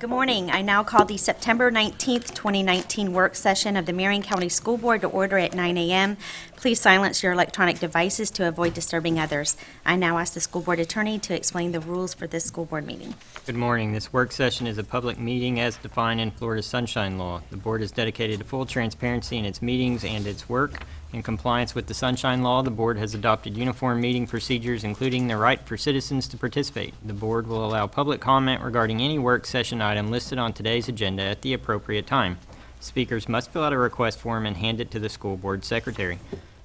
Good morning. I now call the September 19th, 2019 work session of the Marion County School Board to order at 9 a.m. Please silence your electronic devices to avoid disturbing others. I now ask the school board attorney to explain the rules for this school board meeting. Good morning. This work session is a public meeting as defined in Florida's Sunshine Law. The board is dedicated to full transparency in its meetings and its work. In compliance with the Sunshine Law, the board has adopted uniform meeting procedures, including the right for citizens to participate. The board will allow public comment regarding any work session item listed on today's agenda at the appropriate time. Speakers must fill out a request form and hand it to the school board secretary.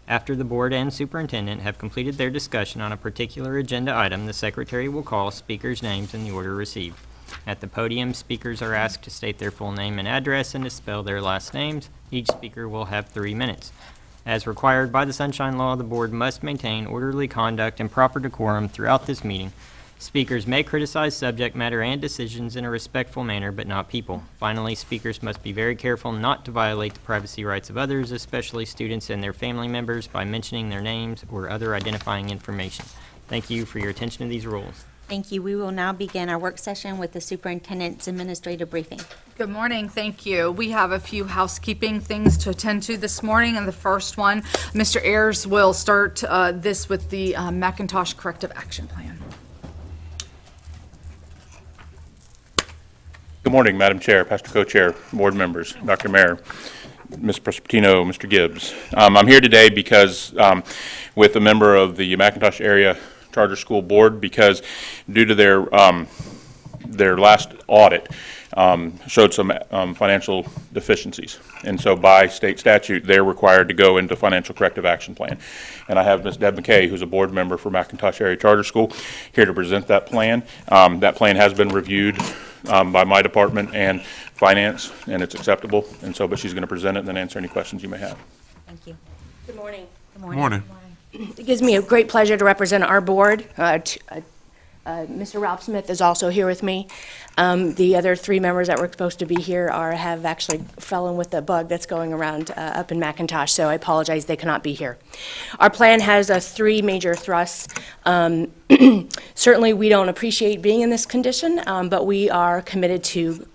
After the board and superintendent have completed their discussion on a particular agenda item, the secretary will call speakers' names in the order received. At the podium, speakers are asked to state their full name and address and to spell their last names. Each speaker will have 3 minutes. As required by the Sunshine Law, the board must maintain orderly conduct and proper decorum throughout this meeting. Speakers may criticize subject matter and decisions in a respectful manner, but not people. Finally, speakers must be very careful not to violate the privacy rights of others, especially students and their family members, by mentioning their names or other identifying information. Thank you for your attention to these rules. Thank you. We will now begin our work session with the superintendent's administrative briefing. Good morning, thank you. We have a few housekeeping things to attend to this morning, and the first one, Mr. Ayers will start this with the McIntosh Corrective Action Plan. Good morning, Madam Chair, Pastor Co-Chair, board members, Dr. Mayor, Ms. Presbytino, Mr. Gibbs. I'm here today because with a member of the McIntosh Area Charter School Board, because due to their last audit showed some financial deficiencies. And so by state statute, they're required to go into financial corrective action plan. And I have Ms. Deb McKay, who's a board member for McIntosh Area Charter School, here to present that plan. That plan has been reviewed by my department and finance, and it's acceptable. And so, but she's going to present it and then answer any questions you may have. Thank you. Good morning. Good morning. Morning. It gives me a great pleasure to represent our board. Mr. Ralph Smith is also here with me. The other 3 members that were supposed to be here have actually fallen with the bug that's going around up in McIntosh, so I apologize they cannot be here. Our plan has 3 major thrusts. Certainly, we don't appreciate being in this condition, but we are committed to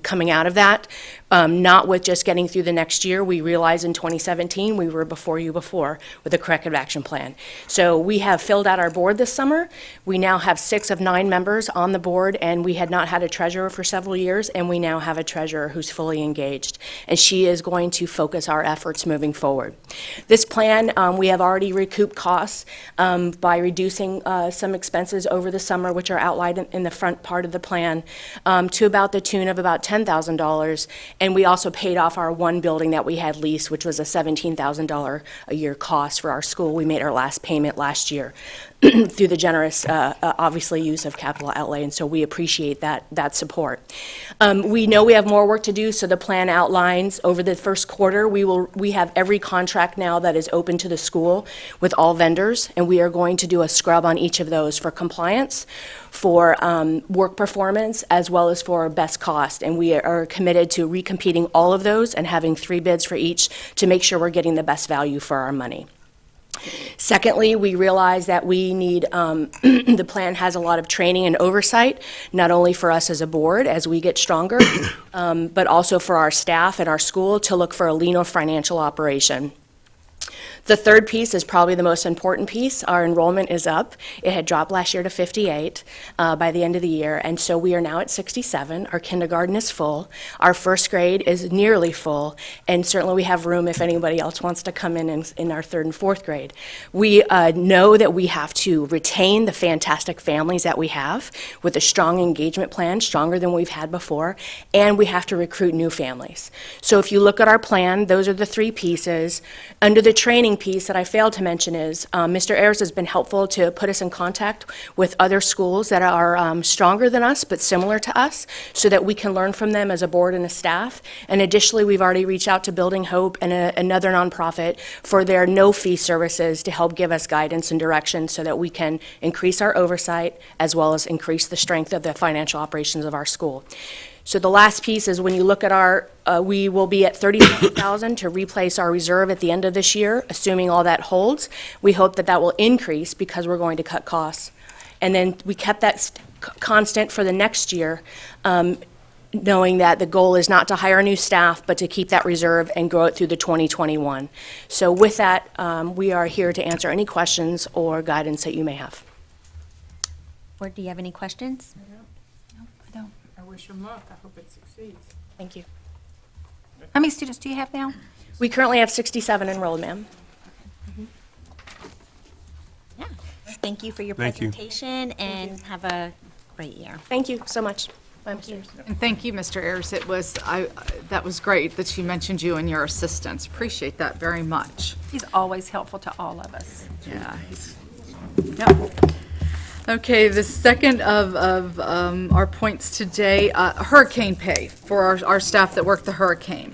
coming out of that, not with just getting through the next year. We realized in 2017 we were before you before with a corrective action plan. So we have filled out our board this summer. We now have 6 of 9 members on the board, and we had not had a treasurer for several years, and we now have a treasurer who's fully engaged, and she is going to focus our efforts moving forward. This plan, we have already recouped costs by reducing some expenses over the summer, which are outlined in the front part of the plan, to about the tune of about $10,000. And we also paid off our one building that we had leased, which was a $17,000 a year cost for our school. We made our last payment last year through the generous, obviously, use of capital outlay, and so we appreciate that support. We know we have more work to do, so the plan outlines over the first quarter, we have every contract now that is open to the school with all vendors, and we are going to do a scrub on each of those for compliance, for work performance, as well as for best cost, and we are committed to recompeting all of those and having 3 bids for each to make sure we're getting the best value for our money. Secondly, we realize that we need, the plan has a lot of training and oversight, not only for us as a board as we get stronger, but also for our staff and our school to look for a leaner financial operation. The third piece is probably the most important piece. Our enrollment is up. It had dropped last year to 58 by the end of the year, and so we are now at 67. Our kindergarten is full. Our first grade is nearly full, and certainly we have room if anybody else wants to come in our 3rd and 4th grade. We know that we have to retain the fantastic families that we have with a strong engagement plan, stronger than we've had before, and we have to recruit new families. So if you look at our plan, those are the 3 pieces. Under the training piece that I failed to mention is Mr. Ayers has been helpful to put us in contact with other schools that are stronger than us but similar to us so that we can learn from them as a board and a staff. And additionally, we've already reached out to Building Hope and another nonprofit for their no-fee services to help give us guidance and direction so that we can increase our oversight as well as increase the strength of the financial operations of our school. So the last piece is when you look at our, we will be at $37,000 to replace our reserve at the end of this year, assuming all that holds. We hope that will increase because we're going to cut costs. And then we kept that constant for the next year. knowing that the goal is not to hire new staff, but to keep that reserve and grow it through the 2021. So with that, we are here to answer any questions or guidance that you may have. Board, do you have any questions? I wish them luck. I hope it succeeds. Thank you. How many students do you have now? We currently have 67 enrolled, ma'am. Yeah. Thank you for your Thank you. presentation, and have a great year. Thank you so much. I'm here. And thank you, Mr. Ayers. It was, that was great that she mentioned you and your assistants. Appreciate that very much. He's always helpful to all of us. Yeah. Yep. Okay, the second of our points today, hurricane pay for our staff that work the hurricane.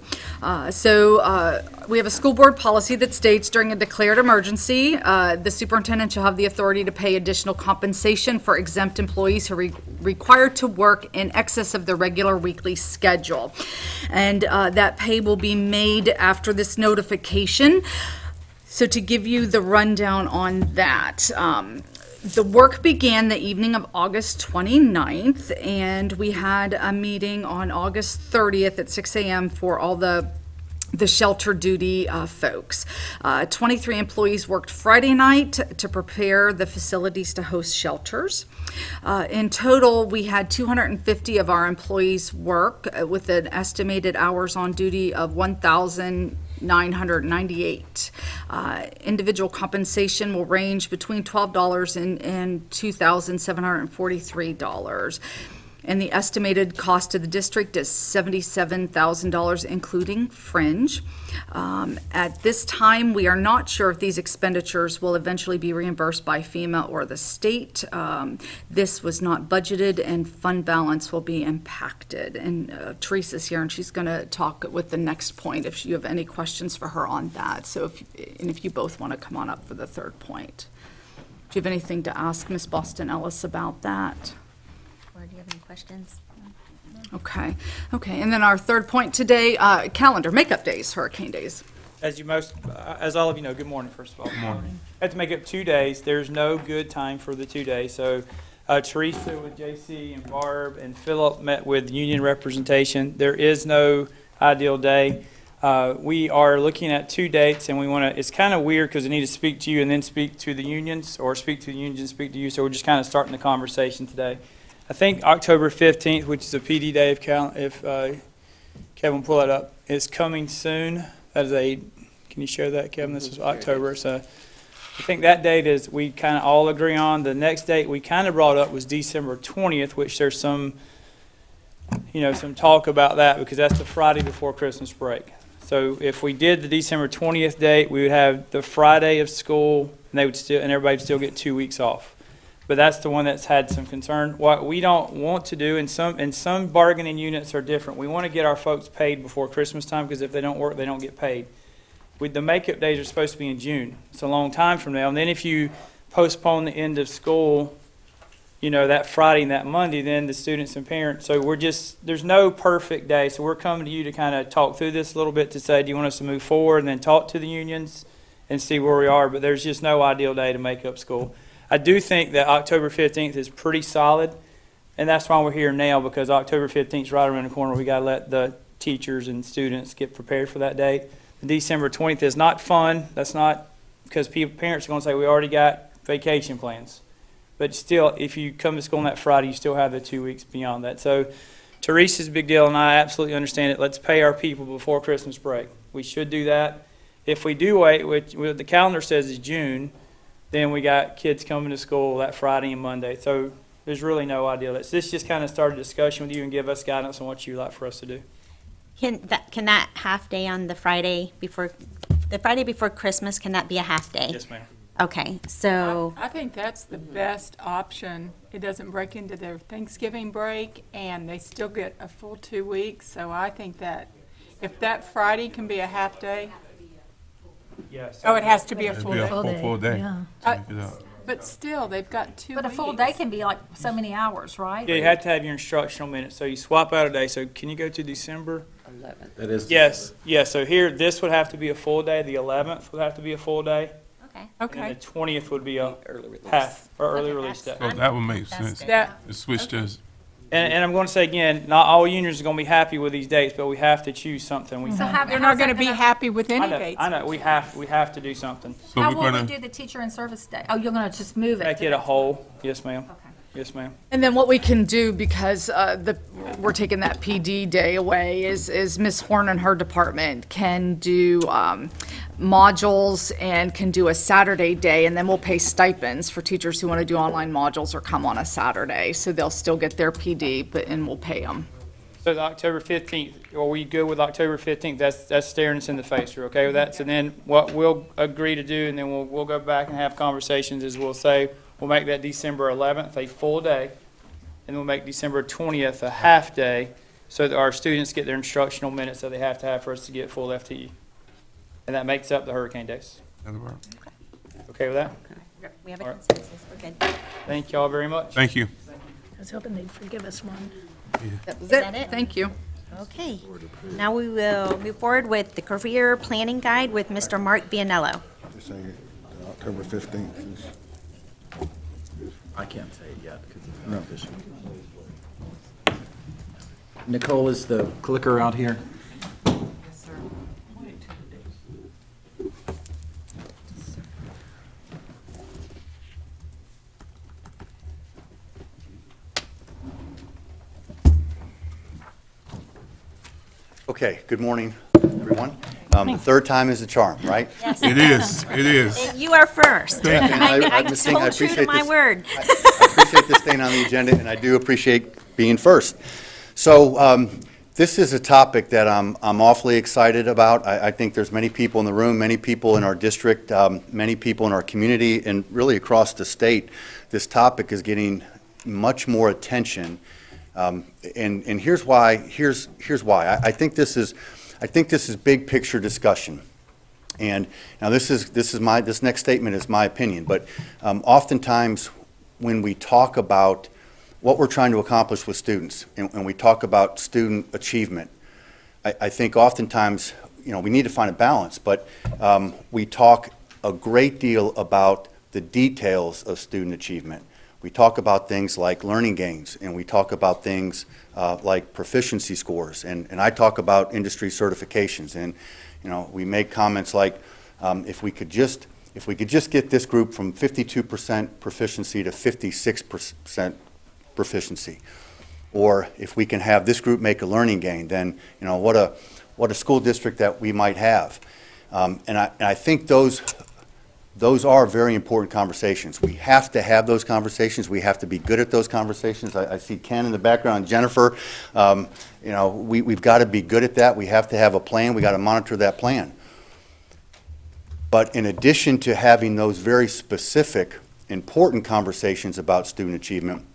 So we have a school board policy that states during a declared emergency, the superintendent shall have the authority to pay additional compensation for exempt employees who are required to work in excess of the regular weekly schedule. And that pay will be made after this notification. So to give you the rundown on that, the work began the evening of August 29th, and we had a meeting on August 30th at 6 a.m. for all the shelter duty folks. 23 employees worked Friday night to prepare the facilities to host shelters. In total, we had 250 of our employees work with an estimated hours on duty of 1,998. Individual compensation will range between $12 and $2,743. And the estimated cost to the district is $77,000, including fringe. At this time, we are not sure if these expenditures will eventually be reimbursed by FEMA or the state. This was not budgeted, and fund balance will be impacted. And Teresa's here, and she's going to talk with the next point if you have any questions for her on that. So if you both want to come on up for the third point. Do you have anything to ask Ms. Boston Ellis about that? Or do you have any questions? Okay, and then our third point today, calendar, makeup days, hurricane days. As all of you know, good morning, first of all. Good morning. I have to make up 2 days. There's no good time for the 2 days. So Teresa with JC and Barb and Philip met with union representation. There is no ideal day. We are looking at 2 dates, and we want to, it's kind of weird because we need to speak to you and then speak to the unions, or speak to the unions and speak to you. So we're just kind of starting the conversation today. I think October 15th, which is a PD day, if Kevin pull that up, is coming soon. That is can you share that, Kevin? This is October. So I think that date is, we kind of all agree on. The next date we kind of brought up was December 20th, which there's some talk about that because that's the Friday before Christmas break. So if we did the December 20th date, we would have the Friday of school, and everybody would still get 2 weeks off. But that's the one that's had some concern. What we don't want to do, and some bargaining units are different. We want to get our folks paid before Christmas time, because if they don't work, they don't get paid. The makeup days are supposed to be in June. It's a long time from now. And then if you postpone the end of school, that Friday and that Monday, then the students and parents. So there's no perfect day. So we're coming to you to kind of talk through this a little bit to say, do you want us to move forward and then talk to the unions and see where we are? But there's just no ideal day to make up school. I do think that October 15th is pretty solid, and that's why we're here now, because October 15th is right around the corner. We got to let the teachers and students get prepared for that date. The December 20th is not fun. That's not, because parents are going to say, we already got vacation plans. But still, if you come to school on that Friday, you still have the 2 weeks beyond that. So Teresa's a big deal, and I absolutely understand it. Let's pay our people before Christmas break. We should do that. If we do wait, which the calendar says is June, then we got kids coming to school that Friday and Monday. So there's really no ideal. This just kind of started a discussion with you and give us guidance on what you'd like for us to do. Can that half day on the Friday before Christmas, can that be a half day? Yes, ma'am. Okay, so, I think that's the best option. It doesn't break into their Thanksgiving break, and they still get a full 2 weeks. So I think that if that Friday can be a half day, Yes. it has to be a It'd full be a day. full day. Uh, Take it out. But still, they've got 2 weeks. But a full day can be like so many hours, right? Yeah, you have to have your instructional minutes. So you swap out a day. So can you go to December? That is. Yes. So here, this would have to be a full day. The 11th would have to be a full day. okay. Okay. And the 20th would be a Early release. half, or early Okay, release day. that's So that would make That's sense. good. That, To switch to And I'm going to say again, not all unions are going to be happy with these dates, but we have to choose something. We So how, They're not going to be happy with I any know, dates. I know, we have to do something. So how we're will we gonna, do the teacher and service day? Oh, you're gonna just move it? Make it a whole, yes, ma'am. Yes, ma'am. And then what we can do, because we're taking that PD day away, is Ms. Horn and her department can do modules and can do a Saturday day, and then we'll pay stipends for teachers who want to do online modules or come on a Saturday. So they'll still get their PD, and we'll pay them. So the October 15th, are we good with October 15th? That's staring us in the face. You're okay with that? So then what we'll agree to do, and then we'll go back and have conversations, is we'll say, we'll make that December 11th a full day, and we'll make December 20th a half day, so that our students get their instructional minutes that they have to have for us to get full FTE. And that makes up the hurricane days. Okay with that? We have a All right. consensus, we're good. Thank y'all very much. thank you. I was hoping they'd forgive us one. That was that it? Thank you. Okay, now we will move forward with the career planning guide with Mr. Mark Vianello. Just saying October 15th is, I can't say it yet because it's No. not official. Nicole, is the clicker out here? Okay, good morning, everyone. The third time is a charm, right? Yes. It is, it is. You are first. Thank you. I Ms. King, I told true to appreciate my this. word. I appreciate this staying on the agenda, and I do appreciate being first. So this is a topic that I'm awfully excited about. I think there's many people in the room, many people in our district, many people in our community, and really across the state. This topic is getting much more attention. And here's why. Here's why. I think this is big picture discussion. And now this next statement is my opinion, but oftentimes when we talk about what we're trying to accomplish with students and we talk about student achievement, I think oftentimes, we need to find a balance, but we talk a great deal about the details of student achievement. We talk about things like learning gains, and we talk about things like proficiency scores, and I talk about industry certifications. And we make comments like, if we could just get this group from 52% proficiency to 56% proficiency, or if we can have this group make a learning gain, then what a school district that we might have. And I think those are very important conversations. We have to have those conversations. We have to be good at those conversations. I see Ken in the background, Jennifer. We've got to be good at that. We have to have a plan. We got to monitor that plan. But in addition to having those very specific, important conversations about student achievement,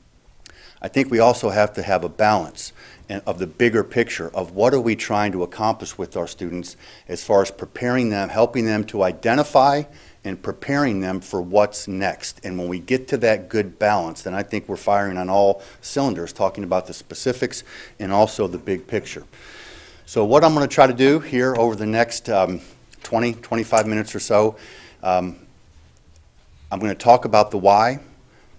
I think we also have to have a balance of the bigger picture of what are we trying to accomplish with our students as far as preparing them, helping them to identify and preparing them for what's next. And when we get to that good balance, then I think we're firing on all cylinders, talking about the specifics and also the big picture. So what I'm going to try to do here over the next 20, 25 minutes or so, I'm going to talk about the why.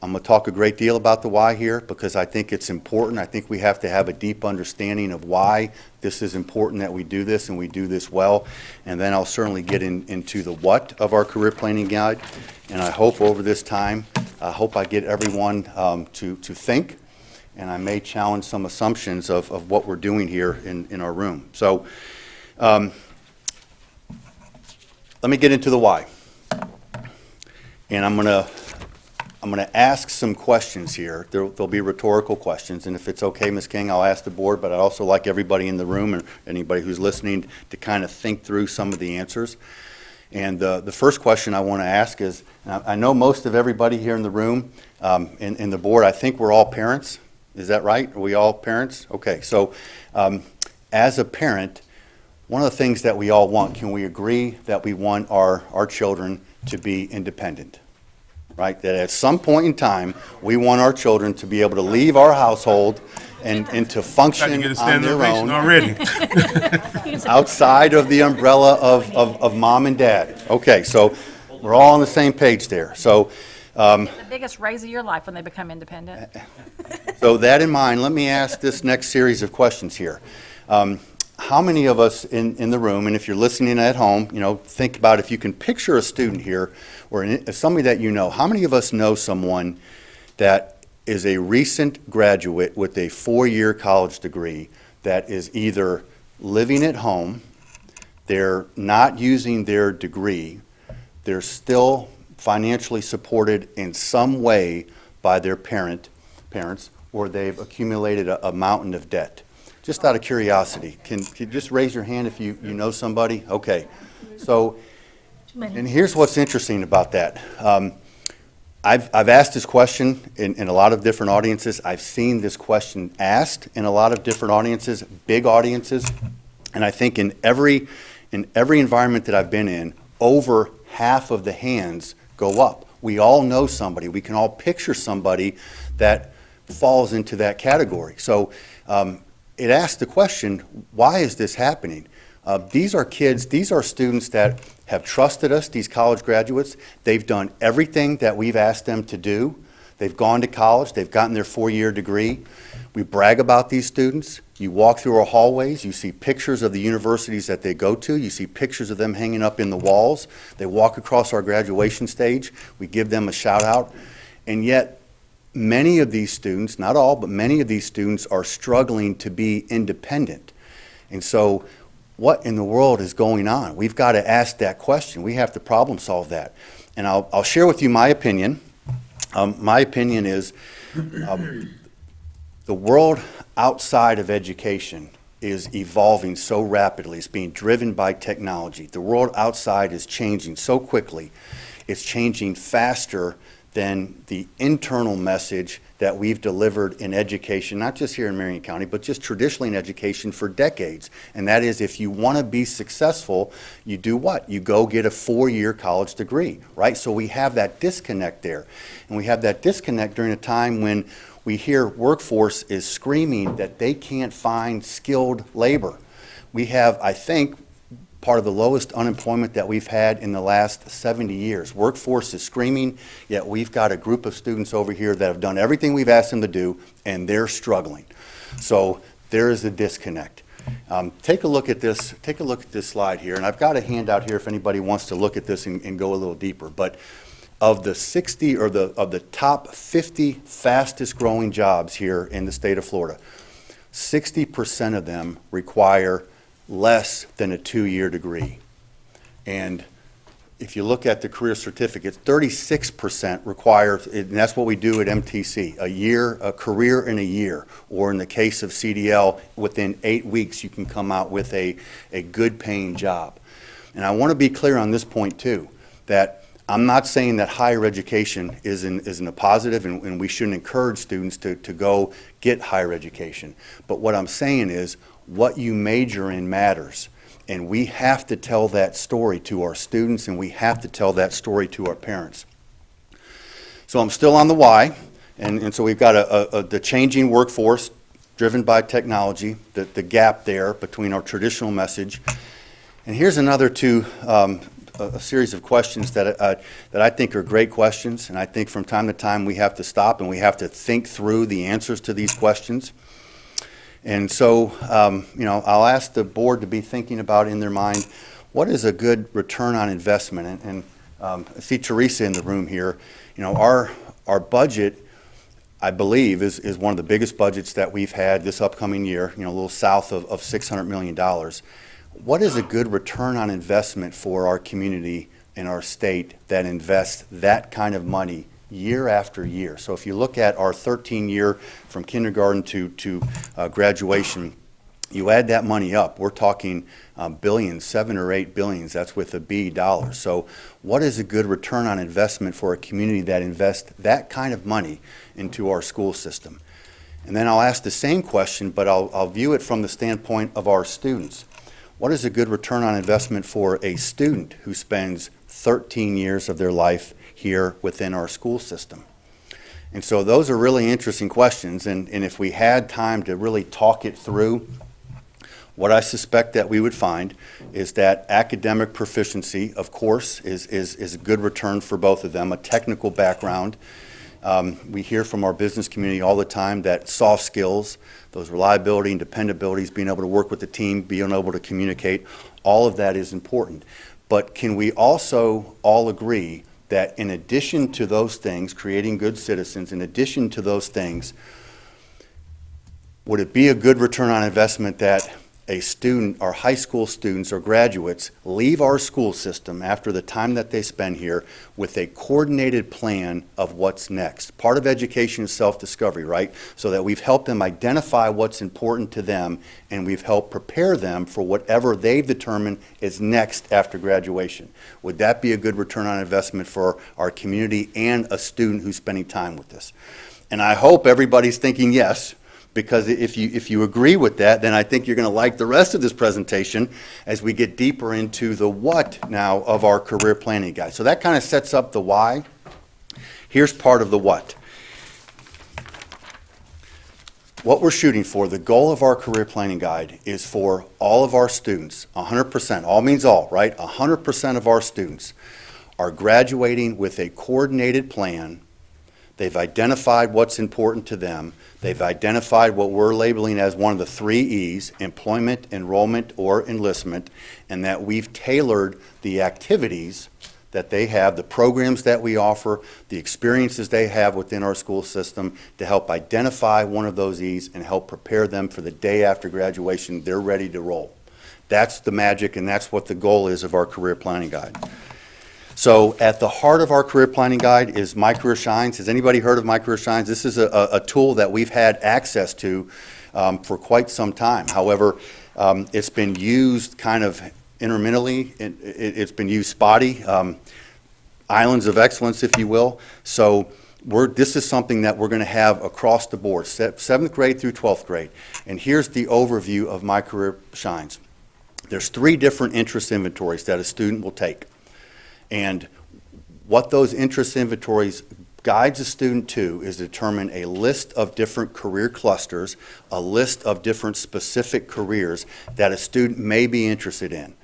I'm going to talk a great deal about the why here because I think it's important. I think we have to have a deep understanding of why this is important that we do this and we do this well. And then I'll certainly get into the what of our career planning guide. And I hope over this time, I hope I get everyone to think. And I may challenge some assumptions of what we're doing here in our room. So let me get into the why. And I'm going to ask some questions here. There'll be rhetorical questions, and if it's okay, Ms. King, I'll ask the board, but I'd also like everybody in the room and anybody who's listening to kind of think through some of the answers. And the first question I want to ask is, I know most of everybody here in the room, in the board, I think we're all parents. Is that right? Are we all parents? Okay, so as a parent, one of the things that we all want, can we agree that we want our children to be independent? Right, that at some point in time, we want our children to be able to leave our household and to function Got to get a on standing their ovation own already. outside of the umbrella of mom and dad. Okay, so we're all on the same page there. So The biggest raise of your life when they become independent. So that in mind, let me ask this next series of questions here. How many of us in the room, and if you're listening at home, think about if you can picture a student here or somebody that you know, how many of us know someone that is a recent graduate with a 4-year college degree that is either living at home, they're not using their degree, they're still financially supported in some way by their parents, or they've accumulated a mountain of debt? Just out of curiosity, can you just raise your hand if you know somebody? Okay. So, and here's what's interesting about that. I've asked this question in a lot of different audiences. I've seen this question asked in a lot of different audiences, big audiences, and I think in every environment that I've been in, over half of the hands go up. We all know somebody. We can all picture somebody that falls into that category. So it asks the question, why is this happening? These are kids, these are students that have trusted us, these college graduates. They've done everything that we've asked them to do. They've gone to college, they've gotten their 4-year degree. We brag about these students. You walk through our hallways, you see pictures of the universities that they go to, you see pictures of them hanging up in the walls. They walk across our graduation stage, we give them a shout out. And yet, many of these students, not all, but many of these students are struggling to be independent. And so what in the world is going on? We've got to ask that question. We have to problem solve that. And I'll share with you my opinion. My opinion is the world outside of education is evolving so rapidly. It's being driven by technology. The world outside is changing so quickly. It's changing faster than the internal message that we've delivered in education, not just here in Marion County, but just traditionally in education for decades. And that is, if you want to be successful, you do what? You go get a 4-year college degree, right? So we have that disconnect there. And we have that disconnect during a time when we hear workforce is screaming that they can't find skilled labor. We have, I think, part of the lowest unemployment that we've had in the last 70 years. Workforce is screaming, yet we've got a group of students over here that have done everything we've asked them to do, and they're struggling. So there is a disconnect. Take a look at this. Take a look at this slide here, and I've got a handout here if anybody wants to look at this and go a little deeper. But of the 60 or of the top 50 fastest growing jobs here in the state of Florida, 60% of them require less than a 2-year degree. And if you look at the career certificates, 36% require, and that's what we do at MTC, a career in a year, or in the case of CDL, within 8 weeks you can come out with a good paying job. And I want to be clear on this point too, that I'm not saying that higher education isn't a positive and we shouldn't encourage students to go get higher education. But what I'm saying is, what you major in matters, and we have to tell that story to our students, and we have to tell that story to our parents. So I'm still on the why, and so we've got the changing workforce driven by technology, the gap there between our traditional message. And here's another a series of questions that I think are great questions, and I think from time to time we have to stop and we have to think through the answers to these questions. And so, I'll ask the board to be thinking about in their mind, what is a good return on investment? And I see Teresa in the room here. Our budget, I believe, is one of the biggest budgets that we've had this upcoming year, a little south of $600 million. What is a good return on investment for our community and our state that invests that kind of money year after year? So if you look at our 13-year from kindergarten to graduation, you add that money up, we're talking billions, 7 or 8 billions, that's with a B dollars. So what is a good return on investment for a community that invests that kind of money into our school system? And then I'll ask the same question, but I'll view it from the standpoint of our students. What is a good return on investment for a student who spends 13 years of their life here within our school system? And so those are really interesting questions, and if we had time to really talk it through, what I suspect that we would find is that academic proficiency, of course, is a good return for both of them, a technical background. We hear from our business community all the time that soft skills, those reliability and dependabilities, being able to work with the team, being able to communicate, all of that is important. But can we also all agree that in addition to those things, creating good citizens, in addition to those things, would it be a good return on investment that a student, or high school students or graduates, leave our school system after the time that they spend here with a coordinated plan of what's next? Part of education is self-discovery, right? So that we've helped them identify what's important to them, and we've helped prepare them for whatever they've determined is next after graduation. Would that be a good return on investment for our community and a student who's spending time with us? And I hope everybody's thinking yes, because if you agree with that, then I think you're going to like the rest of this presentation as we get deeper into the what now of our career planning guide. So that kind of sets up the why. Here's part of the what. What we're shooting for, the goal of our career planning guide is for all of our students, 100%, all means all, right? 100% of our students are graduating with a coordinated plan. They've identified what's important to them. They've identified what we're labeling as one of the 3 E's, employment, enrollment, or enlistment, and that we've tailored the activities that they have, the programs that we offer, the experiences they have within our school system to help identify one of those E's and help prepare them for the day after graduation they're ready to roll. That's the magic, and that's what the goal is of our career planning guide. So at the heart of our career planning guide is My Career Shines. Has anybody heard of My Career Shines? This is a tool that we've had access to for quite some time. However, it's been used kind of intermittently. It's been used spotty, islands of excellence, if you will. So this is something that we're going to have across the board, 7th grade through 12th grade. And here's the overview of My Career Shines. There's 3 different interest inventories that a student will take. And what those interest inventories guides a student to is determine a list of different career clusters, a list of different specific careers that a student may be interested in.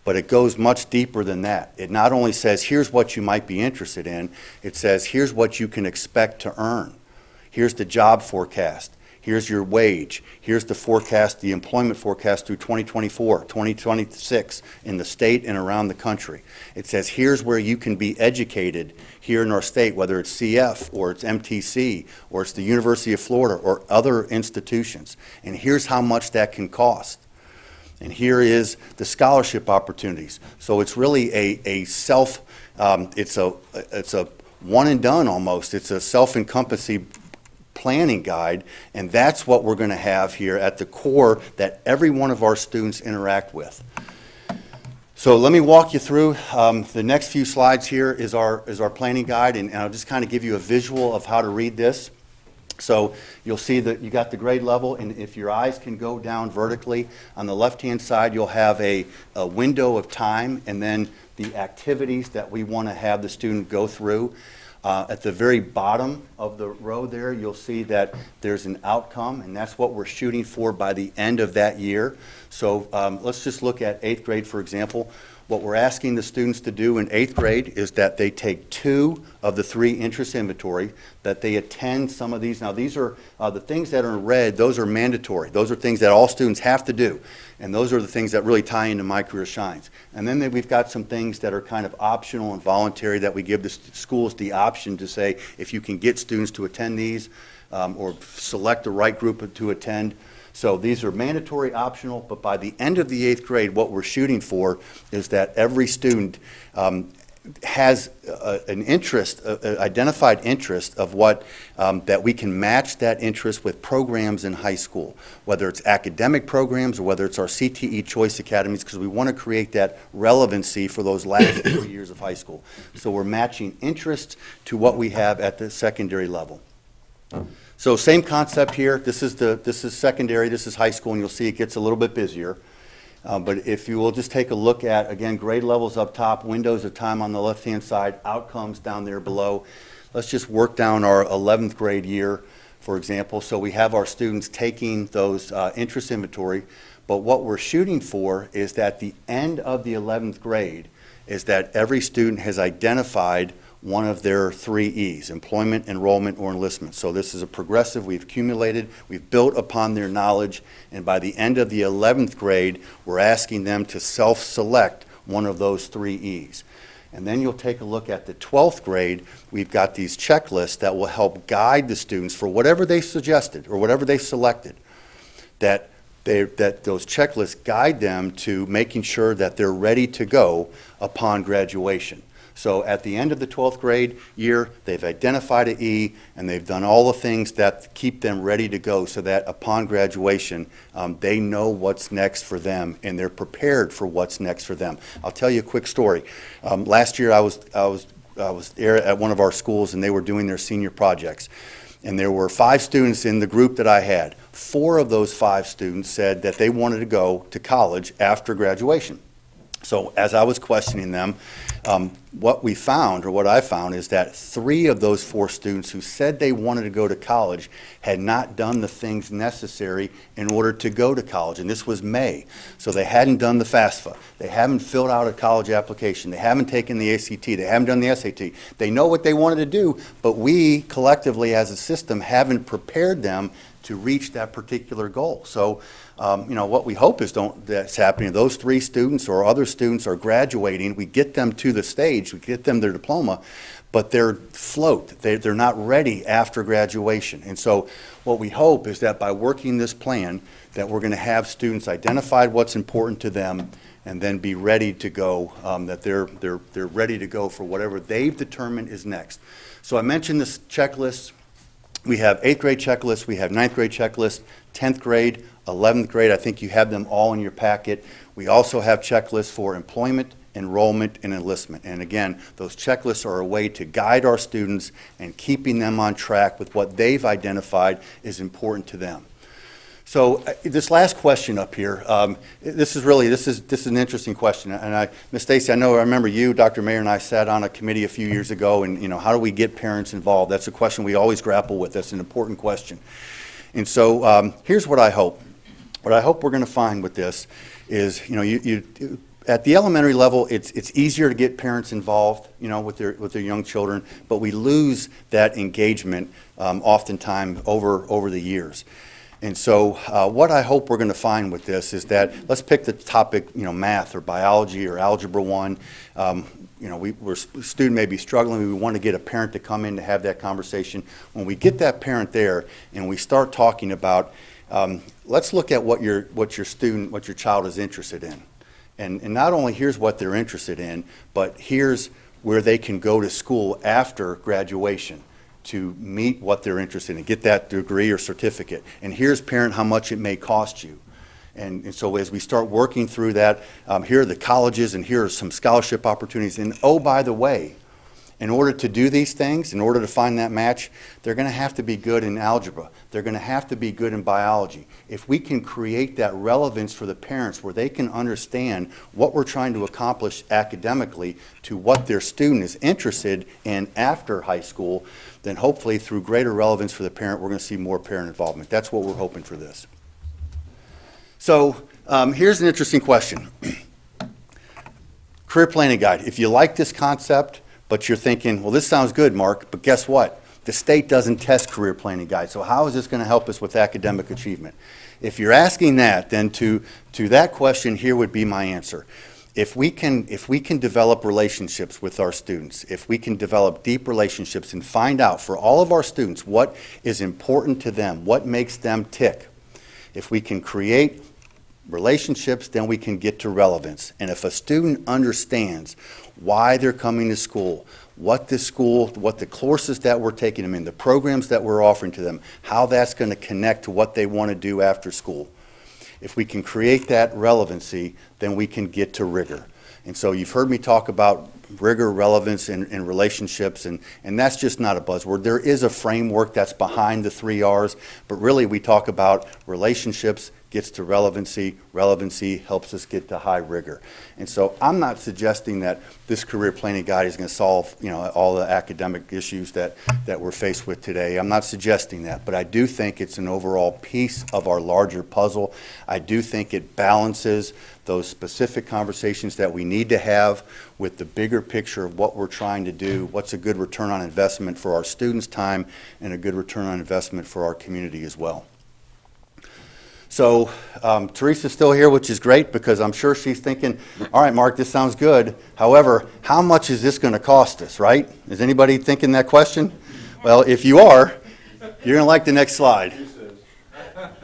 But it goes much deeper than that. It not only says, here's what you might be interested in, it says, here's what you can expect to earn. Here's the job forecast. Here's your wage. Here's the forecast, the employment forecast through 2024, 2026 in the state and around the country. It says here's where you can be educated here in our state, whether it's CF or it's MTC or it's the University of Florida or other institutions. And here's how much that can cost. And here is the scholarship opportunities. So it's really a self, it's a one and done almost. It's a self-encompassing planning guide, and that's what we're going to have here at the core that every one of our students interact with. So let me walk you through the next few slides. Here is our planning guide, and I'll just kind of give you a visual of how to read this. So you'll see that you got the grade level, and if your eyes can go down vertically, on the left-hand side you'll have a window of time and then the activities that we want to have the student go through. At the very bottom of the row there, you'll see that there's an outcome, and that's what we're shooting for by the end of that year. So let's just look at 8th grade, for example. What we're asking the students to do in 8th grade is that they take 2 of the 3 interest inventory, that they attend some of these. Now, these are the things that are in red, those are mandatory. Those are things that all students have to do. And those are the things that really tie into My Career Shines. And then we've got some things that are kind of optional and voluntary that we give the schools the option to say, if you can get students to attend these or select the right group to attend. So these are mandatory, optional, but by the end of the 8th grade, what we're shooting for is that every student has an interest, identified interest of what, that we can match that interest with programs in high school, whether it's academic programs or whether it's our CTE Choice Academies, because we want to create that relevancy for those last 4 years of high school. So we're matching interests to what we have at the secondary level. So same concept here. This is secondary, this is high school, and you'll see it gets a little bit busier. But if you will just take a look at, again, grade levels up top, windows of time on the left-hand side, outcomes down there below. Let's just work down our 11th grade year for example. So we have our students taking those interest inventory, but what we're shooting for is that the end of the 11th grade is that every student has identified one of their 3 E's, employment, enrollment, or enlistment. So this is a progressive, we've accumulated, we've built upon their knowledge, and by the end of the 11th grade, we're asking them to self-select one of those 3 E's. And then you'll take a look at the 12th grade, we've got these checklists that will help guide the students for whatever they suggested or whatever they selected, that those checklists guide them to making sure that they're ready to go upon graduation. So at the end of the 12th grade year, they've identified an E, and they've done all the things that keep them ready to go so that upon graduation, they know what's next for them, and they're prepared for what's next for them. I'll tell you a quick story. Last year, I was there at one of our schools, and they were doing their senior projects. And there were 5 students in the group that I had. 4 of those 5 students said that they wanted to go to college after graduation. So as I was questioning them, what we found, or what I found, is that 3 of those 4 students who said they wanted to go to college had not done the things necessary in order to go to college, and this was May. So they hadn't done the FAFSA, they haven't filled out a college application, they haven't taken the ACT, they haven't done the SAT. They know what they wanted to do, but we collectively as a system haven't prepared them to reach that particular goal. So, what we hope is that's happening. Those 3 students or other students are graduating. We get them to the stage, we get them their diploma, but they're float. They're not ready after graduation. And so what we hope is that by working this plan, that we're going to have students identify what's important to them and then be ready to go, that they're ready to go for whatever they've determined is next. So I mentioned this checklist. We have 8th grade checklist, we have 9th grade checklist, 10th grade, 11th grade. I think you have them all in your packet. We also have checklists for employment, enrollment, and enlistment. And again, those checklists are a way to guide our students and keeping them on track with what they've identified is important to them. So this last question up here, this is an interesting question. And Ms. Stacy, I remember you, Dr. Mayer, and I sat on a committee a few years ago, and how do we get parents involved? That's a question we always grapple with. That's an important question. And so here's what I hope. What I hope we're going to find with this is, at the elementary level, it's easier to get parents involved, with their young children, but we lose that engagement oftentimes over the years. And so what I hope we're going to find with this is that, let's pick the topic, math or biology or Algebra 1. A student may be struggling. We want to get a parent to come in to have that conversation. When we get that parent there and we start talking about, let's look at what your child is interested in. And not only here's what they're interested in, but here's where they can go to school after graduation to meet what they're interested in, get that degree or certificate. And here's, parent, how much it may cost you. And so as we start working through that, here are the colleges and here are some scholarship opportunities. And oh, by the way, in order to do these things, in order to find that match, they're going to have to be good in algebra. They're going to have to be good in biology. If we can create that relevance for the parents where they can understand what we're trying to accomplish academically to what their student is interested in after high school, then hopefully through greater relevance for the parent, we're going to see more parent involvement. That's what we're hoping for this. So here's an interesting question. Career planning guide. If you like this concept, but you're thinking, well, this sounds good, Mark, but guess what? The state doesn't test career planning guides, so how is this going to help us with academic achievement? If you're asking that, then to that question, here would be my answer. If we can develop relationships with our students, if we can develop deep relationships and find out for all of our students what is important to them, what makes them tick, if we can create relationships, then we can get to relevance. And if a student understands why they're coming to school, what the courses that we're taking them in, the programs that we're offering to them, how that's going to connect to what they want to do after school. If we can create that relevancy, then we can get to rigor. And so you've heard me talk about rigor, relevance, and relationships, and that's just not a buzzword. There is a framework that's behind the 3 R's, but really we talk about relationships, gets to relevancy, relevancy helps us get to high rigor. And so I'm not suggesting that this career planning guide is going to solve, all the academic issues that we're faced with today. I'm not suggesting that, but I do think it's an overall piece of our larger puzzle. I do think it balances those specific conversations that we need to have with the bigger picture of what we're trying to do, what's a good return on investment for our students' time, and a good return on investment for our community as well. So Teresa's still here, which is great, because I'm sure she's thinking, all right, Mark, this sounds good. However, how much is this going to cost us, right? Is anybody thinking that question? Well, if you are, you're going to like the next slide.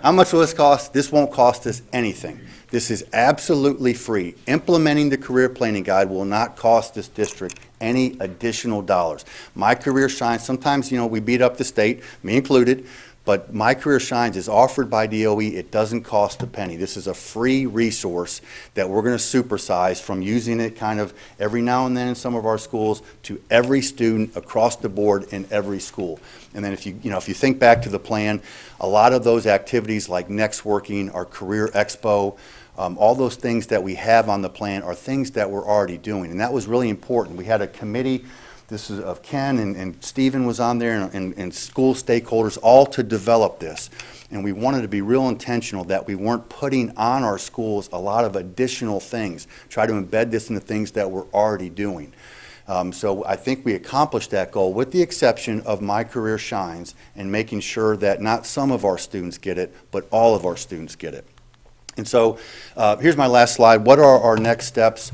How much will this cost? This won't cost us anything. This is absolutely free. Implementing the career planning guide will not cost this district any additional dollars. My Career Shines, sometimes, we beat up the state, me included, but My Career Shines is offered by DOE. It doesn't cost a penny. This is a free resource that we're going to supersize from using it kind of every now and then in some of our schools to every student across the board in every school. And then if you think back to the plan, a lot of those activities like Next Working, our Career Expo, all those things that we have on the plan are things that we're already doing. And that was really important. We had a committee. This is of Ken and Stephen was on there and school stakeholders all to develop this. And we wanted to be real intentional that we weren't putting on our schools a lot of additional things, try to embed this into things that we're already doing. So I think we accomplished that goal with the exception of My Career Shines and making sure that not some of our students get it, but all of our students get it. And so here's my last slide. What are our next steps?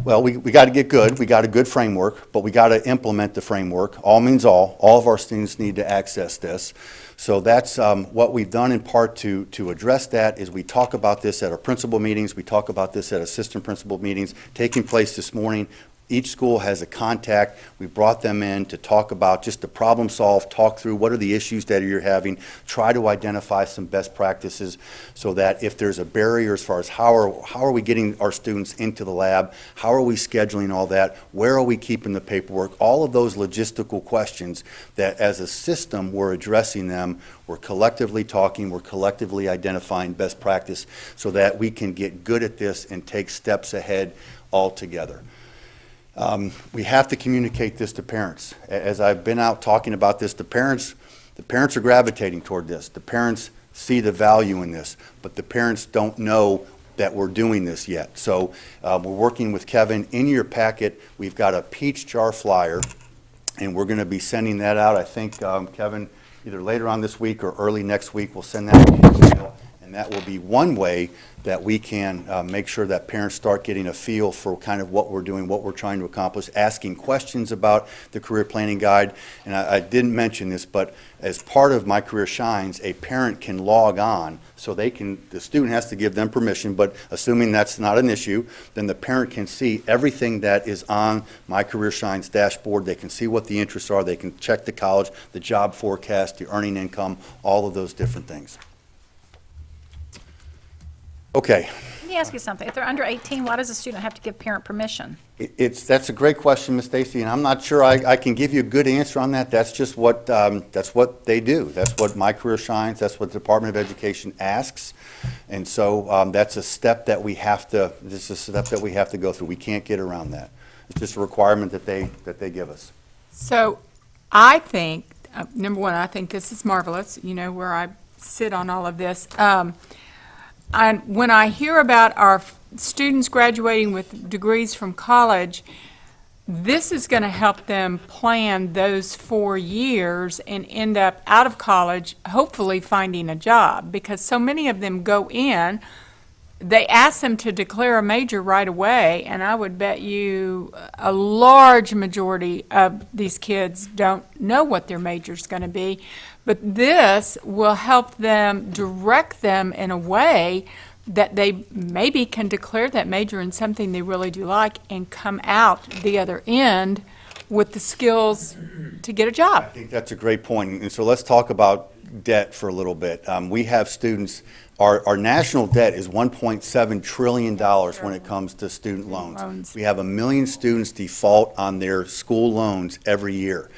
Well, we got to get good. We got a good framework, but we got to implement the framework. All means all. All of our students need to access this. So that's what we've done in part to address that is we talk about this at our principal meetings. We talk about this at assistant principal meetings taking place this morning. Each school has a contact. We brought them in to talk about just the problem solve, talk through what are the issues that you're having, try to identify some best practices so that if there's a barrier as far as how are we getting our students into the lab, how are we scheduling all that, where are we keeping the paperwork, all of those logistical questions that as a system we're addressing them, we're collectively talking, we're collectively identifying best practice so that we can get good at this and take steps ahead all together. We have to communicate this to parents. As I've been out talking about this, the parents are gravitating toward this. The parents see the value in this, but the parents don't know that we're doing this yet. So we're working with Kevin. In your packet, we've got a peach jar flyer, and we're going to be sending that out. I think, Kevin, either later on this week or early next week, we'll send that email, and that will be one way that we can make sure that parents start getting a feel for kind of what we're doing, what we're trying to accomplish, asking questions about the career planning guide. And I didn't mention this, but as part of My Career Shines, a parent can log on so the student has to give them permission, but assuming that's not an issue, then the parent can see everything that is on My Career Shines dashboard. They can see what the interests are. They can check the college, the job forecast, the earning income, all of those different things. Okay. Let me ask you something. If they're under 18, why does a student have to give parent permission? That's a great question, Ms. Stacy, and I'm not sure I can give you a good answer on that. That's just what they do. That's what My Career Shines. That's what the Department of Education asks, and so that's a step that we have to. This is a step that we have to go through. We can't get around that. It's just a requirement that they give us. So I think, number one, I think this is marvelous, where I sit on all of this. When I hear about our students graduating with degrees from college, this is going to help them plan those 4 years and end up out of college, hopefully finding a job, because so many of them go in, they ask them to declare a major right away, and I would bet you a large majority of these kids don't know what their major is going to be. But this will help them, direct them in a way that they maybe can declare that major in something they really do like and come out the other end with the skills to get a job. I think that's a great point. And so let's talk about debt for a little bit. We have students, our national debt is $1.7 trillion when it comes to student loans. We have 1 million students default on their school loans every year.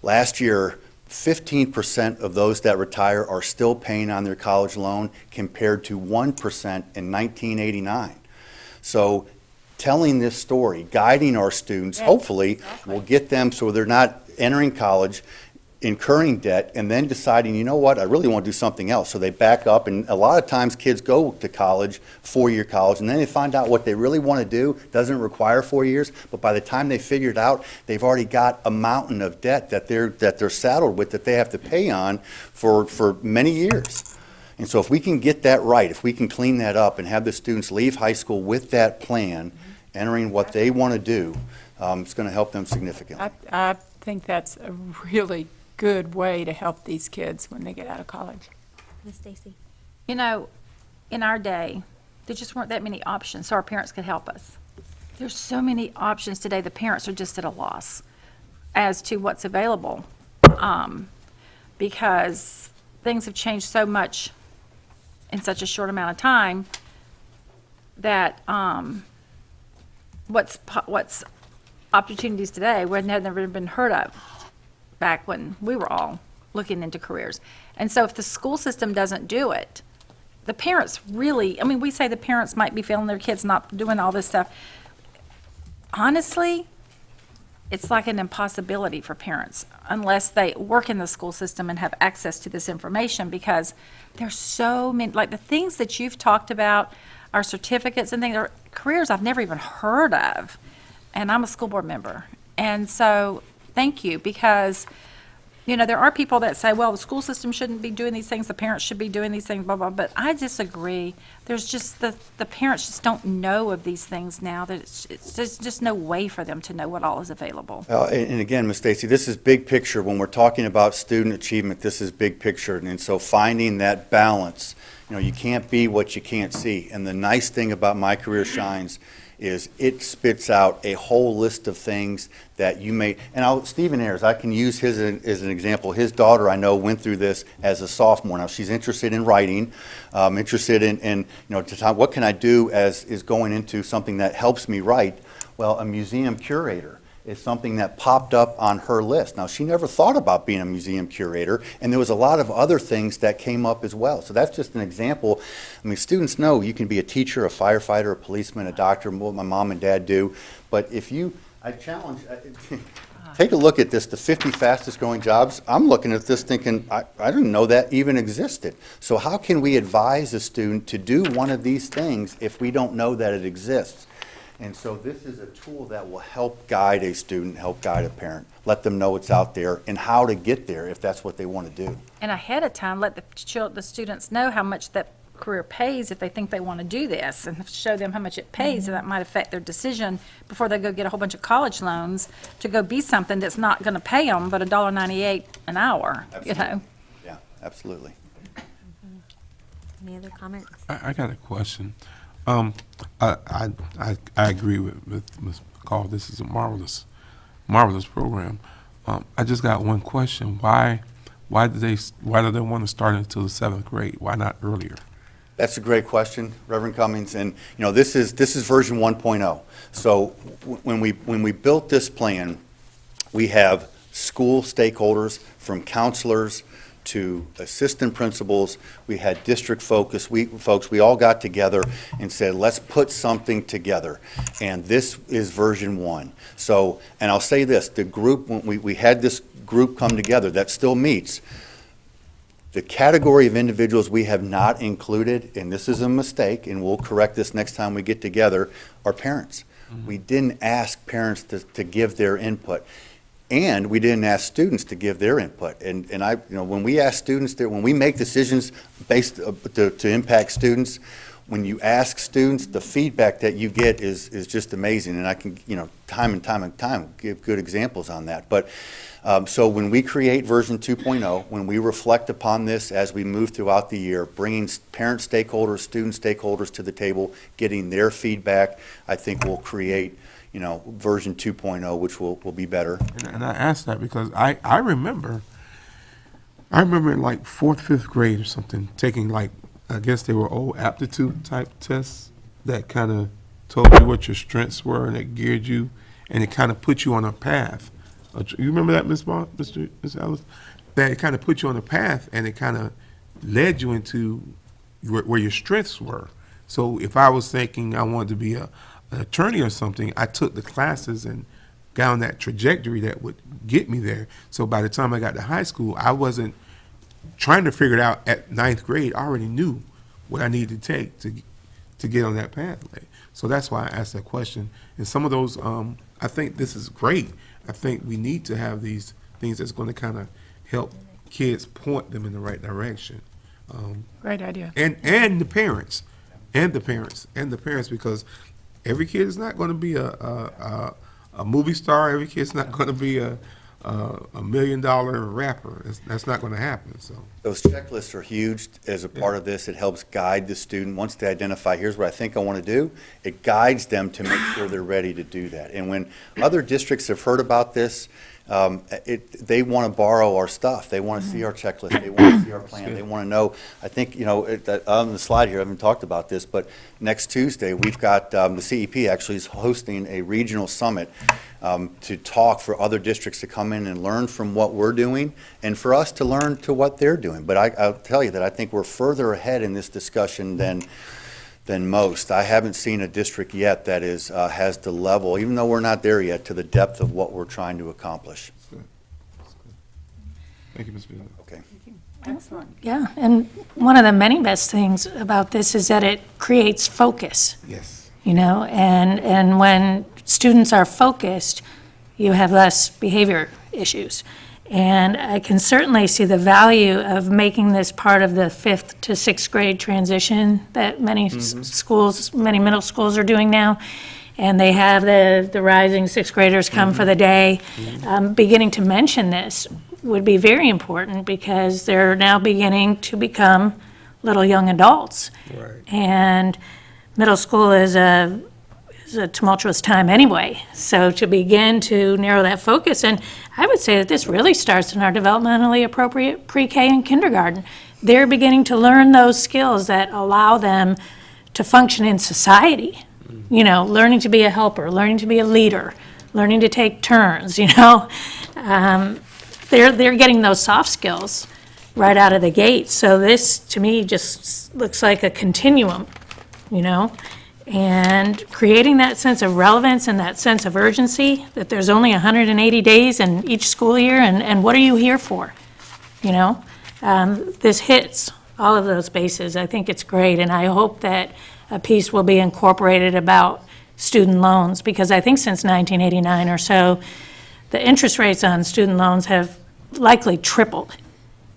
Last year, 15% of those that retire are still paying on their college loan compared to 1% in 1989. So telling this story, guiding our students, hopefully, will get them so they're not entering college, incurring debt, and then deciding, you know what, I really want to do something else. So they back up, and a lot of times kids go to college, 4-year college, and then they find out what they really want to do doesn't require 4 years, but by the time they figure it out, they've already got a mountain of debt that they're saddled with that they have to pay on for many years. And so if we can get that right, if we can clean that up and have the students leave high school with that plan, entering what they want to do, it's going to help them significantly. I think that's a really good way to help these kids when they get out of college. Ms. Stacy? You know, in our day, there just weren't that many options, so our parents could help us. There's so many options today, the parents are just at a loss as to what's available, because things have changed so much in such a short amount of time that what's opportunities today would have never been heard of back when we were all looking into careers. And so if the school system doesn't do it, the parents really, I mean, we say the parents might be feeling their kids not doing all this stuff. Honestly, it's like an impossibility for parents unless they work in the school system and have access to this information, because there's so many, like the things that you've talked about, our certificates and things, are careers I've never even heard of. And I'm a school board member. And so, thank you, because, you know, there are people that say, well, the school system shouldn't be doing these things, the parents should be doing these things, blah, blah, but I disagree. There's just, the parents just don't know of these things now, that there's just no way for them to know what all is available. And again, Ms. Stacy, this is big picture. When we're talking about student achievement, this is big picture. And so finding that balance, you know, you can't be what you can't see. And the nice thing about My Career Shines is it spits out a whole list of things that you may, and Stephen Ayers, I can use his as an example. His daughter, I know, went through this as a sophomore. Now, she's interested in writing, interested in you know, what can I do as is going into something that helps me write? Well, a museum curator is something that popped up on her list. Now, she never thought about being a museum curator, and there was a lot of other things that came up as well. So that's just an example. I mean, students know you can be a teacher, a firefighter, a policeman, a doctor, what my mom and dad do. But if you, I challenge, take a look at this, the 50 fastest growing jobs. I'm looking at this thinking, I didn't know that even existed. So how can we advise a student to do one of these things if we don't know that it exists? And so this is a tool that will help guide a student, help guide a parent, let them know it's out there and how to get there if that's what they want to do. And ahead of time, let the students know how much that career pays if they think they want to do this, and show them how much it pays, and that might affect their decision before they go get a whole bunch of college loans to go be something that's not going to pay them but $1.98 an hour, you know? Yeah, absolutely. Any other comments? I got a question. I agree with Ms. McCall. This is a marvelous program. I just got one question. Why do they want to start until the 7th grade? Why not earlier? That's a great question, Reverend Cummings, and you know, this is version 1.0. So when we built this plan, we have school stakeholders, from counselors to assistant principals. We had district focus. We all got together and said, let's put something together. And this is version 1. So, and I'll say this, the group, when we had this group come together that still meets, the category of individuals we have not included, and this is a mistake, and we'll correct this next time we get together, are parents. Mm-hmm. We didn't ask parents to give their input. And we didn't ask students to give their input. And I, you know, when we ask students, when we make decisions based to impact students, when you ask students, the feedback that you get is just amazing. And I can, you know, time and time give good examples on that. But so when we create version 2.0, when we reflect upon this as we move throughout the year, bringing parent stakeholders, student stakeholders to the table, getting their feedback, I think will create, you know, version 2.0, which will be better. And I asked that because I remember in like 4th, 5th grade or something, taking like, I guess they were old aptitude type tests that kind of told you what your strengths were and it geared you and it kind of put you on a path. You remember that, Ms. Ellis? that it kind of put you on a path, and it kind of led you into where your strengths were. So if I was thinking I wanted to be an attorney or something, I took the classes and got on that trajectory that would get me there. So by the time I got to high school, I wasn't trying to figure it out at 9th grade. I already knew what I needed to take to get on that pathway. So that's why I asked that question. And some of those, I think this is great. I think we need to have these things that's going to kind of help kids, point them in the right direction. Great idea. And the parents, because every kid is not going to be a movie star. Every kid's not going to be a $1 million rapper. That's not going to happen. So Those checklists are huge as a part of this. It helps guide the student. Once they identify, here's what I think I want to do, it guides them to make sure they're ready to do that. And when other districts have heard about this, they want to borrow our stuff. They want to see our checklist. They want to see our plan. They want to know. I think, on the slide here, I haven't talked about this, but next Tuesday, we've got, the CEP actually is hosting a regional summit to talk for other districts to come in and learn from what we're doing and for us to learn to what they're doing. But I'll tell you that I think we're further ahead in this discussion than most. I haven't seen a district yet that has the level, even though we're not there yet, to the depth of what we're trying to accomplish. thank you, Ms. Villa. Okay. Yeah, and one of the many best things about this is that it creates focus, Yes. and when students are focused, you have less behavior issues. And I can certainly see the value of making this part of the 5th to 6th grade transition that many schools, many middle schools are doing now. And they have the rising 6th graders come for the day. Beginning to mention this would be very important because they're now beginning to become little young adults. Right. And middle school is a tumultuous time anyway. So to begin to narrow that focus, and I would say that this really starts in our developmentally appropriate pre-K and kindergarten. They're beginning to learn those skills that allow them to function in society. Learning to be a helper, learning to be a leader, learning to take turns, They're getting those soft skills right out of the gate. So this, to me, just looks like a continuum, and creating that sense of relevance and that sense of urgency, that there's only 180 days in each school year, and what are you here for? This hits all of those bases. I think it's great, and I hope that a piece will be incorporated about student loans, because I think since 1989 or so, the interest rates on student loans have likely tripled,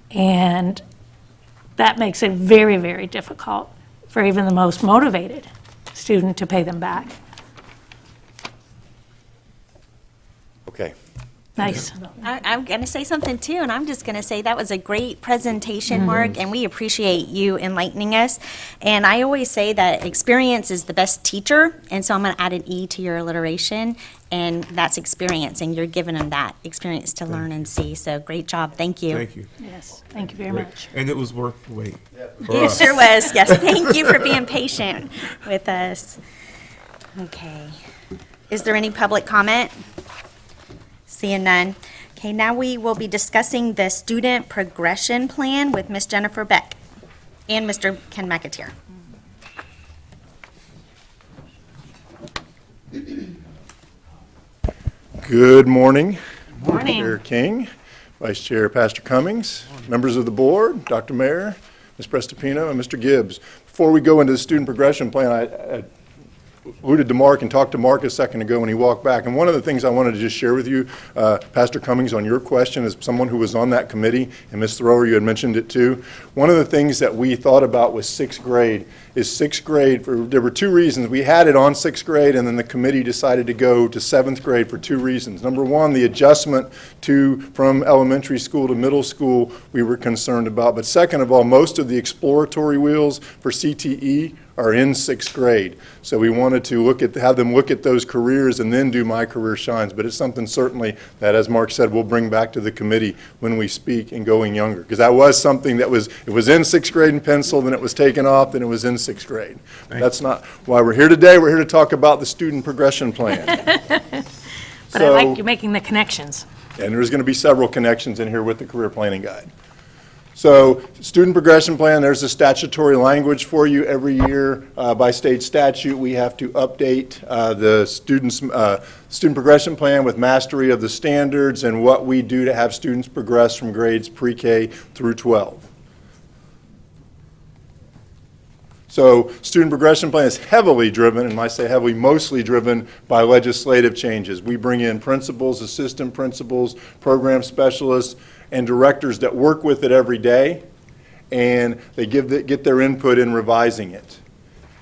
and that makes it very, very difficult for even the most motivated student to pay them back. Okay. Nice. I'm going to say something too, and I'm just going to say that was a great presentation, Mark, and we appreciate you enlightening us. And I always say that experience is the best teacher, and so I'm going to add an E to your alliteration, and that's experience, and you're giving them that experience to learn and see. So great job. Thank you. Thank you. Yes, thank you very Great. much. And it was worth the wait. It sure was. Yes, thank you for being patient with us. Okay. Is there any public comment? Seeing none. Okay, now we will be discussing the student progression plan with Miss Jennifer Beck and Mr. Ken McAteer. Good morning. Morning. Chair King, Vice Chair Pastor Cummings, members of the board, Dr. Mayor, Ms. Prestipino, and Mr. Gibbs. Before we go into the student progression plan, I alluded to Mark and talked to Mark a second ago when he walked back. And one of the things I wanted to just share with you, Pastor Cummings, on your question as someone who was on that committee, and Ms. Thrower, you had mentioned it too. One of the things that we thought about with 6th grade is 6th grade, there were two reasons. We had it on 6th grade, and then the committee decided to go to 7th grade for two reasons. Number one, the adjustment from elementary school to middle school we were concerned about. But second of all, most of the exploratory wheels for CTE are in 6th grade. So we wanted to have them look at those careers and then do My Career Shines. But it's something certainly that, as Mark said, we'll bring back to the committee when we speak in Going Younger. Because that was something that was in 6th grade in pencil, then it was taken off, then it was in 6th grade. That's not why we're here today. We're here to talk about the student progression plan. But I like you making the connections. And there's going to be several connections in here with the career planning guide. So student progression plan, there's the statutory language for you. Every year by state statute, we have to update the student progression plan with mastery of the standards and what we do to have students progress from grades pre-K through 12. So student progression plan is heavily driven, and when I say heavily, mostly driven by legislative changes. We bring in principals, assistant principals, program specialists, and directors that work with it every day, and they get their input in revising it.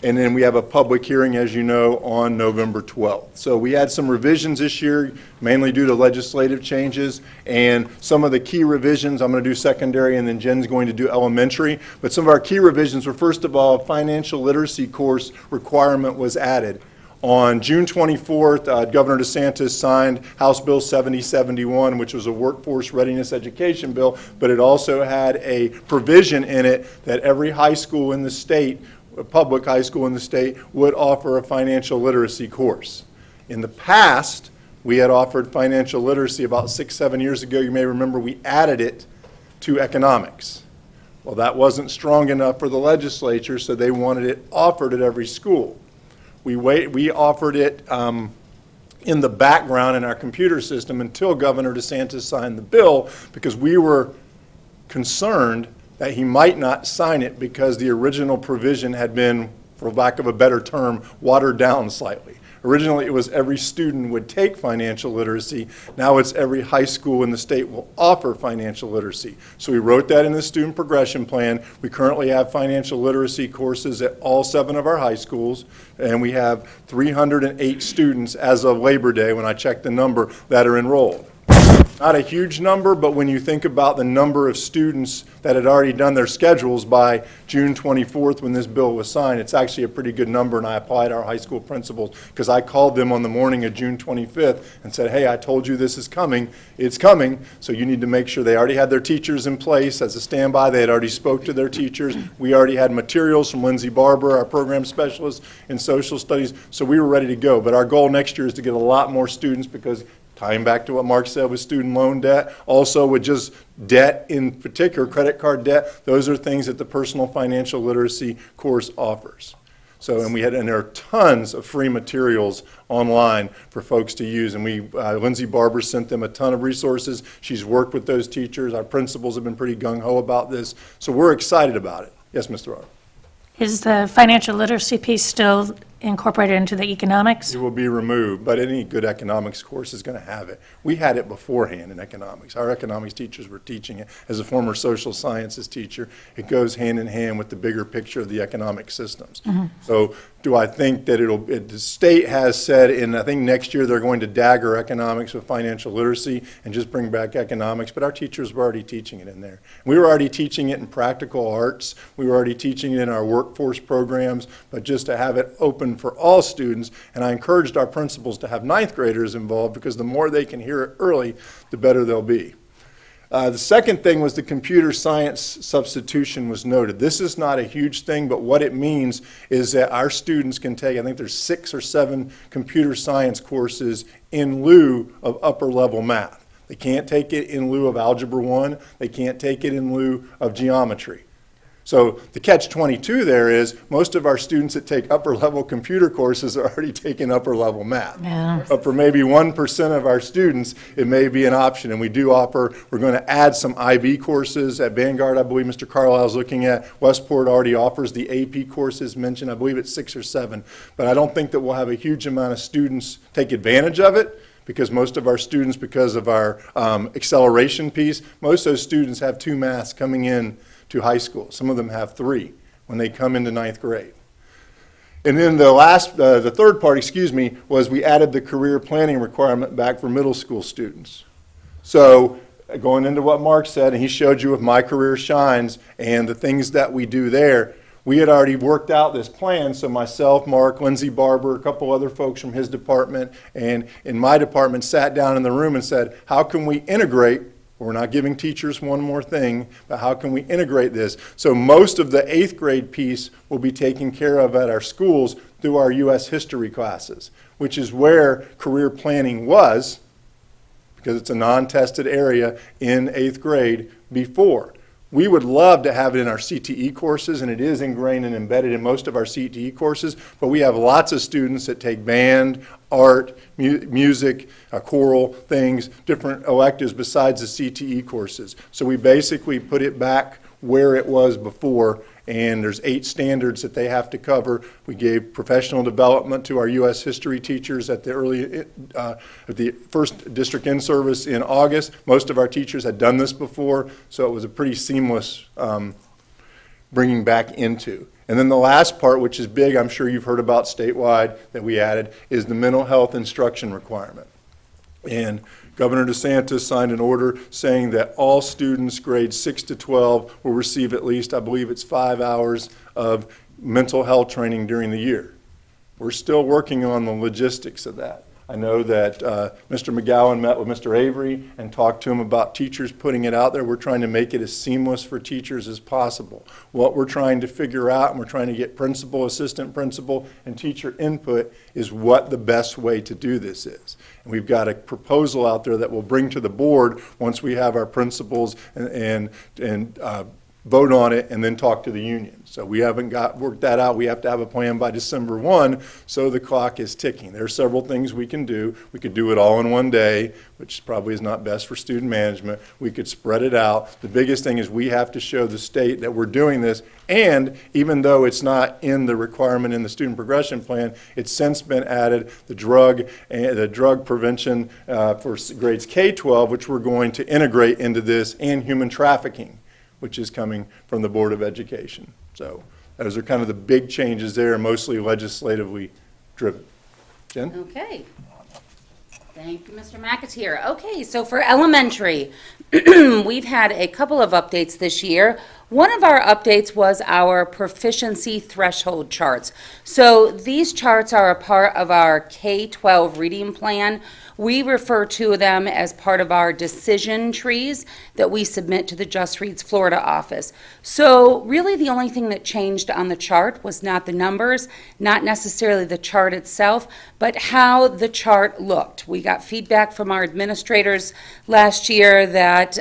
And then we have a public hearing, as you know, on November 12th. So we had some revisions this year, mainly due to legislative changes, and some of the key revisions, I'm going to do secondary, and then Jen's going to do elementary. But some of our key revisions were, first of all, a financial literacy course requirement was added. On June 24th, Governor DeSantis signed House Bill 7071, which was a workforce readiness education bill, but it also had a provision in it that every high school in the state, a public high school in the state, would offer a financial literacy course. In the past, we had offered financial literacy about 6-7 years ago. You may remember we added it to economics. Well, that wasn't strong enough for the legislature, so they wanted it offered at every school. We offered it in the background in our computer system until Governor DeSantis signed the bill, because we were concerned that he might not sign it because the original provision had been, for lack of a better term, watered down slightly. Originally, it was every student would take financial literacy. Now it's every high school in the state will offer financial literacy. So we wrote that in the student progression plan. We currently have financial literacy courses at all 7 of our high schools, and we have 308 students as of Labor Day, when I checked the number, that are enrolled. Not a huge number, but when you think about the number of students that had already done their schedules by June 24th when this bill was signed, it's actually a pretty good number, and I applied our high school principals, because I called them on the morning of June 25th and said, hey, I told you this is coming. It's coming, so you need to make sure. They already had their teachers in place as a standby. They had already spoke to their teachers. We already had materials from Lindsay Barber, our program specialist in social studies, so we were ready to go. But our goal next year is to get a lot more students, because tying back to what Mark said with student loan debt, also with just debt in particular, credit card debt, those are things that the personal financial literacy course offers. So, and there are tons of free materials online for folks to use, and Lindsay Barber sent them a ton of resources. She's worked with those teachers. Our principals have been pretty gung-ho about this, so we're excited about it. Yes, Mr. Rowe. Is the financial literacy piece still incorporated into the economics? It will be removed, but any good economics course is going to have it. We had it beforehand in economics. Our economics teachers were teaching it. As a former social sciences teacher, it goes hand in hand with the bigger picture of the economic systems. So do I think that the state has said, and I think next year they're going to dagger economics with financial literacy and just bring back economics, but our teachers were already teaching it in there. We were already teaching it in practical arts. We were already teaching it in our workforce programs, but just to have it open for all students, and I encouraged our principals to have 9th graders involved, because the more they can hear it early, the better they'll be. The second thing was the computer science substitution was noted. This is not a huge thing, but what it means is that our students can take, I think there's 6 or 7 computer science courses in lieu of upper level math. They can't take it in lieu of Algebra 1. They can't take it in lieu of geometry. So the catch-22 there is most of our students that take upper-level computer courses are already taking upper-level math. Yeah. But for maybe 1% of our students, it may be an option. And we do offer, we're going to add some IB courses at Vanguard. I believe Mr. Carlisle is looking at. Westport already offers the AP courses mentioned. I believe it's 6 or 7. But I don't think that we'll have a huge amount of students take advantage of it, because most of our students, because of our acceleration piece, most of those students have 2 maths coming in to high school. Some of them have 3 when they come into 9th grade. And then the third part, was we added the career planning requirement back for middle school students. So going into what Mark said, and he showed you with My Career Shines and the things that we do there, we had already worked out this plan. So myself, Mark, Lindsay Barber, a couple other folks from his department and in my department sat down in the room and said, how can we integrate? We're not giving teachers one more thing, but how can we integrate this? So most of the 8th grade piece will be taken care of at our schools through our U.S. history classes, which is where career planning was, because it's a non-tested area in 8th grade before. We would love to have it in our CTE courses, and it is ingrained and embedded in most of our CTE courses, but we have lots of students that take band, art, music, choral things, different electives besides the CTE courses. So we basically put it back where it was before, and there's 8 standards that they have to cover. We gave professional development to our U.S. history teachers at the first district in-service in August. Most of our teachers had done this before, so it was a pretty seamless bringing back into. And then the last part, which is big, I'm sure you've heard about statewide, that we added, is the mental health instruction requirement. And Governor DeSantis signed an order saying that all students grades 6 to 12 will receive at least, I believe it's 5 hours of mental health training during the year. We're still working on the logistics of that. I know that Mr. McGowan met with Mr. Avery and talked to him about teachers putting it out there. We're trying to make it as seamless for teachers as possible. What we're trying to figure out, and we're trying to get principal, assistant principal, and teacher input, is what the best way to do this is. And we've got a proposal out there that we'll bring to the board once we have our principals and vote on it and then talk to the union. So we haven't worked that out. We have to have a plan by December 1, so the clock is ticking. There are several things we can do. We could do it all in one day, which probably is not best for student management. We could spread it out. The biggest thing is we have to show the state that we're doing this, and even though it's not in the requirement in the student progression plan, it's since been added, the drug prevention for grades K-12, which we're going to integrate into this, and human trafficking, which is coming from the Board of Education. So those are kind of the big changes there, mostly legislatively driven. Jen? Okay. Thank you, Mr. McAteer. Okay, so for elementary, we've had a couple of updates this year. One of our updates was our proficiency threshold charts. So these charts are a part of our K-12 reading plan. We refer to them as part of our decision trees that we submit to the Just Reads Florida office. So really the only thing that changed on the chart was not the numbers, not necessarily the chart itself, but how the chart looked. We got feedback from our administrators last year that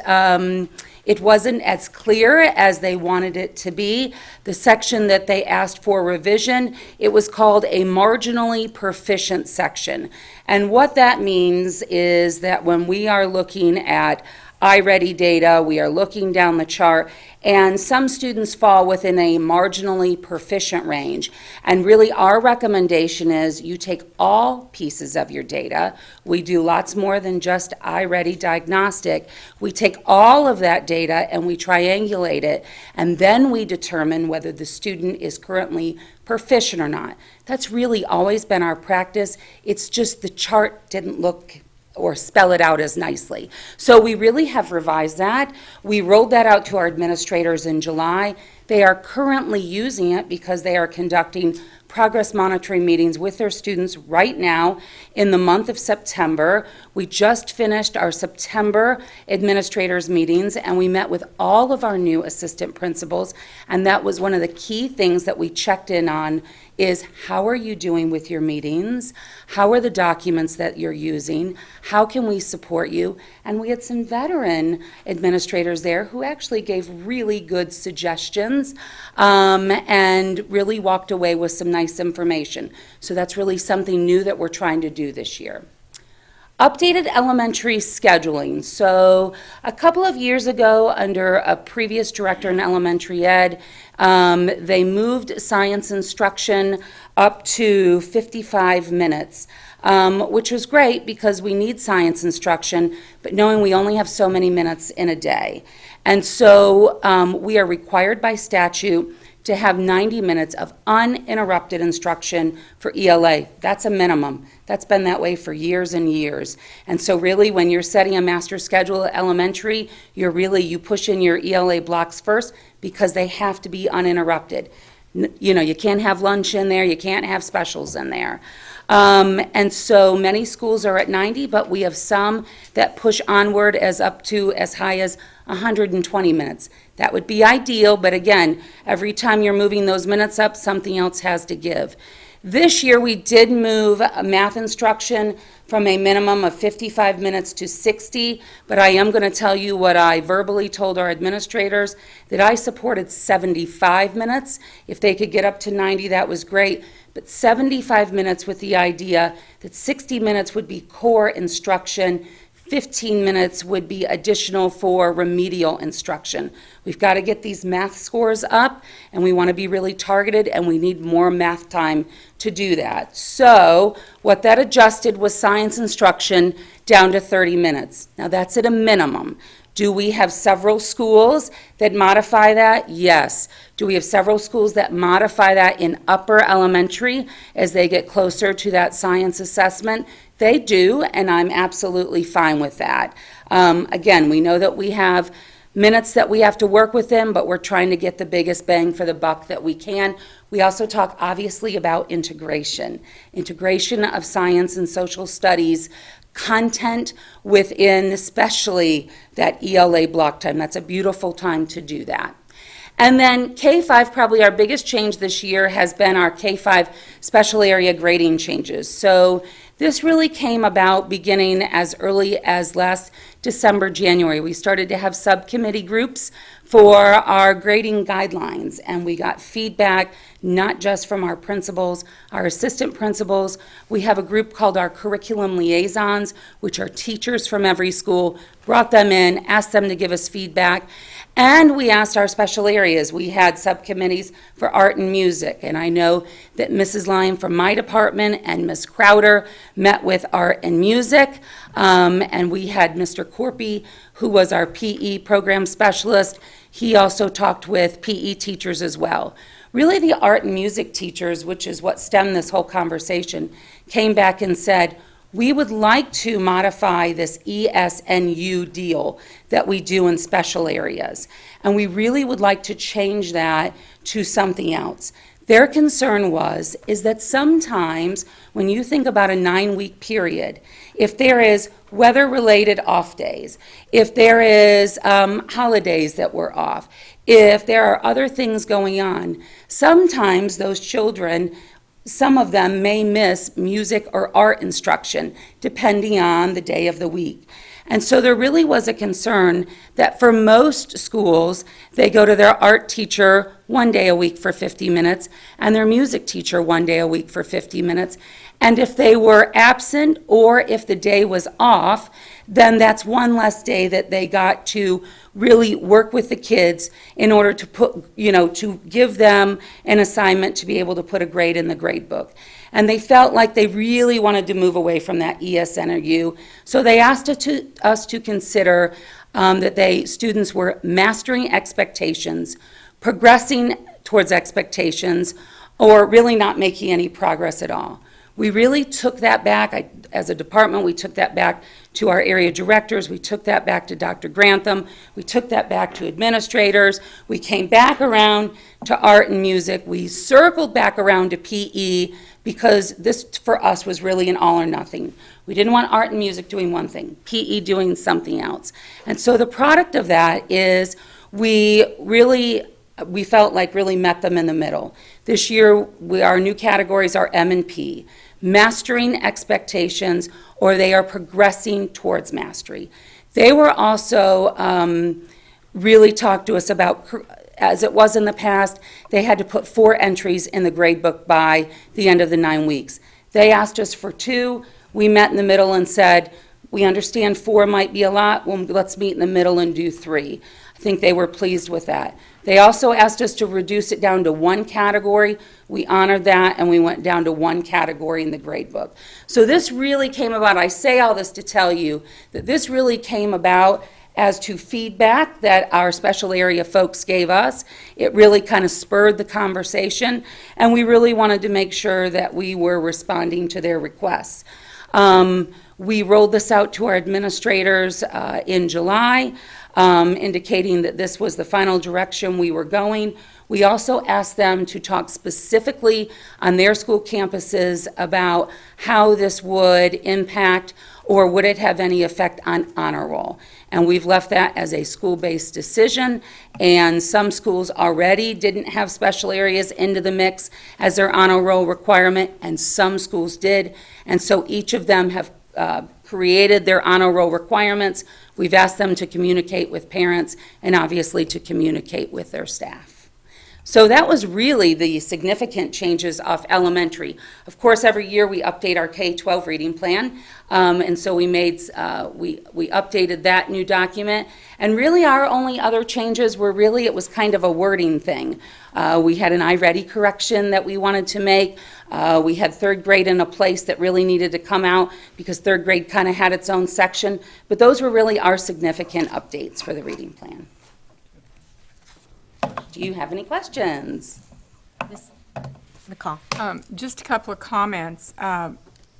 it wasn't as clear as they wanted it to be. The section that they asked for revision, it was called a marginally proficient section. And what that means is that when we are looking at iReady data, we are looking down the chart, and some students fall within a marginally proficient range. And really our recommendation is you take all pieces of your data. We do lots more than just iReady diagnostic. We take all of that data and we triangulate it, and then we determine whether the student is currently proficient or not. That's really always been our practice. It's just the chart didn't look or spell it out as nicely. So we really have revised that. We rolled that out to our administrators in July. They are currently using it because they are conducting progress monitoring meetings with their students right now in the month of September. We just finished our September administrators meetings, and we met with all of our new assistant principals, and that was one of the key things that we checked in on is how are you doing with your meetings? How are the documents that you're using? How can we support you? And we had some veteran administrators there who actually gave really good suggestions and really walked away with some nice information. So that's really something new that we're trying to do this year. Updated elementary scheduling. So a couple of years ago, under a previous director in elementary ed, they moved science instruction up to 55 minutes, which was great because we need science instruction, but knowing we only have so many minutes in a day. And so we are required by statute to have 90 minutes of uninterrupted instruction for ELA. That's a minimum. That's been that way for years and years. And so really when you're setting a master schedule at elementary, you push in your ELA blocks first because they have to be uninterrupted. You can't have lunch in there, you can't have specials in there. And so many schools are at 90, but we have some that push onward up to as high as 120 minutes. That would be ideal, but again, every time you're moving those minutes up, something else has to give. This year, we did move math instruction from a minimum of 55 minutes to 60, but I am going to tell you what I verbally told our administrators, that I supported 75 minutes. If they could get up to 90, that was great, but 75 minutes with the idea that 60 minutes would be core instruction, 15 minutes would be additional for remedial instruction. We've got to get these math scores up, and we want to be really targeted, and we need more math time to do that. So what that adjusted was science instruction down to 30 minutes. Now, that's at a minimum. Do we have several schools that modify that? Yes. Do we have several schools that modify that in upper elementary as they get closer to that science assessment? They do, and I'm absolutely fine with that. Again, we know that we have minutes that we have to work with them, but we're trying to get the biggest bang for the buck that we can. We also talk, obviously, about integration of science and social studies content within especially that ELA block time. That's a beautiful time to do that. And then K-5, probably our biggest change this year has been our K-5 special area grading changes. So this really came about beginning as early as last December, January. We started to have subcommittee groups for our grading guidelines, and we got feedback not just from our principals, our assistant principals. We have a group called our curriculum liaisons, which are teachers from every school, brought them in, asked them to give us feedback. And we asked our special areas. We had subcommittees for art and music, and I know that Mrs. Lyon from my department and Ms. Crowder met with art and music, and we had Mr. Corpy, who was our PE program specialist. He also talked with PE teachers as well. Really, the art and music teachers, which is what stemmed this whole conversation, came back and said, we would like to modify this ESNU deal that we do in special areas, and we really would like to change that to something else. Their concern is that sometimes when you think about a 9-week period, if there is weather-related off days, if there is holidays that we're off, if there are other things going on, sometimes those children, some of them may miss music or art instruction depending on the day of the week. And so there really was a concern that for most schools, they go to their art teacher 1 day a week for 50 minutes and their music teacher 1 day a week for 50 minutes. And if they were absent or if the day was off, then that's one less day that they got to really work with the kids in order to put, to give them an assignment to be able to put a grade in the grade book. And they felt like they really wanted to move away from that ESNU. So they asked us to consider that students were mastering expectations, progressing towards expectations, or really not making any progress at all. We really took that back. As a department, we took that back to our area directors. We took that back to Dr. Grantham. We took that back to administrators. We came back around to art and music. We circled back around to PE because this, for us, was really an all or nothing. We didn't want art and music doing one thing, PE doing something else. And so the product of that is we felt like really met them in the middle. This year, our new categories are M and P, mastering expectations, or they are progressing towards mastery. They were also really talked to us about, as it was in the past, they had to put 4 entries in the grade book by the end of the 9 weeks. They asked us for 2. We met in the middle and said, we understand 4 might be a lot, well, let's meet in the middle and do 3. I think they were pleased with that. They also asked us to reduce it down to 1 category. We honored that, and we went down to 1 category in the grade book. So this really came about, I say all this to tell you that this really came about as to feedback that our special area folks gave us. It really kind of spurred the conversation, and we really wanted to make sure that we were responding to their requests. We rolled this out to our administrators in July, indicating that this was the final direction we were going. We also asked them to talk specifically on their school campuses about how this would impact or would it have any effect on honor roll. And we've left that as a school-based decision, and some schools already didn't have special areas into the mix as their honor roll requirement, and some schools did. And so each of them have created their honor roll requirements. We've asked them to communicate with parents and obviously to communicate with their staff. So that was really the significant changes of elementary. Of course, every year we update our K-12 reading plan, and so we updated that new document. And really, our only other changes were really, it was kind of a wording thing. We had an iReady correction that we wanted to make. We had third grade in a place that really needed to come out because third grade kind of had its own section. But those were really our significant updates for the reading plan. Do you have any questions? Ms. McCall. Just a couple of comments.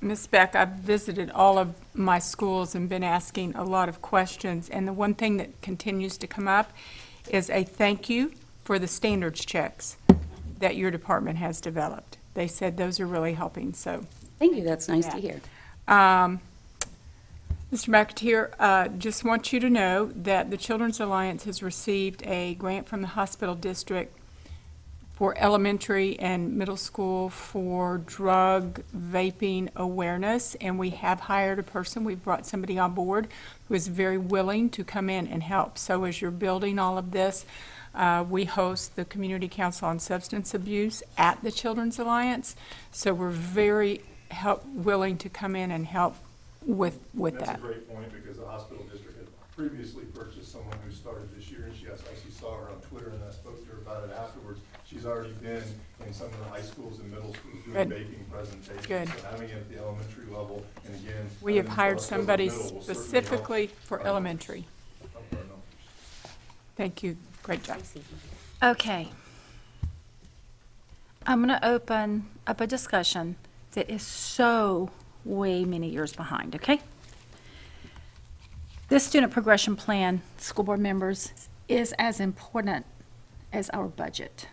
Ms. Beck, I've visited all of my schools and been asking a lot of questions, and the one thing that continues to come up is a thank you for the standards checks that your department has developed. They said those are really helping, so. Thank you, that's nice to hear. Mr. McAteer, just want you to know that the Children's Alliance has received a grant from the hospital district for elementary and middle school for drug vaping awareness, and we have hired a person. We've brought somebody on board who is very willing to come in and help. So as you're building all of this, we host the Community Council on Substance Abuse at the Children's Alliance, so we're very willing to come in and help with that. That's a great point, because the hospital district had previously purchased someone who started this year, and I actually saw her on Twitter, and I spoke to her about it afterwards. She's already been in some of the high schools and middle schools doing vaping presentations. Good. So having it at the elementary level, and again. We have hired having somebody middle will certainly help. specifically for elementary. Thank you. Great job. Okay. I'm going to open up a discussion that is so way many years behind, okay? This student progression plan, school board members, is as important as our budget.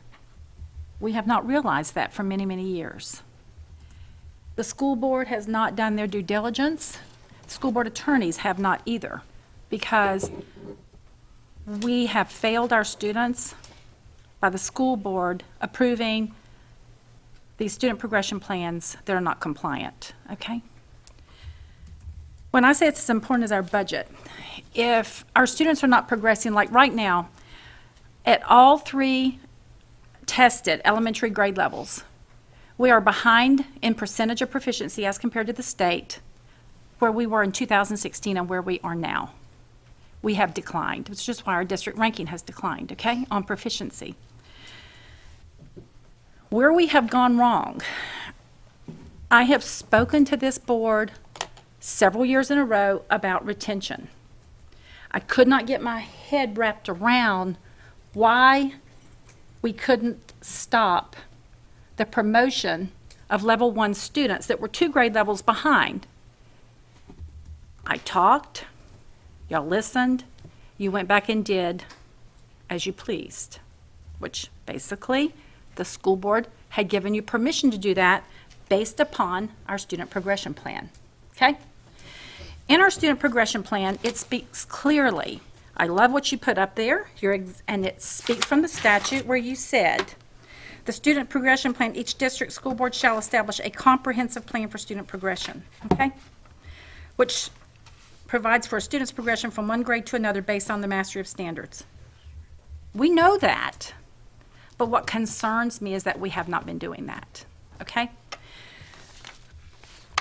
We have not realized that for many, many years. The school board has not done their due diligence. School board attorneys have not either, because we have failed our students by the school board approving these student progression plans that are not compliant, okay? When I say it's as important as our budget, if our students are not progressing, like right now, at all three tested elementary grade levels, we are behind in percentage of proficiency as compared to the state, where we were in 2016 and where we are now. We have declined, which is just why our district ranking has declined, okay, on proficiency. Where we have gone wrong, I have spoken to this board several years in a row about retention. I could not get my head wrapped around why we couldn't stop the promotion of level 1 students that were 2 grade levels behind. I talked, y'all listened, you went back and did as you pleased, which basically the school board had given you permission to do that based upon our student progression plan, okay? In our student progression plan, it speaks clearly. I love what you put up there, and it speaks from the statute where you said, the student progression plan, each district school board shall establish a comprehensive plan for student progression, okay? Which provides for a student's progression from one grade to another based on the mastery of standards. We know that, but what concerns me is that we have not been doing that, okay?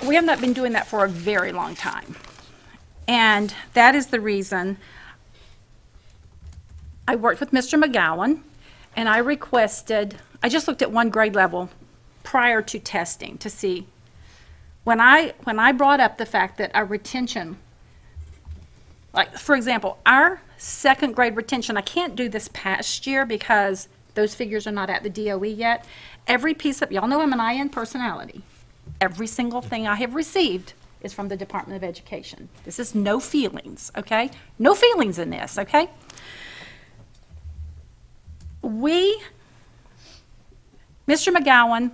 We have not been doing that for a very long time. And that is the reason I worked with Mr. McGowan, and I requested, I just looked at one grade level prior to testing to see, when I brought up the fact that our retention, like, for example, our second grade retention, I can't do this past year because those figures are not at the DOE yet. Every piece of, y'all know I'm an IN personality. Every single thing I have received is from the Department of Education. This is no feelings, okay? No feelings in this, okay? We Mr. McGowan,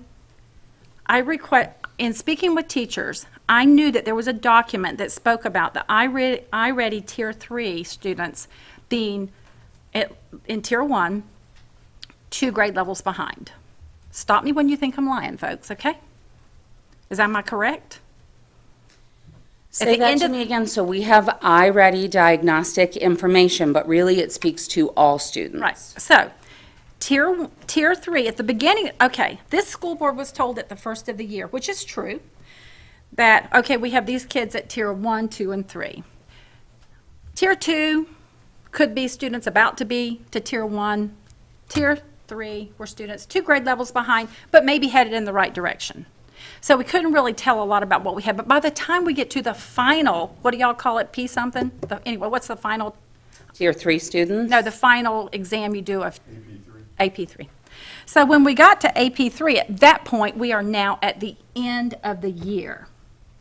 in speaking with teachers, I knew that there was a document that spoke about the iReady Tier 3 students being in Tier 1, 2 grade levels behind. Stop me when you think I'm lying, folks, okay? Am I correct? Say the that end to of- me again. So we have iReady diagnostic information, but really it speaks to all students. Right, so, Tier 3, at the beginning, okay, this school board was told at the first of the year, which is true, that, okay, we have these kids at Tier 1, 2, and 3. Tier 2 could be students about to be to Tier 1. Tier 3 were students 2 grade levels behind, but maybe headed in the right direction. So we couldn't really tell a lot about what we had, but by the time we get to the final, what do y'all call it, P something? Anyway, what's the final? Tier 3 students? No, the final exam you do of AP3. So when we got to AP3, at that point, we are now at the end of the year.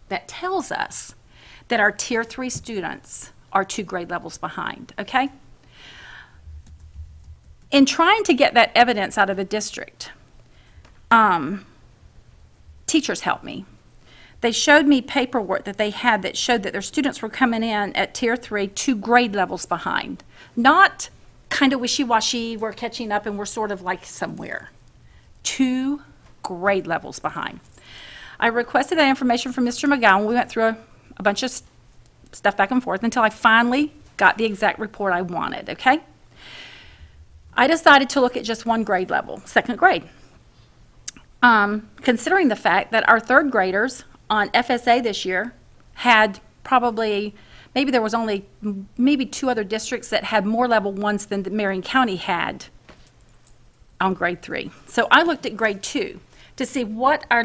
That tells us that our Tier 3 students are 2 grade levels behind, okay? In trying to get that evidence out of the district, teachers helped me. They showed me paperwork that they had that showed that their students were coming in at Tier 3, 2 grade levels behind. Not kind of wishy-washy, we're catching up and we're sort of like somewhere. 2 grade levels behind. I requested that information from Mr. McGowan. We went through a bunch of stuff back and forth until I finally got the exact report I wanted, okay? I decided to look at just 1 grade level, 2nd grade. Considering the fact that our 3rd graders on FSA this year had probably, maybe there was only maybe 2 other districts that had more level 1s than Marion County had on grade 3. So I looked at grade 2 to see what our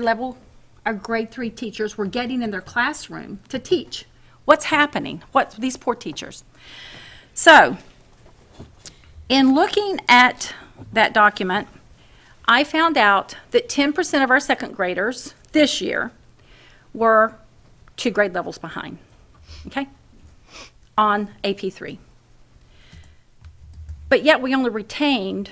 grade 3 teachers were getting in their classroom to teach. What's happening? What these poor teachers. So, in looking at that document, I found out that 10% of our 2nd graders this year were 2 grade levels behind, okay, on AP3. But yet we only retained,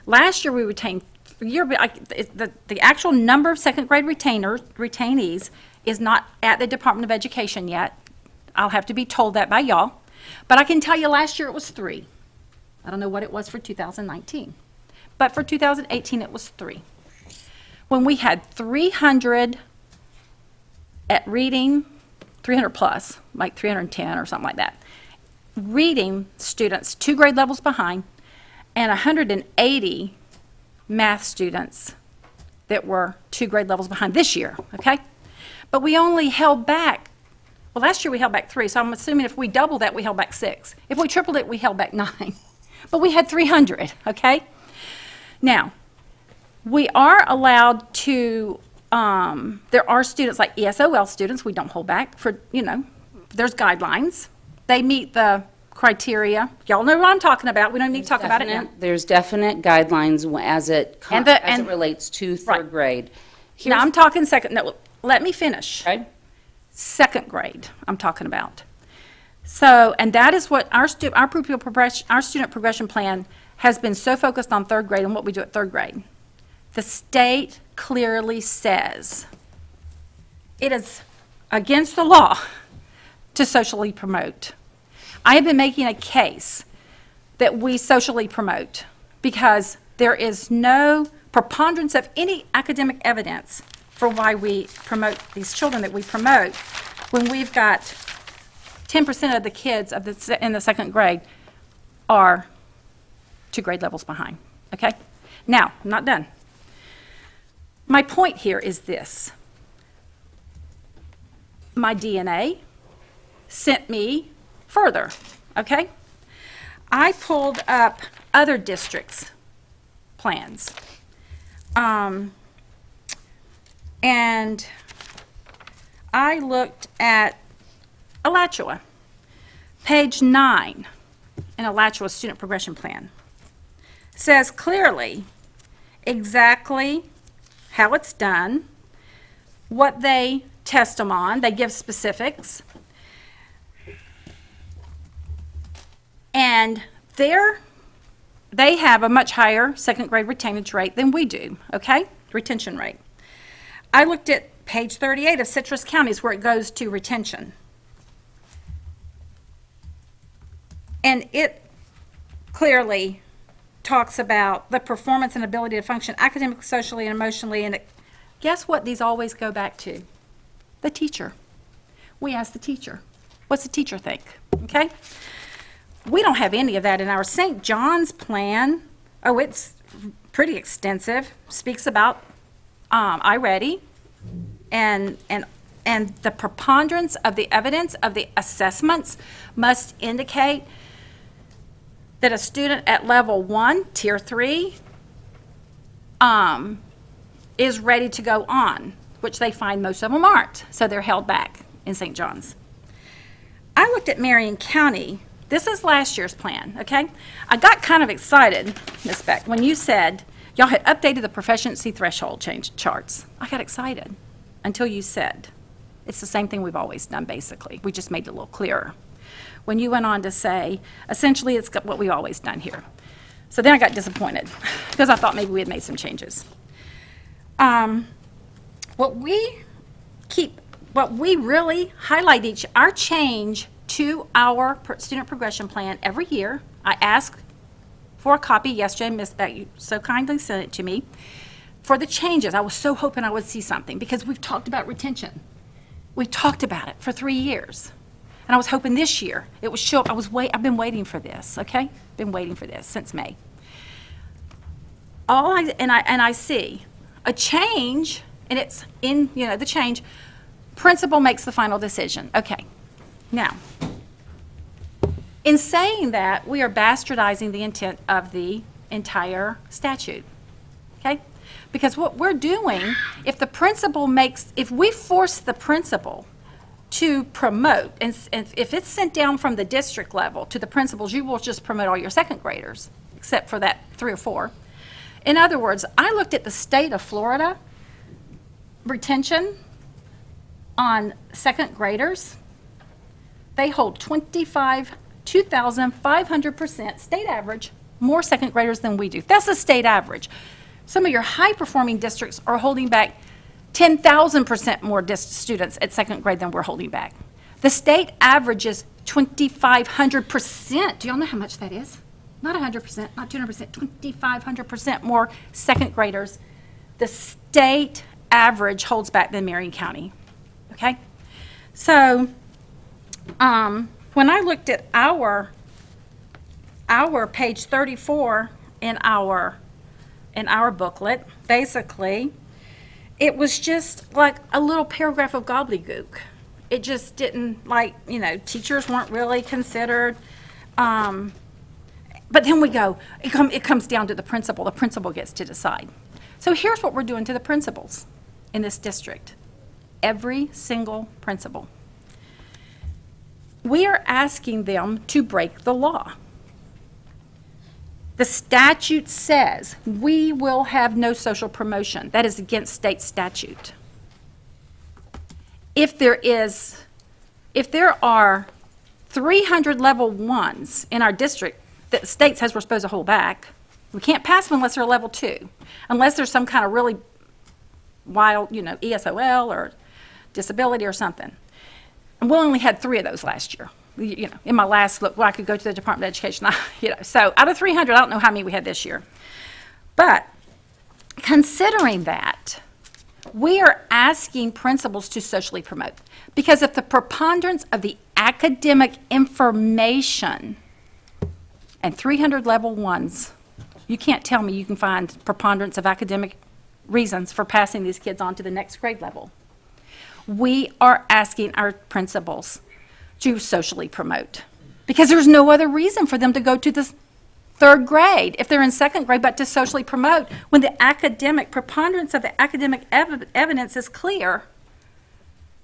last year we retained, the actual number of 2nd grade retainees is not at the Department of Education yet. I'll have to be told that by y'all. But I can tell you last year it was 3. I don't know what it was for 2019. But for 2018, it was 3. When we had 300 at reading, 300 plus, like 310 or something like that, reading students 2 grade levels behind, and 180 math students that were 2 grade levels behind this year, okay? But we only held back, well, last year we held back 3, so I'm assuming if we doubled that, we held back 6. If we tripled it, we held back 9. But we had 300, okay? Now, we are allowed to, there are students like ESOL students, we don't hold back for, there's guidelines. They meet the criteria. Y'all know what I'm talking about. We don't need to talk about it now. There's definite guidelines as it relates to 3rd grade. Now, I'm talking no, let me finish. Okay. 2nd grade, I'm talking about. So, and that is what our student progression plan has been so focused on 3rd grade and what we do at 3rd grade. The state clearly says it is against the law to socially promote. I have been making a case that we socially promote because there is no preponderance of any academic evidence for why we promote these children that we promote when we've got 10% of the kids in the 2nd grade are 2 grade levels behind, okay? Now, I'm not done. My point here is this. My DNA sent me further, okay? I pulled up other districts' plans. And I looked at Alachua, page 9 in Alachua Student Progression Plan. Says clearly exactly how it's done, what they test them on, they give specifics, and their they have a much higher second grade retainage rate than we do, okay? Retention rate. I looked at page 38 of Citrus Counties where it goes to retention. And it clearly talks about the performance and ability to function academically, socially, and emotionally. And guess what these always go back to? The teacher. We ask the teacher. What's the teacher think? Okay? We don't have any of that in our St. John's plan. Oh, it's pretty extensive. Speaks about iReady and the preponderance of the evidence of the assessments must indicate that a student at level 1, tier 3, is ready to go on, which they find most of them aren't, so they're held back in St. John's. I looked at Marion County. This is last year's plan, okay? I got kind of excited, Ms. Beck, when you said y'all had updated the proficiency threshold change charts. I got excited until you said it's the same thing we've always done, basically. We just made it a little clearer. When you went on to say, essentially, it's what we've always done here. So then I got disappointed because I thought maybe we had made some changes. What we really highlight our change to our student progression plan every year. I asked for a copy yesterday, Ms. Beck, you so kindly sent it to me. For the changes, I was so hoping I would see something because we've talked about retention. We've talked about it for 3 years. And I was hoping this year it would show up. I've been waiting for this, okay? Been waiting for this since May. I see a change, and it's in, the change, principal makes the final decision. Okay, now, in saying that, we are bastardizing the intent of the entire statute, okay? Because what we're doing, if we force the principal to promote, and if it's sent down from the district level to the principals, you will just promote all your second graders, except for that 3 or 4. In other words, I looked at the state of Florida retention on second graders. They hold 2,500% state average more second graders than we do. That's the state average. Some of your high-performing districts are holding back 10,000% more students at second grade than we're holding back. The state average is 2,500%. Do y'all know how much that is? Not 100%, not 200%, 2,500% more second graders. The state average holds back than Marion County, okay? So, when I looked at our page 34 in our booklet, basically, it was just like a little paragraph of gobbledygook. It just didn't, teachers weren't really considered. But then we go, it comes down to the principal. The principal gets to decide. So here's what we're doing to the principals in this district. Every single principal. We are asking them to break the law. The statute says we will have no social promotion. That is against state statute. If there are 300 level 1s in our district that the state says we're supposed to hold back, we can't pass them unless they're level 2, unless there's some kind of really wild, ESOL or disability or something. And we only had 3 of those last year. In my last look, I could go to the Department of Education. So out of 300, I don't know how many we had this year. But considering that, we are asking principals to socially promote. Because if the preponderance of the academic information and 300 level 1s, you can't tell me you can find preponderance of academic reasons for passing these kids on to the next grade level. We are asking our principals to socially promote because there's no other reason for them to go to the 3rd grade if they're in 2nd grade but to socially promote when the academic preponderance of the academic evidence is clear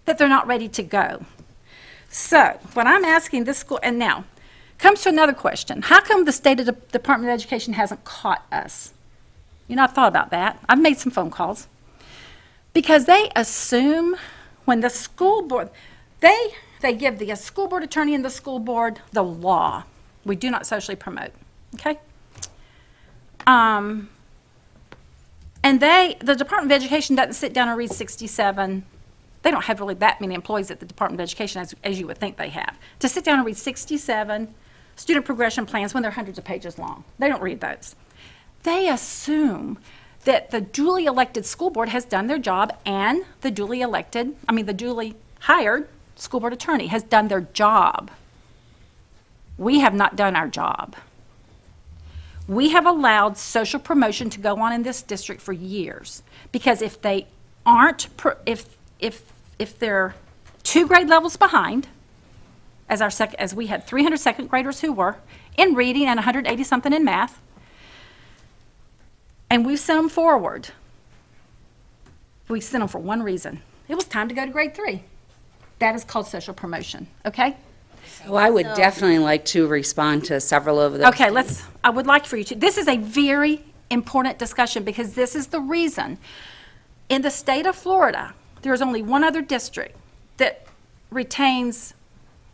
that they're not ready to go. So what I'm asking this school, and now comes to another question. How come the state of the Department of Education hasn't caught us? I've thought about that. I've made some phone calls. Because they assume when the school board, they give the school board attorney and the school board the law. We do not socially promote, okay? And the Department of Education doesn't sit down and read 67. They don't have really that many employees at the Department of Education as you would think they have. To sit down and read 67 student progression plans when they're hundreds of pages long. They don't read those. They assume that the duly elected school board has done their job and the duly hired school board attorney has done their job. We have not done our job. We have allowed social promotion to go on in this district for years because if they aren't, if they're 2 grade levels behind, as we had 300 second graders who were in reading and 180 something in math, and we've sent them forward. We sent them for one reason. It was time to go to grade 3. That is called social promotion, okay? Well, I would definitely like to respond to several of those. Okay, I would like for you to, this is a very important discussion because this is the reason. In the state of Florida, there is only one other district that retains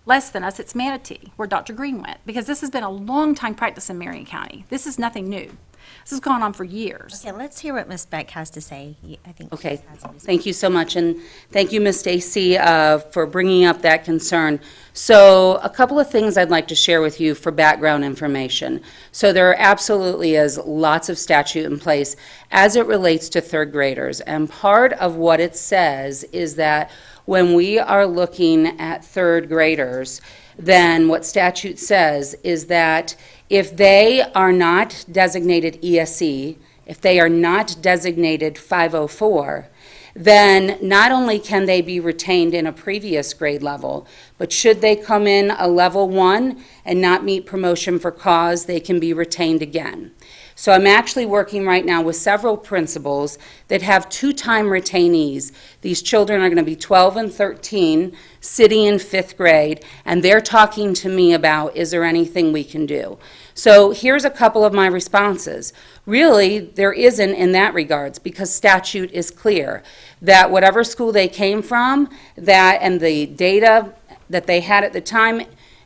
less than us. It's Manatee, where Dr. Green went, because this has been a long time practice in Marion County. This is nothing new. This has gone on for years. Okay, let's hear what Ms. Beck has to say. I think she Okay, has some- thank you so much, and thank you, Ms. Stacy, for bringing up that concern. So a couple of things I'd like to share with you for background information. So there absolutely is lots of statute in place as it relates to third graders, and part of what it says is that when we are looking at third graders, then what statute says is that if they are not designated ESE, if they are not designated 504, then not only can they be retained in a previous grade level, but should they come in a level 1 and not meet promotion for cause, they can be retained again. So I'm actually working right now with several principals that have 2-time retainees. These children are going to be 12 and 13, sitting in 5th grade, and they're talking to me about, is there anything we can do? So here's a couple of my responses. Really, there isn't in that regards, because statute is clear that whatever school they came from, that and the data that they had at the time,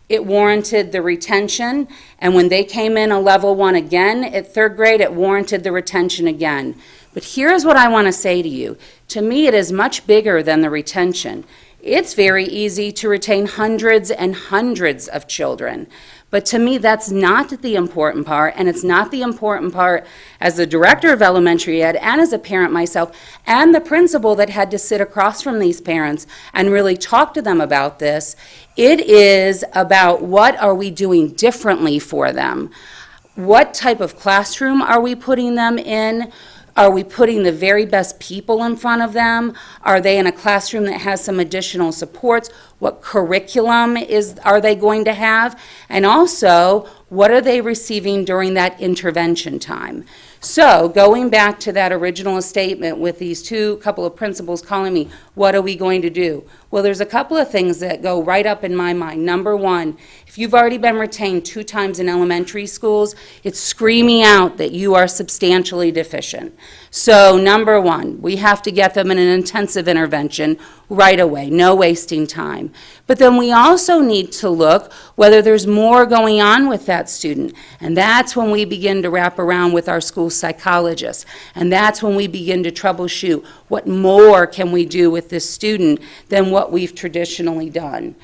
it warranted the retention, and when they came in a level 1 again at 3rd grade, it warranted the retention again. But here's what I want to say to you. To me, it is much bigger than the retention. It's very easy to retain hundreds and hundreds of children. But to me, that's not the important part, and it's not the important part as the director of elementary ed and as a parent myself and the principal that had to sit across from these parents and really talk to them about this. It is about what are we doing differently for them? What type of classroom are we putting them in? Are we putting the very best people in front of them? Are they in a classroom that has some additional supports? What curriculum are they going to have? And also, what are they receiving during that intervention time? So, going back to that original statement with these couple of principals calling me, what are we going to do? Well, there's a couple of things that go right up in my mind. Number one, if you've already been retained 2 times in elementary schools, it's screaming out that you are substantially deficient. So, number one, we have to get them in an intensive intervention right away, no wasting time. But then we also need to look whether there's more going on with that student. And that's when we begin to wrap around with our school psychologists. And that's when we begin to troubleshoot what more can we do with this student than what we've traditionally done.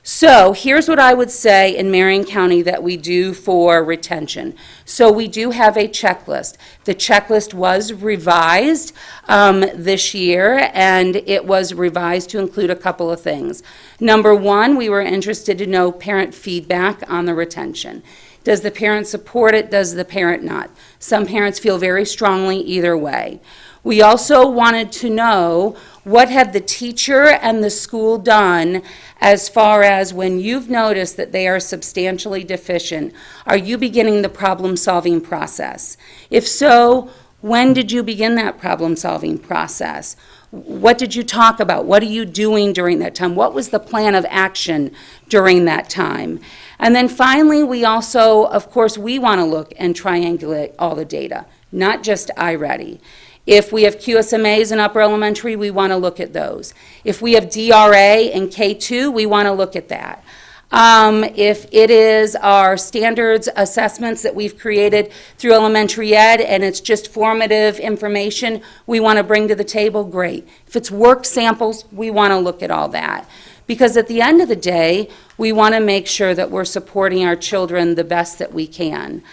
So here's what I would say in Marion County that we do for retention. So we do have a checklist. The checklist was revised this year, and it was revised to include a couple of things. Number one, we were interested to know parent feedback on the retention. Does the parent support it? Does the parent not? Some parents feel very strongly either way. We also wanted to know what had the teacher and the school done as far as when you've noticed that they are substantially deficient, are you beginning the problem-solving process? If so, when did you begin that problem-solving process? What did you talk about? What are you doing during that time? What was the plan of action during that time? And then finally, we also, of course, we want to look and triangulate all the data, not just iReady. If we have QSMAs in upper elementary, we want to look at those. If we have DRA in K2, we want to look at that. if it is our standards assessments that we've created through elementary ed and it's just formative information we want to bring to the table, great. If it's work samples, we want to look at all that. Because at the end of the day, we want to make sure that we're supporting our children the best that we can.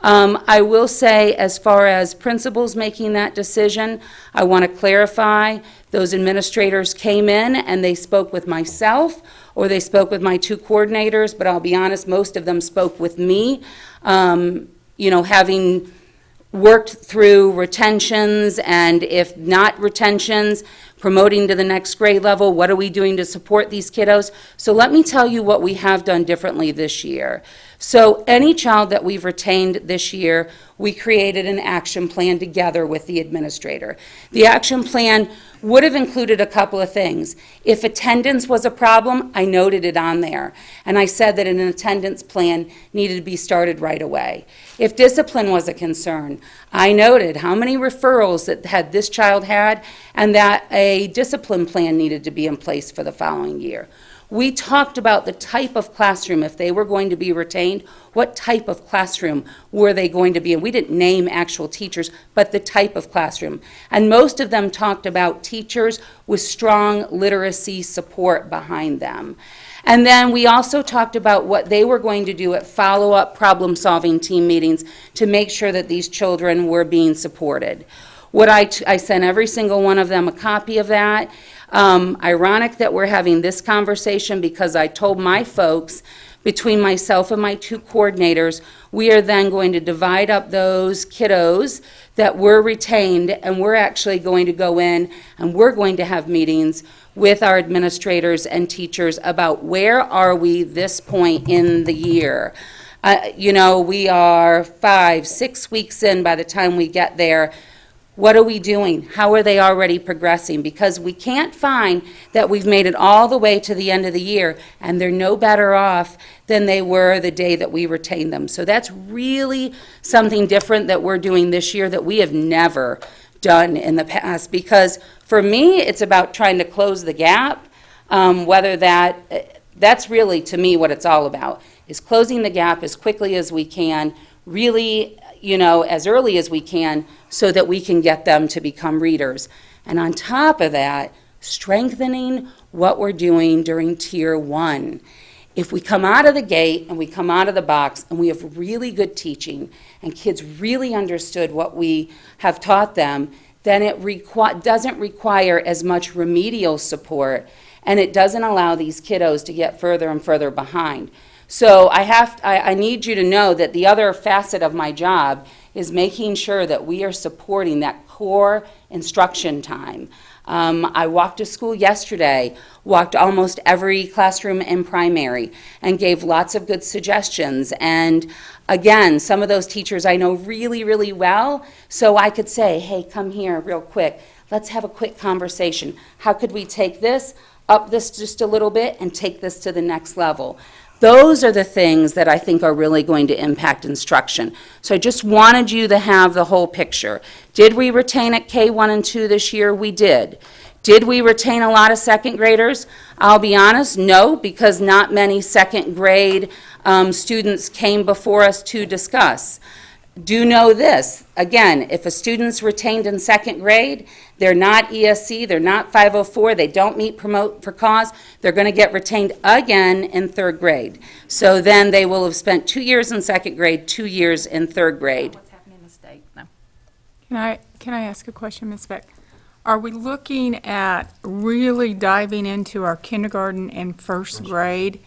I will say, as far as principals making that decision, I want to clarify, those administrators came in and they spoke with myself, or they spoke with my two coordinators, but I'll be honest, most of them spoke with me. Having worked through retentions, and if not retentions, promoting to the next grade level, what are we doing to support these kiddos? So let me tell you what we have done differently this year. So any child that we've retained this year, we created an action plan together with the administrator. The action plan would have included a couple of things. If attendance was a problem, I noted it on there. And I said that an attendance plan needed to be started right away. If discipline was a concern, I noted how many referrals that had this child had, and that a discipline plan needed to be in place for the following year. We talked about the type of classroom, if they were going to be retained, what type of classroom were they going to be? And we didn't name actual teachers, but the type of classroom. And most of them talked about teachers with strong literacy support behind them. And then we also talked about what they were going to do at follow-up problem-solving team meetings to make sure that these children were being supported. I sent every single one of them a copy of that. Ironic that we're having this conversation, because I told my folks, between myself and my two coordinators, we are then going to divide up those kiddos that were retained, and we're actually going to go in and we're going to have meetings with our administrators and teachers about where are we this point in the year. We are 5-6 weeks in by the time we get there. What are we doing? How are they already progressing? Because we can't find that we've made it all the way to the end of the year and they're no better off than they were the day that we retained them. So that's really something different that we're doing this year that we have never done in the past. Because for me, it's about trying to close the gap, that's really, to me, what it's all about, is closing the gap as quickly as we can, really, as early as we can, so that we can get them to become readers. And on top of that, strengthening what we're doing during Tier 1. If we come out of the gate and we come out of the box and we have really good teaching and kids really understood what we have taught them, then it doesn't require as much remedial support, and it doesn't allow these kiddos to get further and further behind. So I need you to know that the other facet of my job is making sure that we are supporting that core instruction time. I walked to school yesterday, walked almost every classroom in primary, and gave lots of good suggestions. And again, some of those teachers I know really, really well, so I could say, hey, come here real quick. Let's have a quick conversation. How could we take this, up this just a little bit, and take this to the next level? Those are the things that I think are really going to impact instruction. So I just wanted you to have the whole picture. Did we retain at K1 and 2 this year? We did. Did we retain a lot of second graders? I'll be honest, no, because not many second grade students came before us to discuss. Do know this, again, if a student's retained in second grade, they're not ESC, they're not 504, they don't meet promote for cause, they're going to get retained again in third grade. So then they will have spent 2 years in second grade, 2 years in third grade. What's happening in the state? No. Can I ask a question, Ms. Beck? Are we looking at really diving into our kindergarten and first grade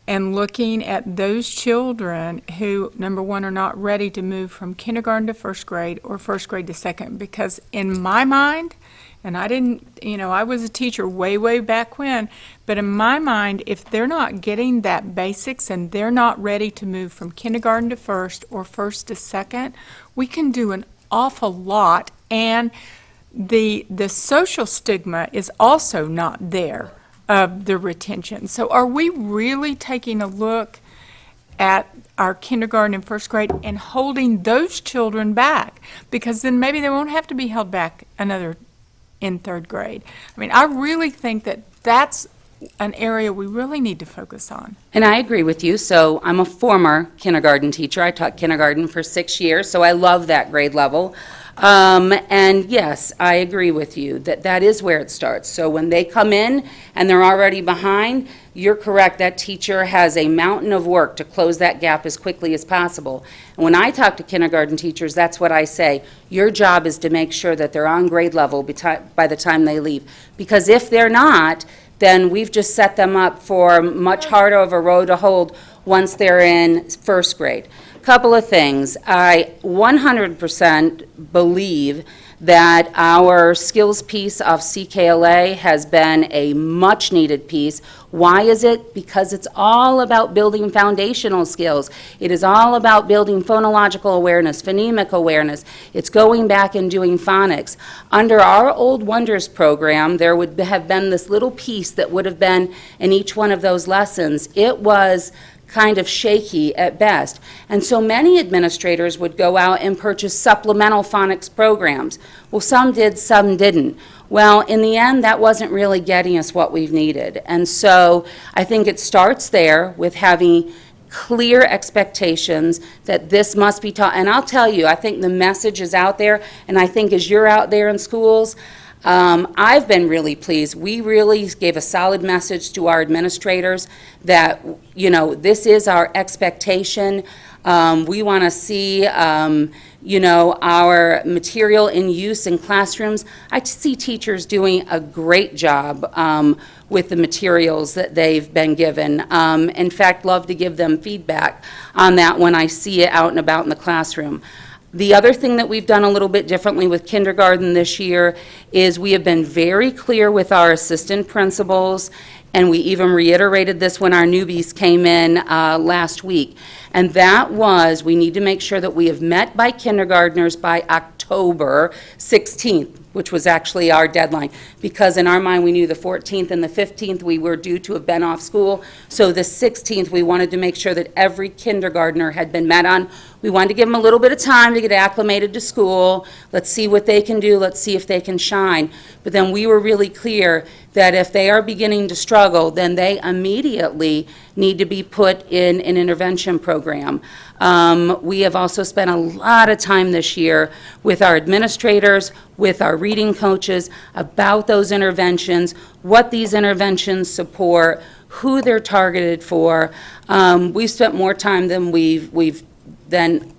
and looking at those children who, number one, are not ready to move from kindergarten to first grade or first grade to second? Because in my mind, and I was a teacher way, way back when, but in my mind, if they're not getting that basics and they're not ready to move from kindergarten to first or first to second, we can do an awful lot. And the social stigma is also not there of the retention. So are we really taking a look at our kindergarten and first grade and holding those children back? Because then maybe they won't have to be held back another in third grade. I mean, I really think that that's an area we really need to focus on. And I agree with you. So I'm a former kindergarten teacher. I taught kindergarten for 6 years, so I love that grade level. And yes, I agree with you that that is where it starts. So when they come in and they're already behind, you're correct, that teacher has a mountain of work to close that gap as quickly as possible. And when I talk to kindergarten teachers, that's what I say. Your job is to make sure that they're on grade level by the time they leave. Because if they're not, then we've just set them up for much harder of a road to hold once they're in first grade. Couple of things. I 100% believe that our skills piece of CKLA has been a much-needed piece. Why is it? Because it's all about building foundational skills. It is all about building phonological awareness, phonemic awareness. It's going back and doing phonics. Under our Old Wonders program, there would have been this little piece that would have been in each one of those lessons. It was kind of shaky at best. And so many administrators would go out and purchase supplemental phonics programs. Well, some did, some didn't. Well, in the end, that wasn't really getting us what we've needed. And so I think it starts there with having clear expectations that this must be taught. And I'll tell you, I think the message is out there, and I think as you're out there in schools, I've been really pleased. We really gave a solid message to our administrators that, you know, this is our expectation. We want to see, you know, our material in use in classrooms. I see teachers doing a great job with the materials that they've been given. In fact, love to give them feedback on that when I see it out and about in the classroom. The other thing that we've done a little bit differently with kindergarten this year is we have been very clear with our assistant principals, and we even reiterated this when our newbies came in last week. And that was, we need to make sure that we have met by kindergartners by October 16th, which was actually our deadline, because in our mind, we knew the 14th and the 15th we were due to have been off school. So the 16th, we wanted to make sure that every kindergartner had been met on. We wanted to give them a little bit of time to get acclimated to school. Let's see what they can do. Let's see if they can shine. But then we were really clear that if they are beginning to struggle, then they immediately need to be put in an intervention program. We have also spent a lot of time this year with our administrators, with our reading coaches, about those interventions, what these interventions support, who they're targeted for. We've spent more time than we've done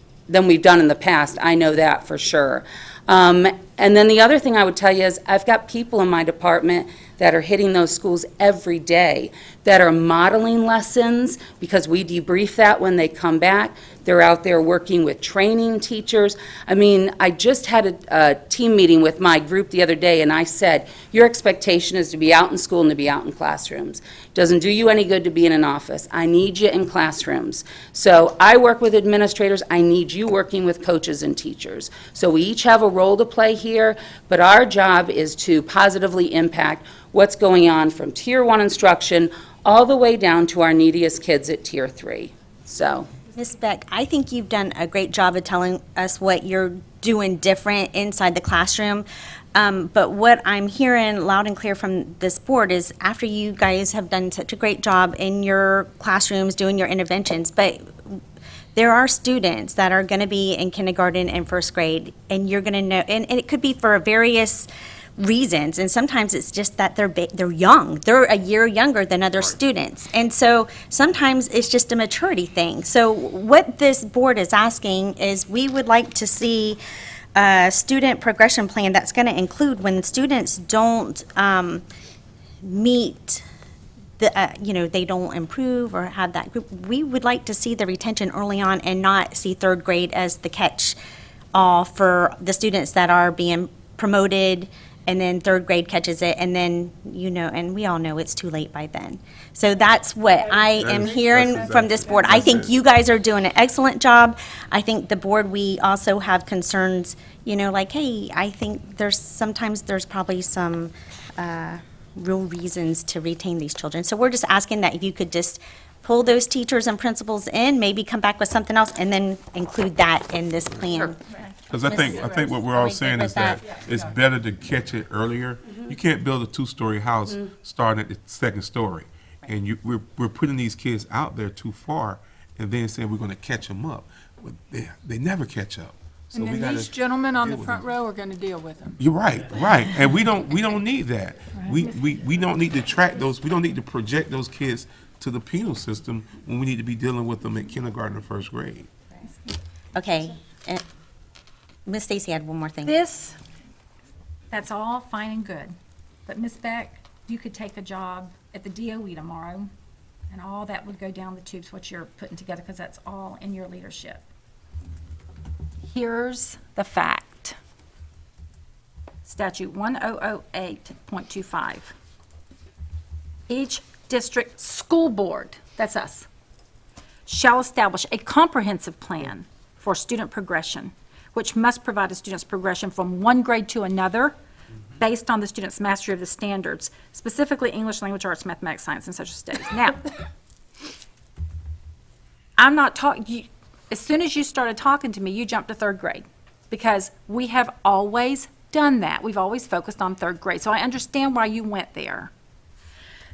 in the past. I know that for sure. And then the other thing I would tell you is I've got people in my department that are hitting those schools every day, that are modeling lessons, because we debrief that when they come back. They're out there working with training teachers. I mean, I just had a team meeting with my group the other day, and I said, your expectation is to be out in school and to be out in classrooms. Doesn't do you any good to be in an office. I need you in classrooms. So I work with administrators. I need you working with coaches and teachers. So we each have a role to play here, but our job is to positively impact what's going on from Tier 1 instruction all the way down to our neediest kids at Tier 3. So. Ms. Beck, I think you've done a great job of telling us what you're doing different inside the classroom. But what I'm hearing loud and clear from this board is after you guys have done such a great job in your classrooms doing your interventions, but there are students that are going to be in kindergarten and first grade, and you're going to know, and it could be for various reasons, and sometimes it's just that they're young. They're a year younger than other students, and so sometimes it's just a maturity thing. So what this board is asking is we would like to see a student progression plan that's going to include when students don't meet the, they don't improve or have that group. We would like to see the retention early on and not see third grade as the catch-all for the students that are being promoted, and then third grade catches it, and then, and we all know it's too late by then. So that's what I am hearing from this board. I think you guys are doing an excellent job. I think the board, we also have concerns, like, hey, I think sometimes there's probably some real reasons to retain these children. So we're just asking that if you could just pull those teachers and principals in, maybe come back with something else, and then include that in this plan. Because I think what we're all saying is that it's better to catch it earlier You can't build a two-story house starting at the second story. And we're putting these kids out there too far and then saying we're gonna catch them up. But they never catch up. So And we then gotta these gentlemen on the deal with front them. row are going to deal with them. You're right, right. And we don't need that. We don't need to track those, we don't need to project those kids to the penal system when we need to be dealing with them at kindergarten or first grade. Okay, Ms. Stacy had one more thing. That's all fine and good. But Ms. Beck, you could take a job at the DOE tomorrow, and all that would go down the tubes, what you're putting together, because that's all in your leadership. Here's the fact. Statute 1008.25. Each district school board, that's us, shall establish a comprehensive plan for student progression, which must provide a student's progression from one grade to another based on the student's mastery of the standards, specifically English, language arts, mathematics, science, and social studies. Now, I'm not talking, as soon as you started talking to me, you jumped to third grade, because we have always done that. We've always focused on third grade, so I understand why you went there.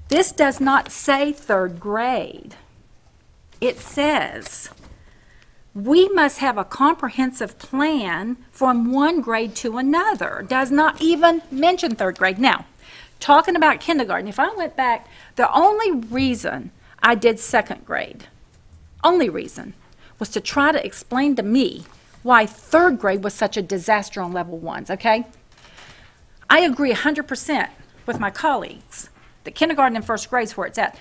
This does not say third grade. It says we must have a comprehensive plan from one grade to another. Does not even mention third grade. Now, talking about kindergarten, if I went back, the only reason I did second grade, only reason, was to try to explain to me why third grade was such a disaster on level ones, okay? I agree 100% with my colleagues that kindergarten and first grade is where it's at.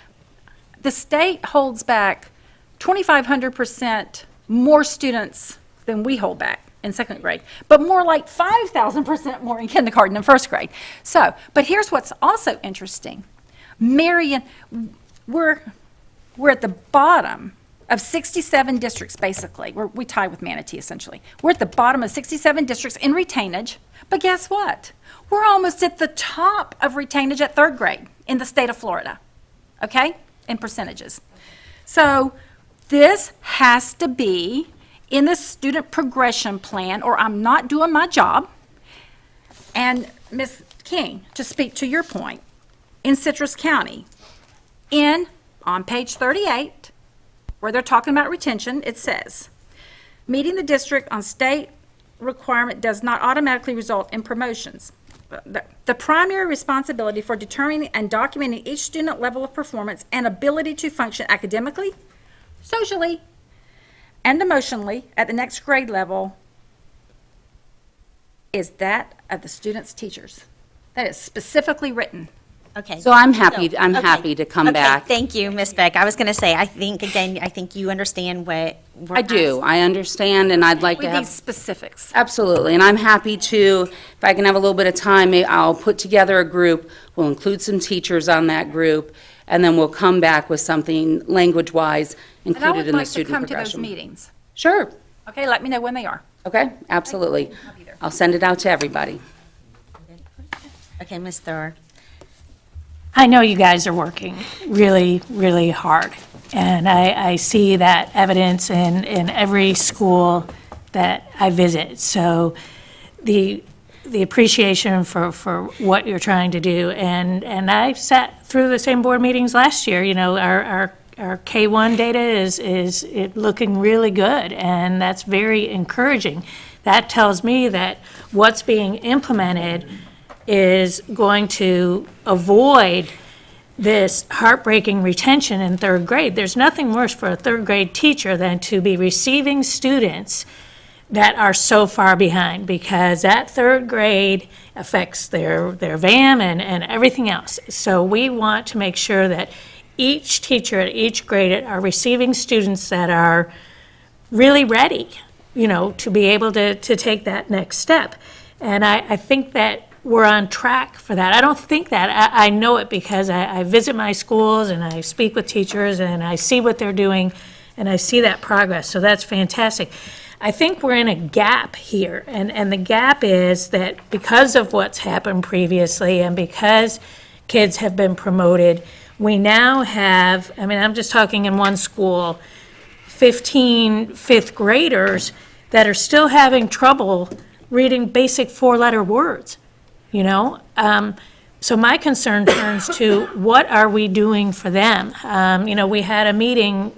The state holds back 2,500% more students than we hold back in second grade, but more like 5,000% more in kindergarten and first grade. So, but here's what's also interesting. Marion, we're at the bottom of 67 districts, basically. We tie with Manatee, essentially. We're at the bottom of 67 districts in retainage, but guess what? We're almost at the top of retainage at third grade in the state of Florida, okay, in percentages. So this has to be in the student progression plan, or I'm not doing my job. And Ms. King, to speak to your point, in Citrus County, on page 38, where they're talking about retention, it says, meeting the district on state requirement does not automatically result in promotions. The primary responsibility for determining and documenting each student level of performance and ability to function academically, socially, and emotionally at the next grade level is that of the student's teachers. That is specifically written. Okay. So I'm happy Okay. happy to come Okay, back. thank you, Ms. Beck. I was going to say, I think you understand what we're I do. I understand, and I'd like to With have. these specifics. Absolutely, and I'm happy to, if I can have a little bit of time, I'll put together a group, we'll include some teachers on that group, and then we'll come back with something language-wise And I included would in the like to student come to those progression. meetings. Sure, Okay, let me know when they are. okay, absolutely. I'll be there. I'll send it out to everybody. Okay, Ms. Thor. I know you guys are working really, really hard, and I see that evidence in every school that I visit. So the appreciation for what you're trying to do, and I sat through the same board meetings last year. You know, our K-1 data is looking really good, and that's very encouraging. That tells me that what's being implemented is going to avoid this heartbreaking retention in third grade. There's nothing worse for a third grade teacher than to be receiving students that are so far behind, because that third grade affects their VAM and everything else. So we want to make sure that each teacher at each grade are receiving students that are really ready, you know, to be able to take that next step. And I think that we're on track for that. I don't think that. I know it because I visit my schools and I speak with teachers and I see what they're doing and I see that progress. So that's fantastic. I think we're in a gap here. And the gap is that because of what's happened previously and because kids have been promoted, we now have, I mean, I'm just talking in one school, 15 fifth graders that are still having trouble reading basic four-letter words. You know, So my concern turns to what are we doing for them? We had a meeting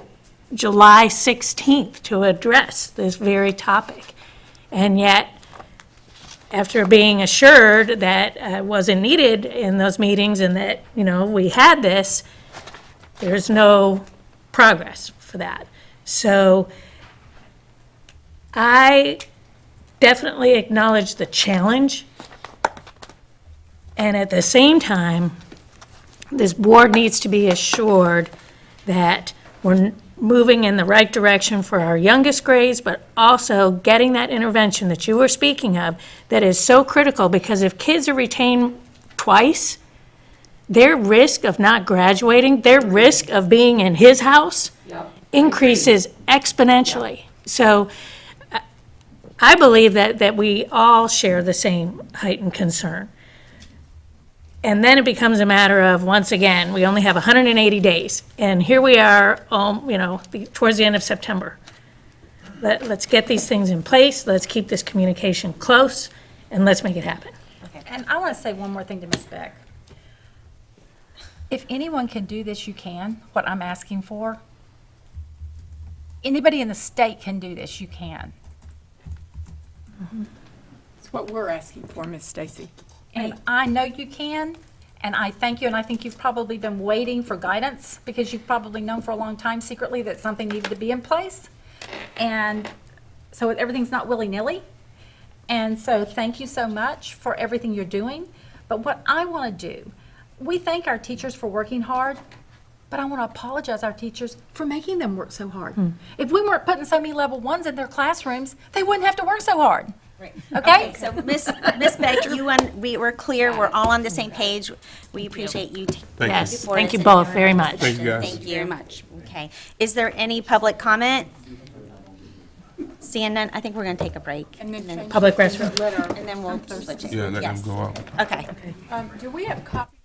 July 16th to address this very topic. And yet, after being assured that it wasn't needed in those meetings and that, we had this, there's no progress for that. So I definitely acknowledge the challenge. And at the same time, this board needs to be assured that we're moving in the right direction for our youngest grades, but also getting that intervention that you were speaking of that is so critical, because if kids are retained twice, their risk of not graduating, their risk of being in his house increases exponentially. So I believe that we all share the same heightened concern. And then it becomes a matter of, once again, we only have 180 days. And here we are, towards the end of September. Let's get these things in place, let's keep this communication close, and let's make it happen. And I want to say one more thing to Ms. Beck. If anyone can do this, you can, what I'm asking for. Anybody in the state can do this, you can. That's what we're asking for, Miss Stacy. And I know you can, and I thank you, and I think you've probably been waiting for guidance, because you've probably known for a long time secretly that something needed to be in place. And so everything's not willy-nilly. And so thank you so much for everything you're doing. But what I want to do, we thank our teachers for working hard, but I want to apologize our teachers for making them work so hard. If we weren't putting so many level ones in their classrooms, they wouldn't have to work so hard. Okay? So Miss Beck, we were clear, we're all on the same page. We appreciate you. Yes, thank you both very much. Thank you, guys. Thank you very much. Okay. Is there any public comment? Seeing none, I think we're going to take a break. And then Public restroom. And then we'll switch it. Yeah, let them Yes. go out. Okay. Do we have copies?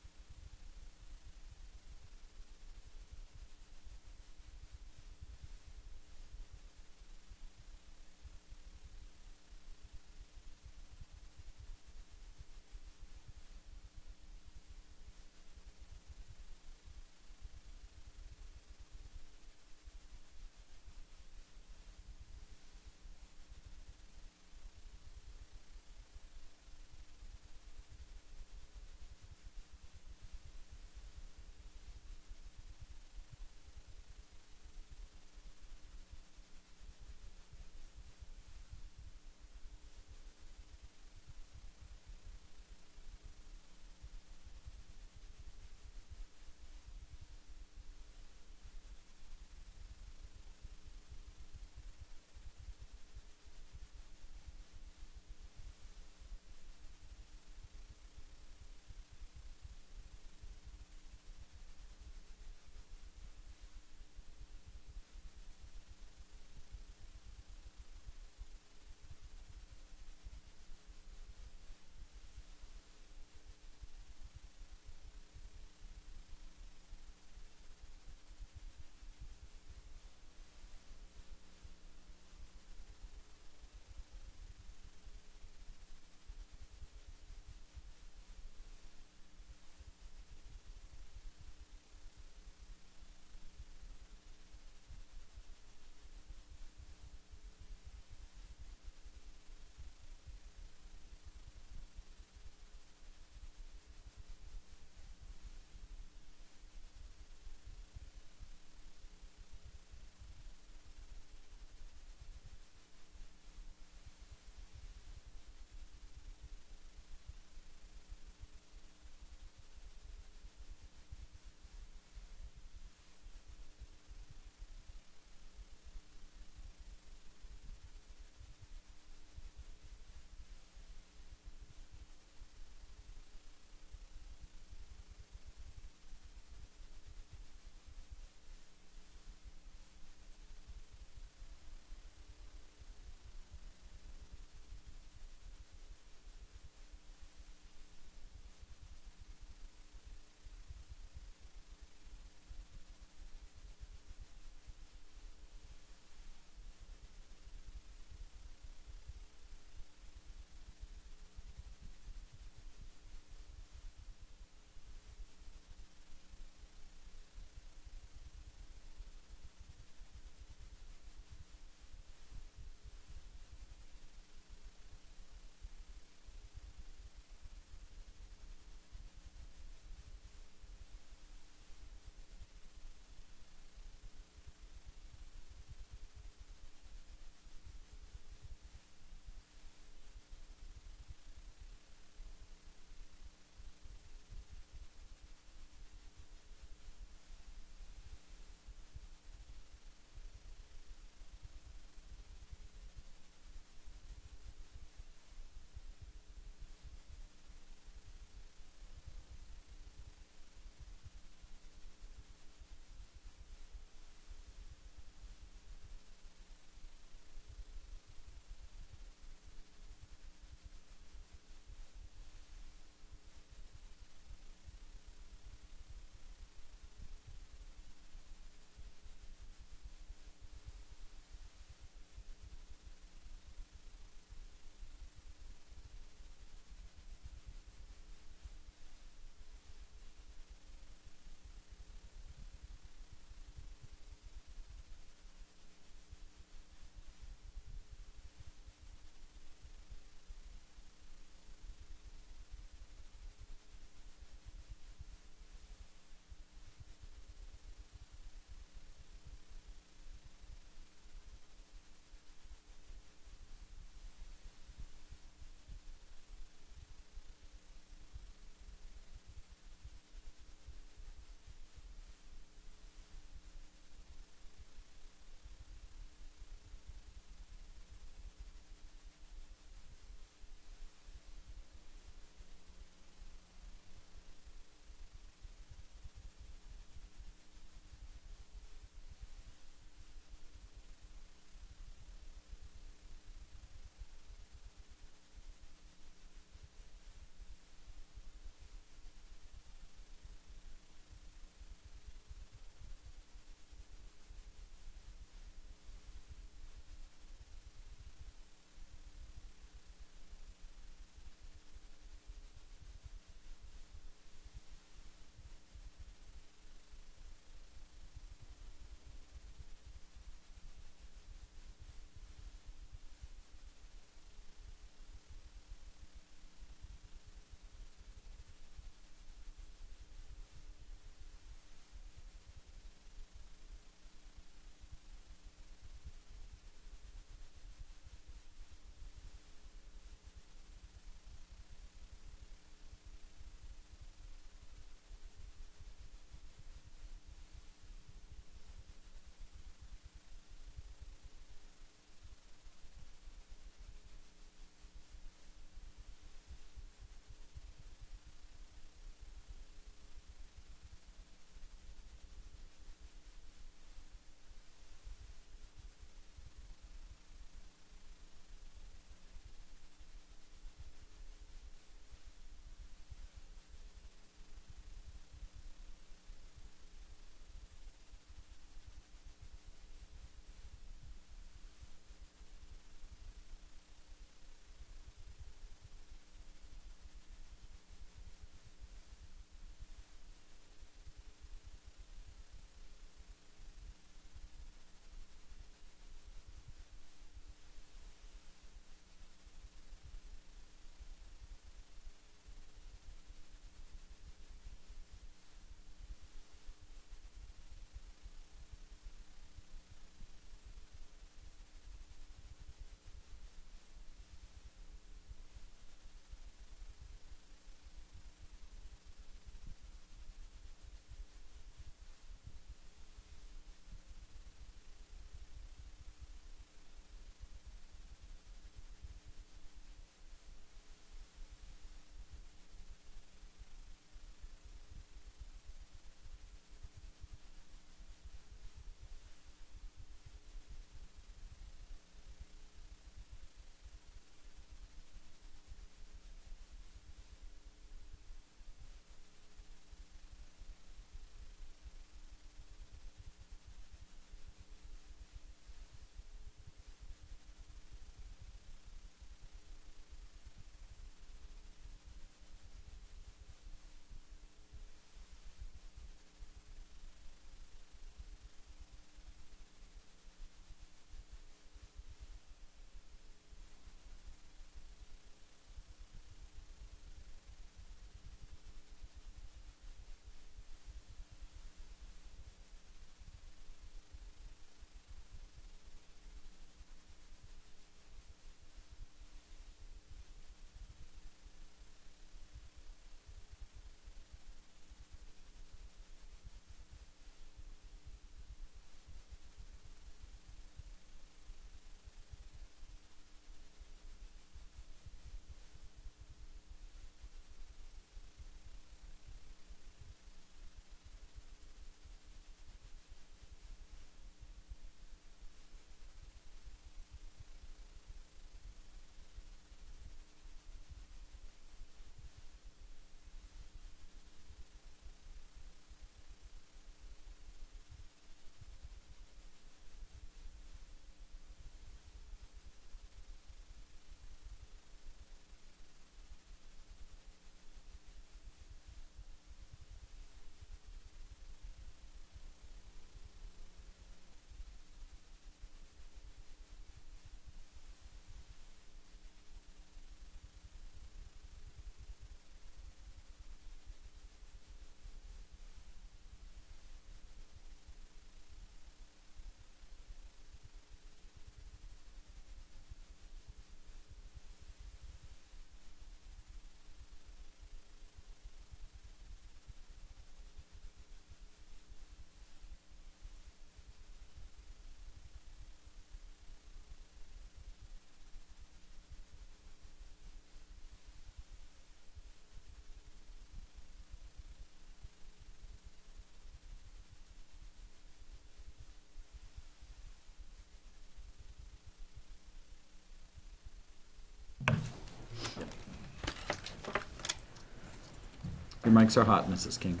Your mics are hot, Mrs. King.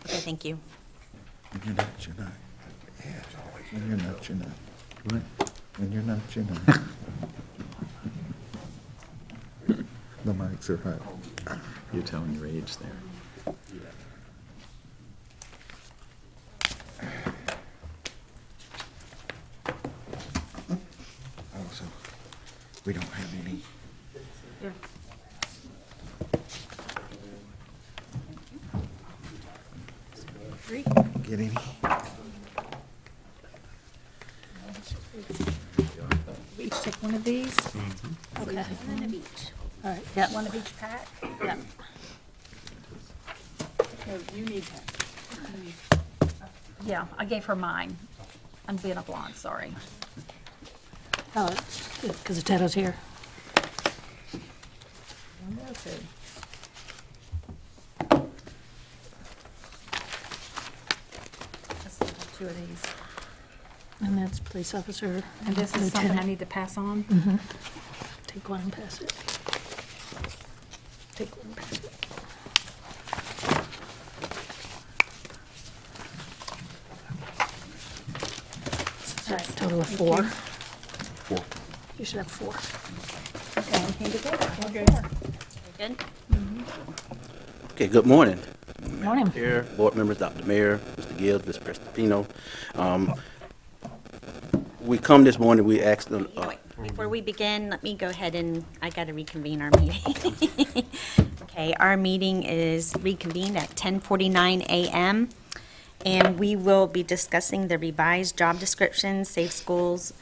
Okay, thank you. When you're not, you're not. When you're not, you're not. What? When you're not, you're not. The mics are hot. You're telling your age there. Oh, so we don't have any. Get any? We each take one of these? Okay. One of each. All right, yeah, one of each pack? Yeah. You need that. Yeah, I gave her mine. I'm being a blonde, sorry. Oh, because the title's here. Two of these. And that's police officer. And this is something I lieutenant. need to pass on? Take one and pass it. Take one and pass it. So it's a total of four. You should have four. Good? Okay, good morning. Morning. Here, board members, Dr. Mayor, Mr. Gibbs, Ms. Prestipino. We come this morning, we asked them, Wait, before we begin, let me go ahead and, I got to reconvene our meeting. Okay, our meeting is reconvened at 10:49 a.m. And we will be discussing the revised job description, Safe Schools,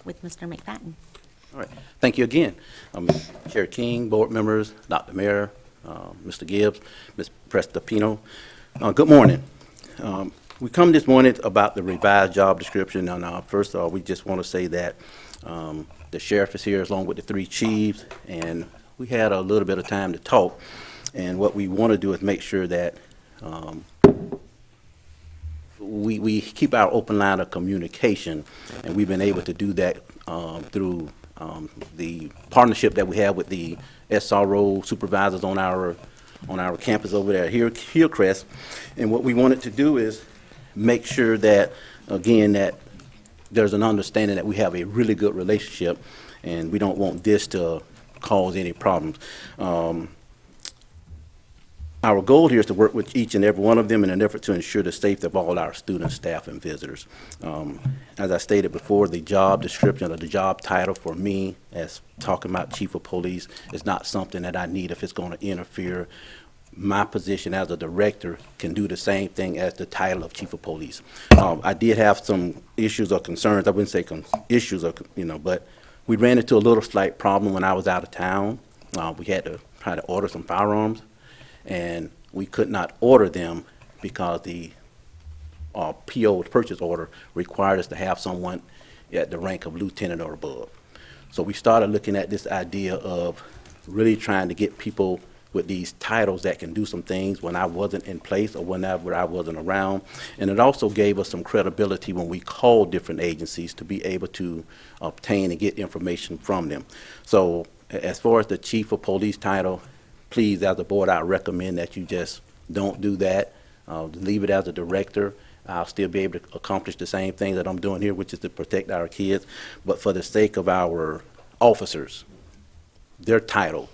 with Mr. McFadden. all right, thank you again. Chair King, board members, Dr. Mayor, Mr. Gibbs, Ms. Prestipino. Good morning. We come this morning about the revised job description, and first of all, we just want to say that the sheriff is here along with the three chiefs, and we had a little bit of time to talk, and what we want to do is make sure that we keep our open line of communication, and we've been able to do that through the partnership that we have with the SRO supervisors on our campus over there here, Hillcrest. And what we wanted to do is make sure that, again, that there's an understanding that we have a really good relationship, and we don't want this to cause any problems. Our goal here is to work with each and every one of them in an effort to ensure the safety of all our students, staff, and visitors. As I stated before, the job description or the job title for me, as talking about chief of police, is not something that I need if it's going to interfere. My position as a director can do the same thing as the title of chief of police. I did have some issues or concerns. I wouldn't say issues, or, but we ran into a little slight problem when I was out of town. We had to try to order some firearms, and we could not order them because the PO, the purchase order, required us to have someone at the rank of lieutenant or above. So we started looking at this idea of really trying to get people with these titles that can do some things when I wasn't in place or whenever I wasn't around. And it also gave us some credibility when we called different agencies to be able to obtain and get information from them. So as far as the chief of police title, please, as a board, I recommend that you just don't do that. Leave it as a director. I'll still be able to accomplish the same thing that I'm doing here, which is to protect our kids. But for the sake of our officers, their title,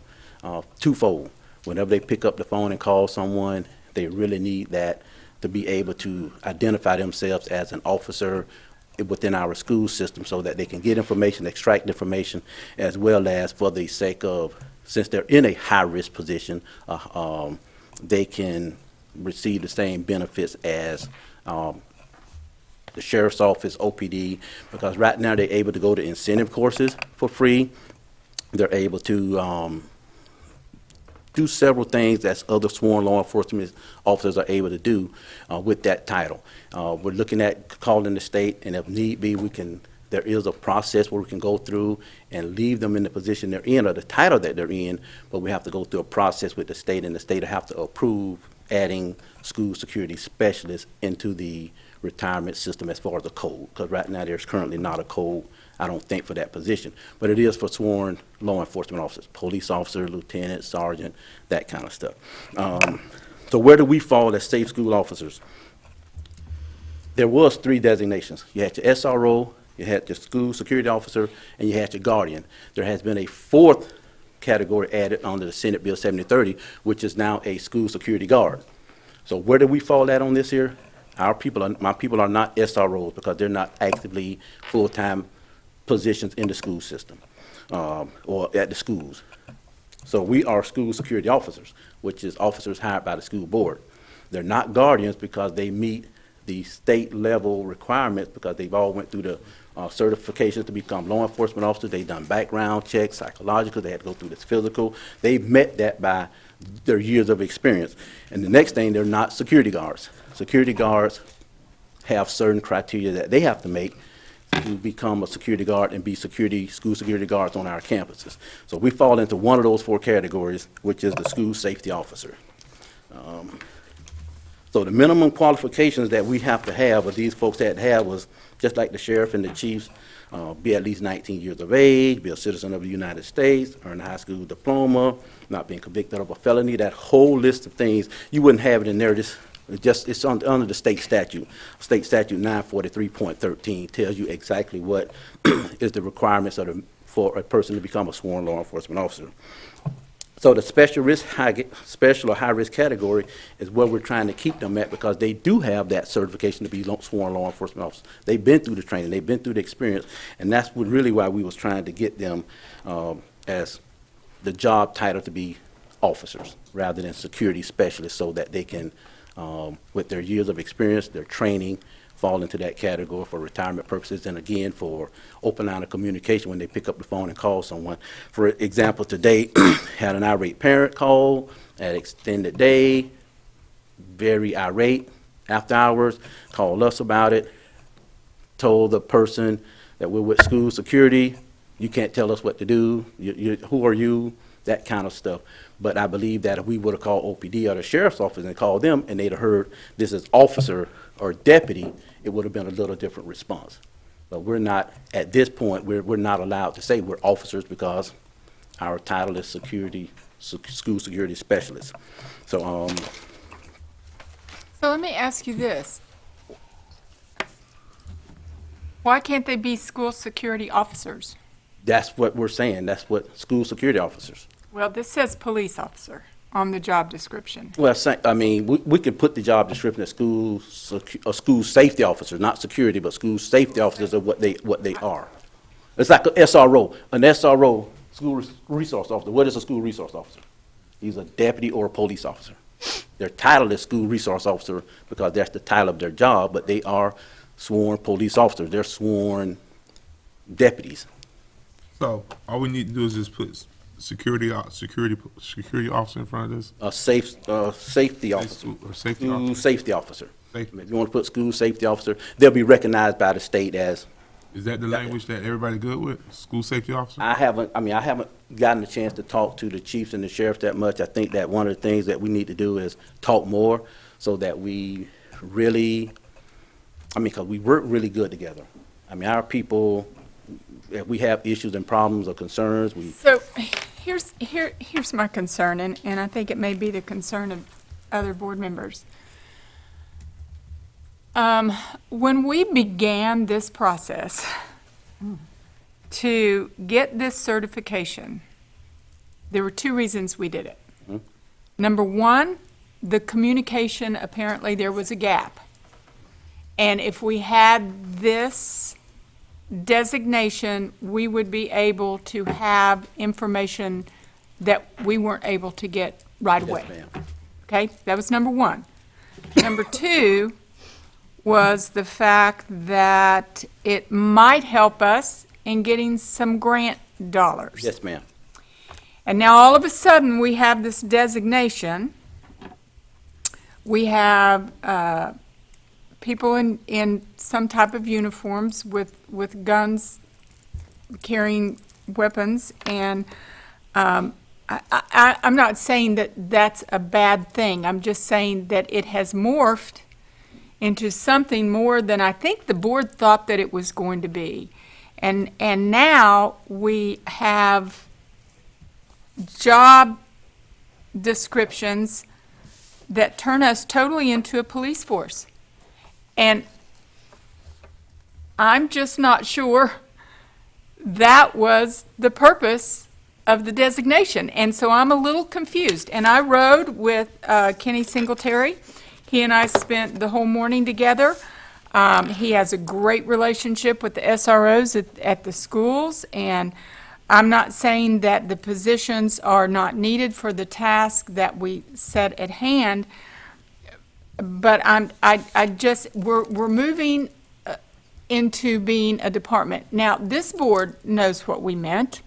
twofold. Whenever they pick up the phone and call someone, they really need that to be able to identify themselves as an officer within our school system so that they can get information, extract information, as well as for the sake of, since they're in a high-risk position, they can receive the same benefits as the sheriff's office, OPD, because right now they're able to go to incentive courses for free. They're able to do several things that other sworn law enforcement officers are able to do with that title. We're looking at calling the state, and if need be, there is a process where we can go through and leave them in the position they're in or the title that they're in, but we have to go through a process with the state, and the state will have to approve adding school security specialists into the retirement system as far as the code, because right now there's currently not a code I don't think, for that position. But it is for sworn law enforcement officers, police officer, lieutenant, sergeant, that kind of stuff. So where do we fall as safe school officers? There was 3 designations. You had your SRO, you had your school security officer, and you had your guardian. There has been a 4th category added under the Senate Bill 7030, which is now a school security guard. So where do we fall at on this here? My people are not SROs because they're not actively full-time positions in the school system or at the schools. So we are school security officers, which is officers hired by the school board. They're not guardians because they meet the state level requirements because they've all went through the certifications to become law enforcement officers. They've done background checks, psychological, they had to go through this physical. They've met that by their years of experience. And the next thing, they're not security guards. Security guards have certain criteria that they have to make to become a security guard and be school security guards on our campuses. So we fall into one of those 4 categories, which is the school safety officer. So the minimum qualifications that we have to have, or these folks had to have, was just like the sheriff and the chiefs, be at least 19 years of age, be a citizen of the United States, earn a high school diploma, not being convicted of a felony, that whole list of things. You wouldn't have it in there, it's under the state statute. State statute 943.13 tells you exactly what is the requirements for a person to become a sworn law enforcement officer. So the special or high-risk category is where we're trying to keep them at because they do have that certification to be sworn law enforcement officers. They've been through the training, they've been through the experience, and that's really why we was trying to get them as the job title to be officers rather than security specialists so that they can, with their years of experience, their training, fall into that category for retirement purposes and again for open line of communication when they pick up the phone and call someone. For example, today had an irate parent call at extended day, very irate after hours, called us about it, told the person that we're with school security, you can't tell us what to do, who are you, that kind of stuff. But I believe that if we would have called OPD or the sheriff's office and called them and they'd have heard this is officer or deputy, it would have been a little different response. But we're not, at this point, we're not allowed to say we're officers because our title is school security specialist. So, So let me ask you this. Why can't they be school security officers? that's what we're saying, that's what school security officers. Well, this says police officer on the job description. Well, I mean, we could put the job description as school safety officers, not security, but school safety officers are what they are. It's like an SRO, school resource officer. What is a school resource officer? He's a deputy or a police officer. Their title is school resource officer because that's the title of their job, but they are sworn police officers. They're sworn deputies. So all we need to do is just put security officer in front of this? Safety officer. Or safety School officer. safety officer. Safety. If you want to put school safety officer, they'll be recognized by the state as. Is that the language that everybody good with? School safety officer? I haven't gotten a chance to talk to the chiefs and the sheriffs that much. I think that one of the things that we need to do is talk more so that we really, because we work really good together. Our people, if we have issues and problems or concerns, we. So here's my concern, and I think it may be the concern of other board members. When we began this process to get this certification, there were two reasons we did it. Mm-hmm. Number one, the communication, apparently there was a gap. And if we had this designation, we would be able to have information that we weren't able to get right away. Yes, ma'am. Okay, that was number one. Number two was the fact that it might help us in getting some grant dollars. Yes, ma'am. And now all of a sudden, we have this designation. We have people in some type of uniforms with guns, carrying weapons, and I'm not saying that that's a bad thing. I'm just saying that it has morphed into something more than I think the board thought that it was going to be. And now we have job descriptions that turn us totally into a police force. And I'm just not sure that was the purpose of the designation. And so I'm a little confused. And I rode with Kenny Singletary. He and I spent the whole morning together. He has a great relationship with the SROs at the schools, and I'm not saying that the positions are not needed for the task that we set at hand, but we're moving into being a department. Now, this board knows what we meant.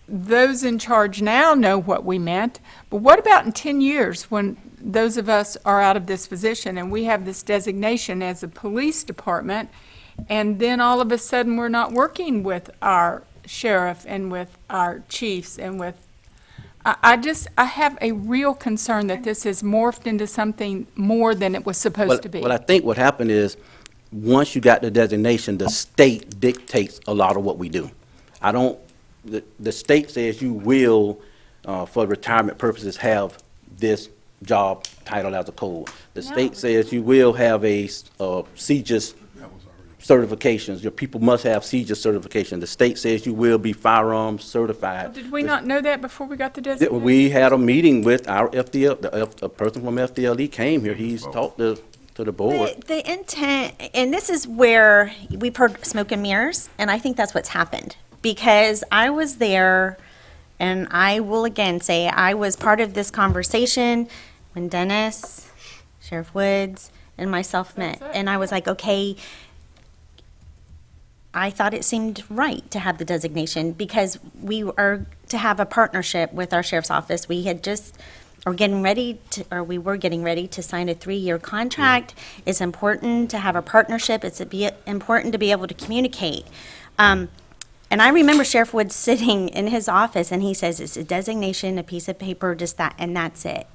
Those in charge now know what we meant, but what about in 10 years when those of us are out of this position and we have this designation as a police department, and then all of a sudden we're not working with our sheriff and with our chiefs and with, I have a real concern that this has morphed into something more than it was supposed to be. Well, I think what happened is, once you got the designation, the state dictates a lot of what we do. The state says you will, for retirement purposes, have this job title as a code. The state says you will have a CJIS certifications. Your people must have CJIS certification. The state says you will be firearms certified. Did we not know that before we got the designation? We had a meeting with our FDL, a person from FDLE came here. He's talked to the board. The intent, and this is where we've heard smoke and mirrors, and I think that's what's happened. Because I was there, and I will again say, I was part of this conversation when Dennis, Sheriff Woods, and myself met. And I was like, okay, I thought it seemed right to have the designation because we are to have a partnership with our sheriff's office. We had just, we were getting ready to sign a 3-year contract. It's important to have a partnership. It's important to be able to communicate. And I remember Sheriff Woods sitting in his office, and he says, it's a designation, a piece of paper, just that, and that's it.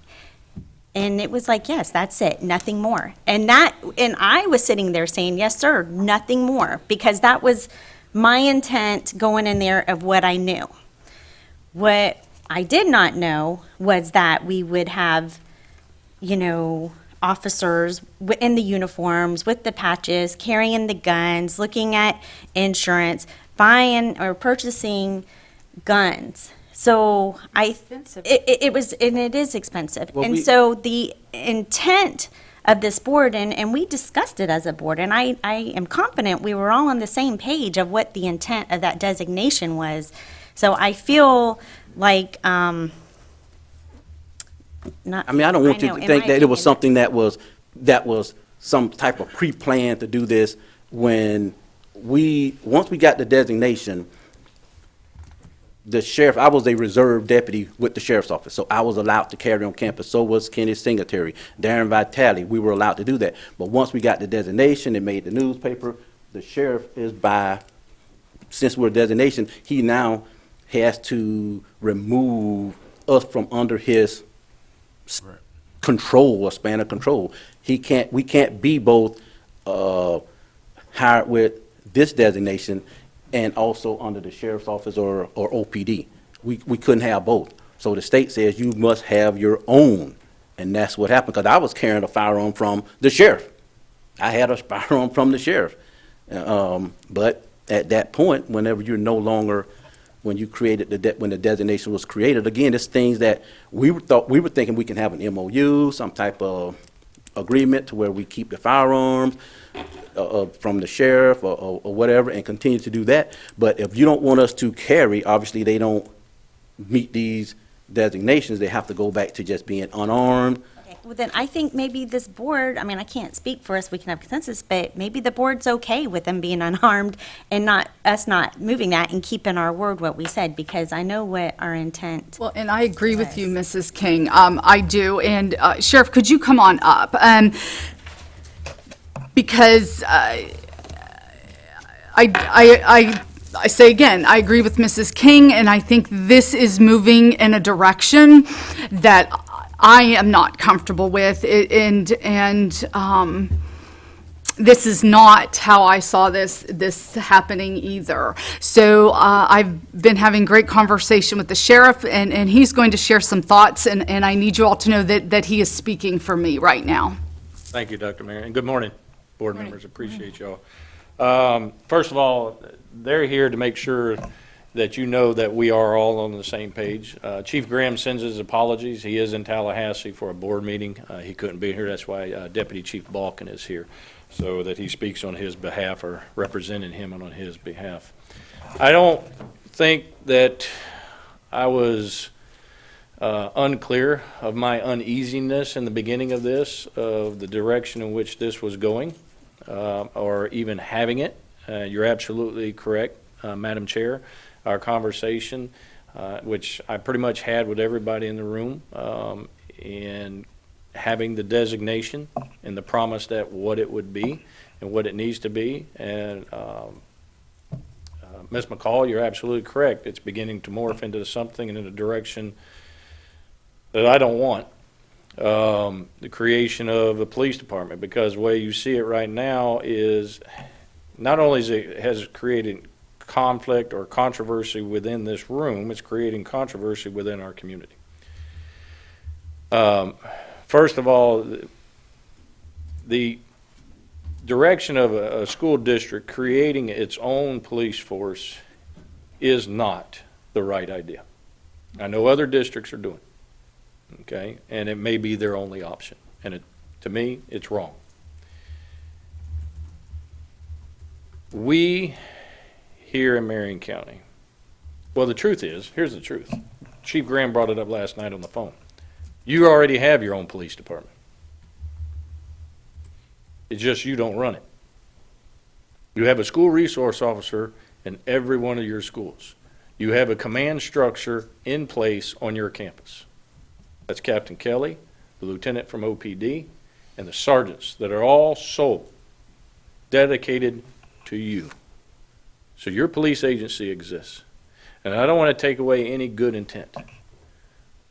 And it was like, yes, that's it, nothing more. And I was sitting there saying, yes, sir, nothing more, because that was my intent going in there of what I knew. What I did not know was that we would have, officers in the uniforms with the patches, carrying the guns, looking at insurance, buying or purchasing guns. So it was, and it is expensive. Well, So the intent of this board, and we discussed it as a board, and I am confident we were all on the same page of what the intent of that designation was. So I feel like, I don't want you to think that it was something that was some type of pre-plan to do this. Once we got the designation, the sheriff, I was a reserve deputy with the sheriff's office, so I was allowed to carry on campus. So was Kenny Singletary, Darren Vitale. We were allowed to do that. But once we got the designation, it made the newspaper. The sheriff since we're a designation, he now has to remove us from under his control, or span of control. We can't be both hired with this designation and also under the sheriff's office or OPD. We couldn't have both. So the state says you must have your own, and that's what happened, because I was carrying a firearm from the sheriff. I had a firearm from the sheriff. But at that point, whenever you're no longer, when you created when the designation was created, again, it's things that we were thinking we can have an MOU, some type of agreement to where we keep the firearms from the sheriff or whatever, and continue to do that. But if you don't want us to carry, obviously they don't meet these designations, they have to go back to just being unarmed. okay, well then I think maybe this board, I can't speak for us, we can have consensus, but maybe the board's okay with them being unarmed and us not moving that and keeping our word what we said, because I know what our intent. Well, and I agree with you, Mrs. King. I do. And Sheriff, could you come on up? Because I say again, I agree with Mrs. King, and I think this is moving in a direction that I am not comfortable with. this is not how I saw this happening either. So I've been having great conversation with the sheriff, and he's going to share some thoughts, and I need you all to know that he is speaking for me right now. Thank you, Dr. Mayor, and good morning, board members. Appreciate y'all. First of all, they're here to make sure that you know that we are all on the same page. Chief Graham sends his apologies. He is in Tallahassee for a board meeting. He couldn't be here. That's why Deputy Chief Balkin is here, so that he speaks on his behalf or representing him on his behalf. I don't think that I was unclear of my uneasiness in the beginning of this, of the direction in which this was going, or even having it. You're absolutely correct, Madam Chair. Our conversation, which I pretty much had with everybody in the room, and having the designation and the promise that what it would be and what it needs to be. And Ms. McCall, you're absolutely correct. It's beginning to morph into something and in a direction that I don't want. The creation of a police department, because the way you see it right now is not only has it created conflict or controversy within this room, it's creating controversy within our community. First of all, the direction of a school district creating its own police force is not the right idea. I know other districts are doing it, okay, and it may be their only option, and to me, it's wrong. We here in Marion County, well, the truth is, here's the truth. Chief Graham brought it up last night on the phone. You already have your own police department. It's just you don't run it. You have a school resource officer in every one of your schools. You have a command structure in place on your campus. That's Captain Kelly, the lieutenant from OPD, and the sergeants that are all sole, dedicated to you. So your police agency exists. And I don't want to take away any good intent,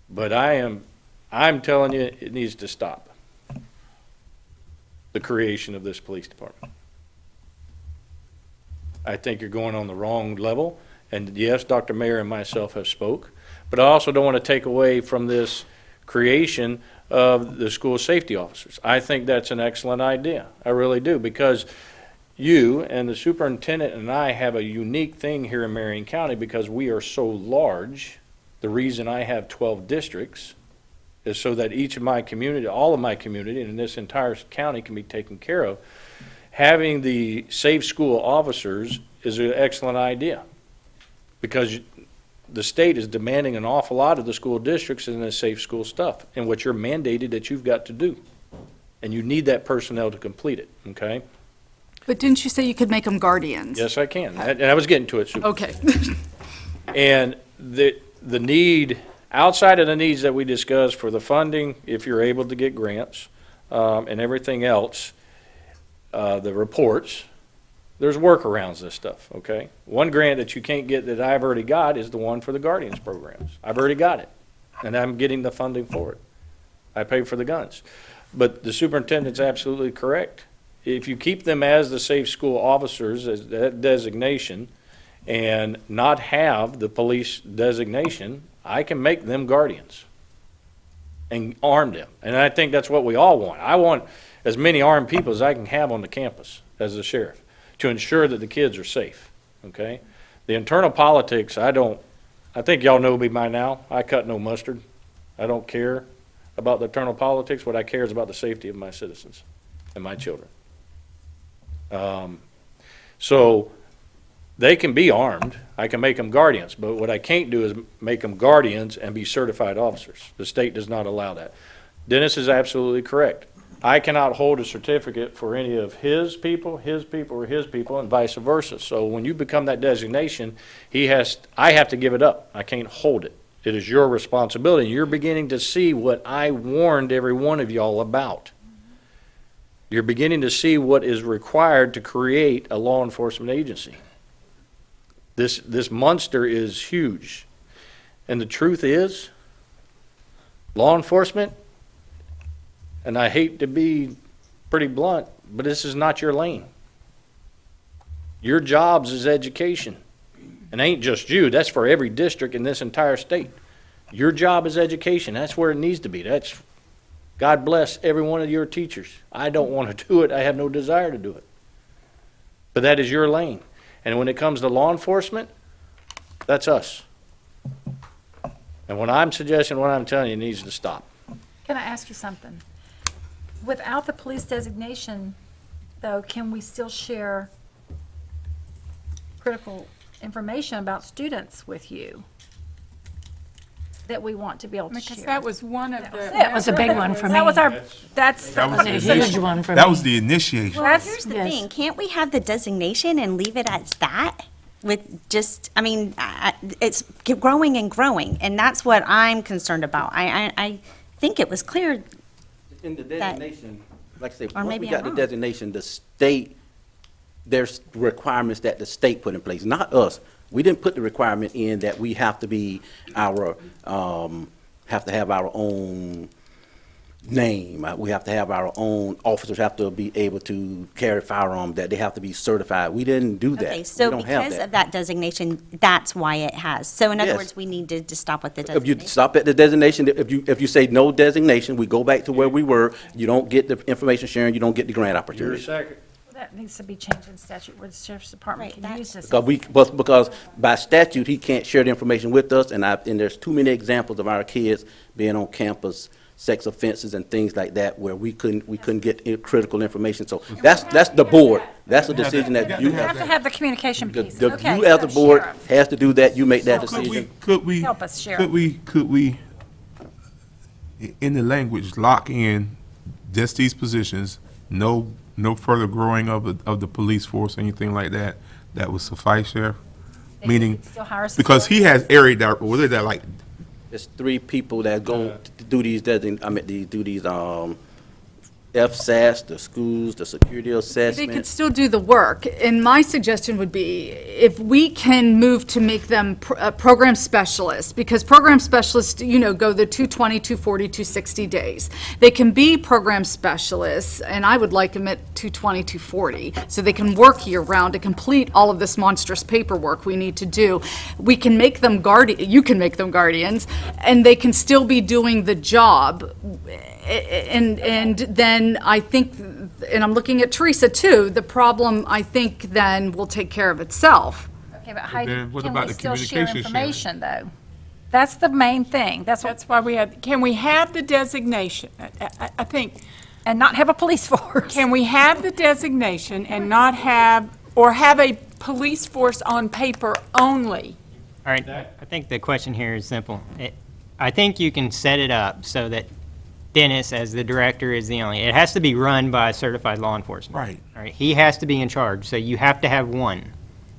but I'm telling you, it needs to stop. The creation of this police department. I think you're going on the wrong level. And yes, Dr. Mayor and myself have spoke, but I also don't want to take away from this creation of the school safety officers. I think that's an excellent idea. I really do, because you and the superintendent and I have a unique thing here in Marion County because we are so large. The reason I have 12 districts is so that each of my community, all of my community, and this entire county can be taken care of. Having the safe school officers is an excellent idea because the state is demanding an awful lot of the school districts in the safe school stuff and what you're mandated that you've got to do. And you need that personnel to complete it, okay? But didn't you say you could make them guardians? Yes, I can. And I was getting to it, Super. Okay. And the need, outside of the needs that we discussed for the funding, if you're able to get grants, and everything else, the reports, there's workarounds this stuff, okay? One grant that you can't get that I've already got is the one for the Guardians programs. I've already got it, and I'm getting the funding for it. I pay for the guns. But the superintendent's absolutely correct. If you keep them as the safe school officers, as that designation, and not have the police designation, I can make them guardians and arm them. And I think that's what we all want. I want as many armed people as I can have on the campus as the sheriff to ensure that the kids are safe, okay? The internal politics, I think y'all know me by now. I cut no mustard. I don't care about the internal politics. What I care is about the safety of my citizens and my children. So they can be armed. I can make them guardians, but what I can't do is make them guardians and be certified officers. The state does not allow that. Dennis is absolutely correct. I cannot hold a certificate for any of his people, or his people, and vice versa. So when you become that designation, I have to give it up. I can't hold it. It is your responsibility. You're beginning to see what I warned every one of y'all about. You're beginning to see what is required to create a law enforcement agency. This monster is huge. And the truth is, law enforcement, and I hate to be pretty blunt, but this is not your lane. Your jobs is education. And ain't just you, that's for every district in this entire state. Your job is education. That's where it needs to be. That's, God bless every one of your teachers. I don't want to do it. I have no desire to do it. But that is your lane. And when it comes to law enforcement, that's us. And what I'm suggesting, what I'm telling you, needs to stop. Can I ask you something? Without the police designation, though, can we still share critical information about students with you that we want to be able to share? Because that was one of the. That was a big one for me. That was our, that's. That was the a huge one for me. That was the initiation. Well, here's the thing, can't we have the designation and leave it as that? With just, I mean, it's growing and growing, and that's what I'm concerned about. I think it was clear, In the designation, like I say, or once we maybe got I'm the wrong. designation, the state, there's requirements that the state put in place, not us. We didn't put the requirement in that we have to be have to have our own name. We have to have our own, officers have to be able to carry firearms, that they have to be certified. We didn't do that. Okay, We so don't have because of that designation, that's why it has. So in other Yes. words, we need to stop with the If designation. you stop at the designation, if you say no designation, we go back to where we were, you don't get the information sharing, you don't get the grant You're opportunity. second. That needs to be changed in statute where the sheriff's department Right, can use this. Because by statute, he can't share the information with us, and there's too many examples of our kids being on campus, sex offenses and things like that, where we couldn't get critical information. So that's the board. That's a decision that you You have to have the communication piece. Okay, you as so the board sheriff, has to do that, you make that Could decision. we, Help us, Sheriff. could we, in the language, lock in just these positions, no further growing of the police force, anything like that, that would suffice, Sheriff? That you Meaning, could still hire because he has area that, was it that like, There's 3 people that go to do these FSAS, the schools, the security They could assessment. still do the work, and my suggestion would be, if we can move to make them program specialists, because program specialists, go the 220, 240, 260 days. They can be program specialists, and I would like them at 220, 240, so they can work year-round to complete all of this monstrous paperwork we need to do. We can make them you can make them guardians, and they can still be doing the job. And then I think, and I'm looking at Teresa too, the problem, I think, then will take care of itself. Okay, but Heidi, then what can about we the still share communication sharing? information, though? That's the main thing. That's what, That's why we had, can we have the designation? I think, and not have a police force. can we have the designation and not have, or have a police force on paper only? All right, I think the question here is simple. I think you can set it up so that Dennis, as the director, is the only, it has to be run by a certified law enforcement. Right. All right, he has to be in charge, so you have to have one.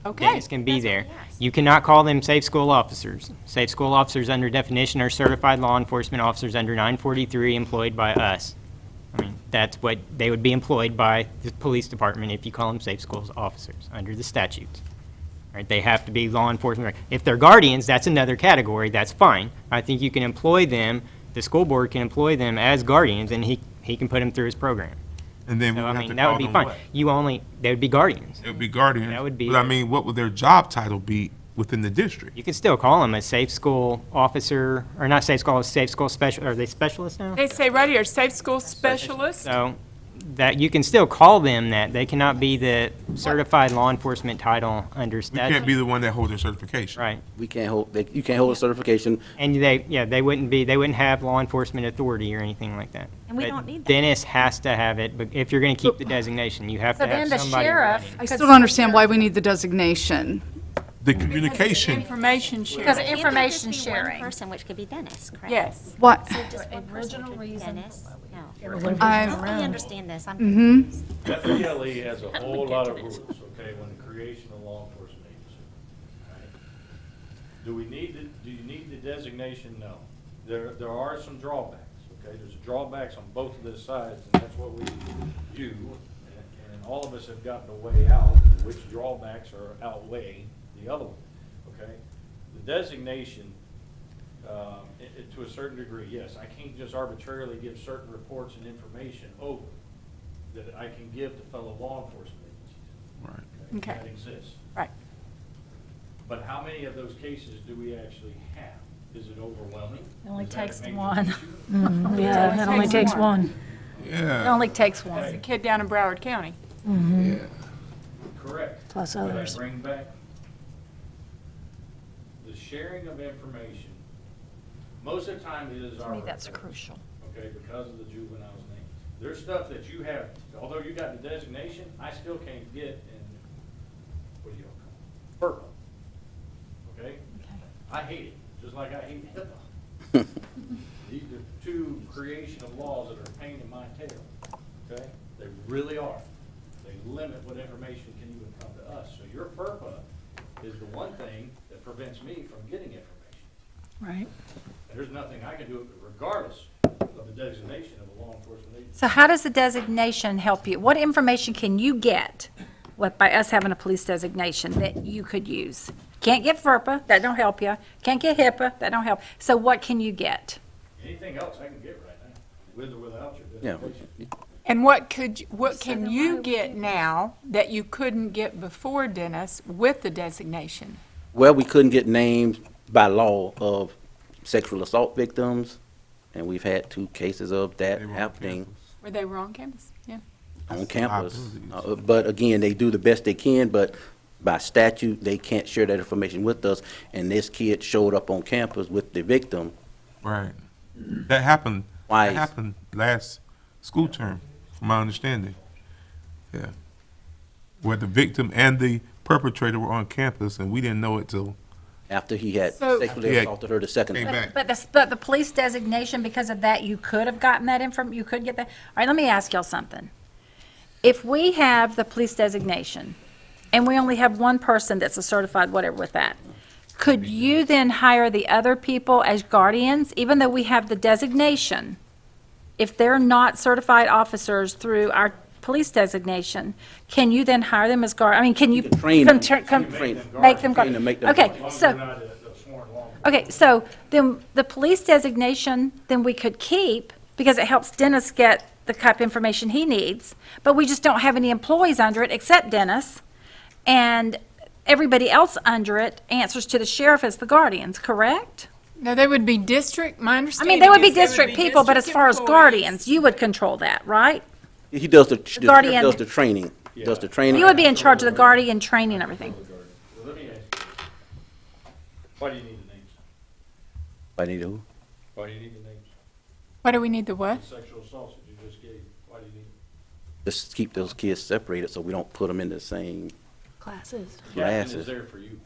Okay. Dennis can be there. You cannot call them safe school officers. Safe school officers under definition are certified law enforcement officers under 943 employed by us. I mean, that's what, they would be employed by the police department if you call them safe schools officers under the statutes. All right, they have to be law enforcement. If they're guardians, that's another category, that's fine. I think you can employ them, the school board can employ them as guardians, and he can put them through his program. and then we So, would I have to mean, that call would be them fine. what? They would be guardians. It would be guardian. That would be But I it. mean, what would their job title be within the district? You could still call them a safe school officer, or not safe school special, are they specialists now? They say right here, safe school specialist. So, that, you can still call them that. They cannot be the certified law enforcement title under We statute. can't be the one that holds their certification. Right. You can't hold a certification. And they wouldn't have law enforcement authority or anything like that. And we But don't need that. Dennis has to have it, but if you're gonna keep the designation, you have So to have then the somebody sheriff. running. I still don't understand why we need the designation. The communication, Information sharing. Because Can't there information just be one sharing. person, which could be Dennis, correct? Yes. What? So just one person, Original which would be reason. Dennis? No. I- Help me understand this. I'm FPLE has a whole lot of rules, okay, when the creation of law enforcement agency. Alright? Do you need the designation? No. There are some drawbacks, okay? There's drawbacks on both of the sides, and that's what we do. And all of us have gotten a way out, which drawbacks are outweigh the other one, okay? The designation, to a certain degree, yes, I can't just arbitrarily give certain reports and information over. that I can give to fellow law enforcement agencies. Right. Okay. That exists. Right. But how many of those cases do we actually have? Is it overwhelming? It only Is that a takes major one. issue? Yeah, it only takes one. It Yeah. only takes The one. kid down in Broward County. Correct. Plus But I others. bring back the sharing of information. Most of the time it is To our. me, that's reports, crucial. Okay, because of the juvenile's name. There's stuff that you have, although you got the designation, I still can't get in, what do you call it? FERPA. Okay? I hate it, just like I hate HIPAA. These are two creation of laws that are a pain in my tail, okay? They really are. They limit what information can even come to us. So your FERPA is the one thing that prevents me from getting information. Right. And there's nothing I can do regardless of the designation of a law enforcement agency. So how does the designation help you? What information can you get by us having a police designation that you could use? Can't get FERPA, that don't help you. Can't get HIPAA, that don't help. So what can you get? Anything else I can get right now, with or without your Yeah. designation. And what can you get now that you couldn't get before, Dennis, with the designation? Well, we couldn't get names by law of sexual assault victims, and we've had 2 cases of that They were on happening Where they were on campus? Yeah. on campus. liabilities. But again, they do the best they can, but by statute, they can't share that information with us. And this kid showed up on campus with the victim. Right. That happened. Why? That happened last school term, from my understanding. Yeah. Where the victim and the perpetrator were on campus, and we didn't know it till After he had So- sexually Yeah. assaulted her the second came time. back. But the police designation, because of that, you could have gotten that you could get that? All right, let me ask y'all something. If we have the police designation, and we only have one person that's a certified whatever with that, could you then hire the other people as guardians, even though we have the designation? If they're not certified officers through our police designation, can you then hire them as guard, I mean, can you? Train them. Make them Train them, guard? make them Okay, As long as so. you're not a sworn law. Okay, so then the police designation, then we could keep, because it helps Dennis get the type of information he needs, but we just don't have any employees under it except Dennis, and everybody else under it answers to the sheriff as the guardians, correct? No, they would be district, my I understanding mean, they would be is they district people, but as district far as employees. guardians, you would control that, right? He does the sheriff guardian- does the training, does the training. You would be in charge of the guardian training and everything. Well, let me ask you, why do you need the names? I need who? Why do you need the names? Why do we need the what? The sexual assaults that you just gave, why do you need them? Just keep those kids separated so we don't put them in the same Classes. The captain is classes. there for you.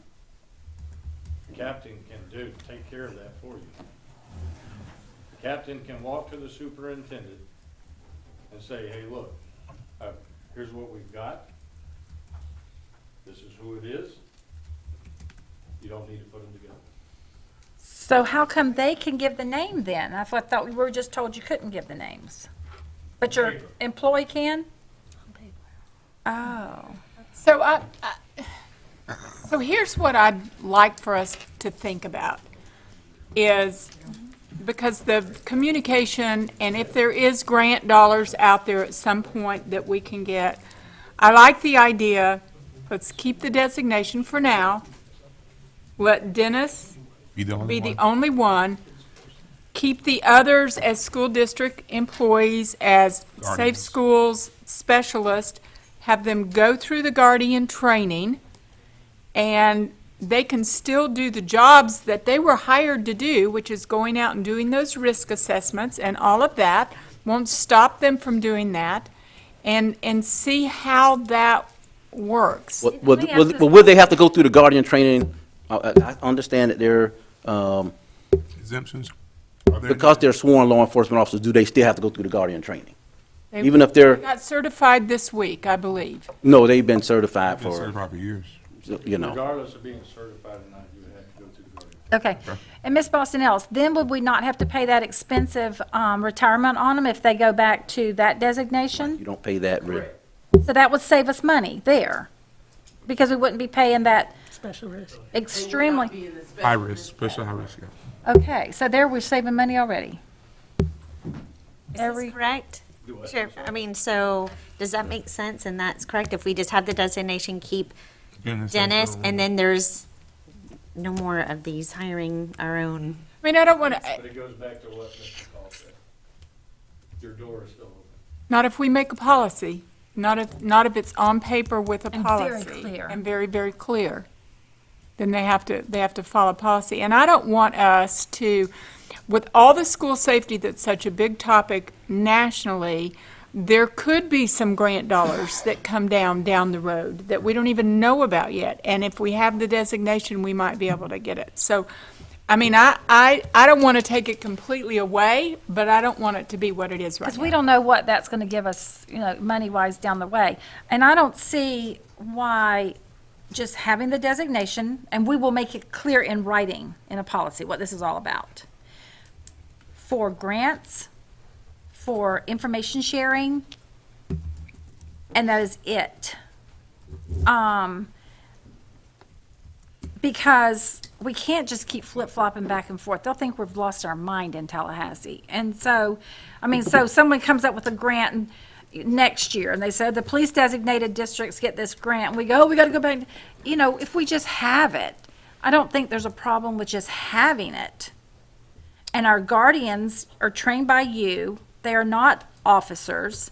The captain can take care of that for you. The captain can walk to the superintendent and say, hey, look, here's what we've got. This is who it is. You don't need to put them together. So how come they can give the name then? I thought we were just told you couldn't give the names. But your Paper. employee can? Oh. So so here's what I'd like for us to think about, is because the communication, and if there is grant dollars out there at some point that we can get, I like the idea, let's keep the designation for now, let Dennis Be the only be the one. only one, keep the others as school district employees, as safe Guardians. schools specialists, have them go through the guardian training, and they can still do the jobs that they were hired to do, which is going out and doing those risk assessments and all of that. Won't stop them from doing that, and see how that works. Will they have to go through the guardian training? I understand that they're, Exemptions? Are there- because they're sworn law enforcement officers, do they still have to go through the guardian training? They Even if they're, got certified this week, I believe. no, they've been certified Been for, certified for years. you know. Regardless of being certified or not, you would have to go through the guardian. Okay. And Ms. Boston Ellis, then would we not have to pay that expensive retirement on them if they go back to that designation? You don't pay that. So that would save us money there, because we wouldn't be paying that Special risk. extremely. High risk, special high risk, yeah. Okay, so there we're saving money already. Is this correct? Sure, I mean, so, does that make sense, and that's correct, if we just have the designation, keep Dennis, and then there's no more of these hiring our own? I mean, I don't want to, But it goes back to what Mr. Call said. Your door is still open. not if we make a policy, not if it's on paper with a And very policy. clear. And very, very clear. Then they have to follow policy. And I don't want us to, with all the school safety that's such a big topic nationally, there could be some grant dollars that come down the road that we don't even know about yet. And if we have the designation, we might be able to get it. So, I mean, I don't want to take it completely away, but I don't want it to be what it is right now. Because we don't know what that's going to give us, money-wise down the way. And I don't see why just having the designation, and we will make it clear in writing in a policy what this is all about. For grants, for information sharing, and that is it. Because we can't just keep flip-flopping back and forth. They'll think we've lost our mind in Tallahassee. And so, so someone comes up with a grant next year, and they said, the police designated districts get this grant, and we go, oh, we gotta go back. If we just have it, I don't think there's a problem with just having it. And our guardians are trained by you. They are not officers.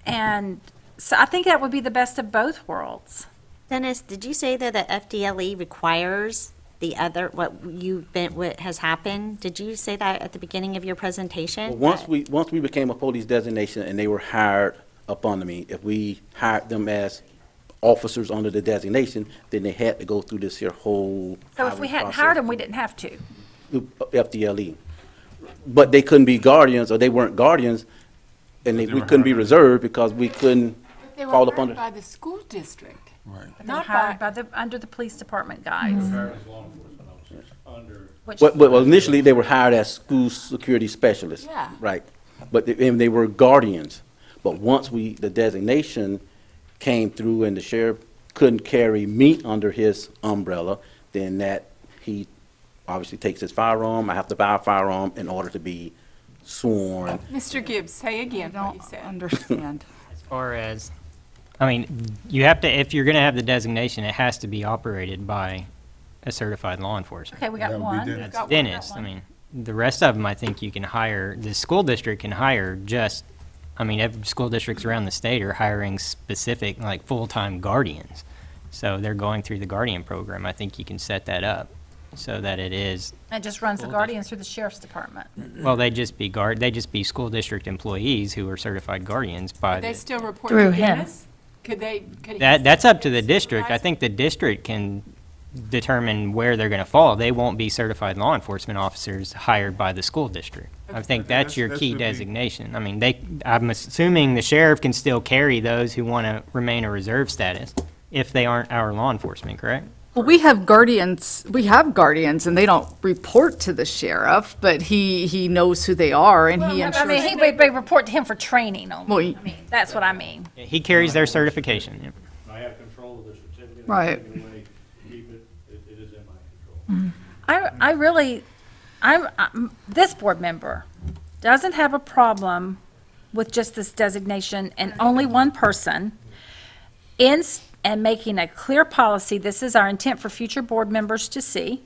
And so I think that would be the best of both worlds. Dennis, did you say that the FDLE requires the other, what has happened? Did you say that at the beginning of your presentation? Well, once we became a police designation and they were hired up under me, if we hired them as officers under the designation, then they had to go through this here whole. So if we hadn't hired them, we didn't have to. FDLE. But they couldn't be guardians, or they weren't guardians, and we couldn't be reserved because we couldn't They were fall up hired under. by the school district. Right. They're hired by under the police department guys. Which- Well, initially, they were hired as school security specialists. Yeah. Right. But they were guardians. But once the designation came through and the sheriff couldn't carry me under his umbrella, then he obviously takes his firearm. I have to buy a firearm in order to be sworn. Mr. Gibbs, say again what you said. Understand. As far as, you have to, if you're going to have the designation, it has to be operated by a certified law enforcement. Okay, we got That would be one. Dennis. That's Dennis. The rest of them, I think you can hire, the school district can hire every school districts around the state are hiring specific, like, full-time guardians. So they're going through the guardian program. I think you can set that up so that it is, It just runs the guardians through the sheriff's department. well, they just be school district employees who are certified guardians by They the, still report Through to him. Dennis? Could he? that's up to the district. I think the district can determine where they're going to fall. They won't be certified law enforcement officers hired by the school district. I think that's your That key should be- designation. I'm assuming the sheriff can still carry those who want to remain a reserve status if they aren't our law enforcement, correct? Well, we have guardians, and they don't report to the sheriff, but he knows who they are, and he ensures. They report to him for training only. Well, That's what I mean. He carries their certification. Yep. I have control of the certificate. Right. Any way to keep it, it is in my control. I really, this board member doesn't have a problem with just this designation and only one person and making a clear policy, this is our intent for future board members to see,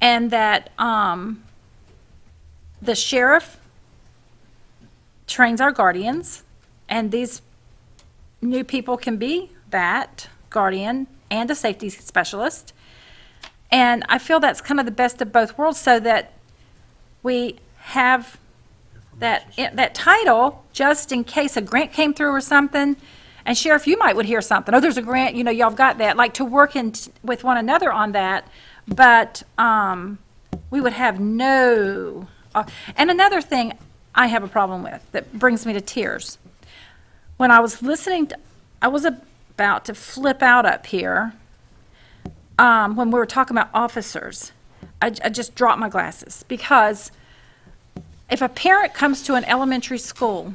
and that the sheriff trains our guardians, and these new people can be that guardian and a safety specialist. And I feel that's kind of the best of both worlds, so that we have that title, just in case a grant came through or something. And Sheriff, you might would hear something, oh, there's a grant, y'all have got that, like to work with one another on that. But we would have no, and another thing I have a problem with that brings me to tears. When I was listening, I was about to flip out up here when we were talking about officers. I just dropped my glasses, because if a parent comes to an elementary school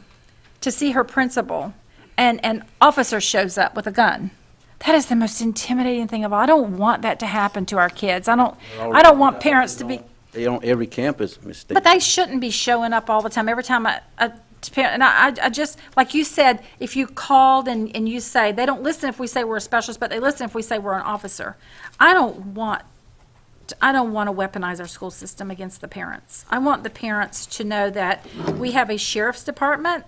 to see her principal and an officer shows up with a gun, that is the most intimidating thing of all. I don't want that to happen to our kids. I don't want parents to be, They on every campus, Ms. State. but they shouldn't be showing up all the time. Every time a And I just, like you said, if you called and you say, they don't listen if we say we're a specialist, but they listen if we say we're an officer. I don't want to weaponize our school system against the parents. I want the parents to know that we have a sheriff's department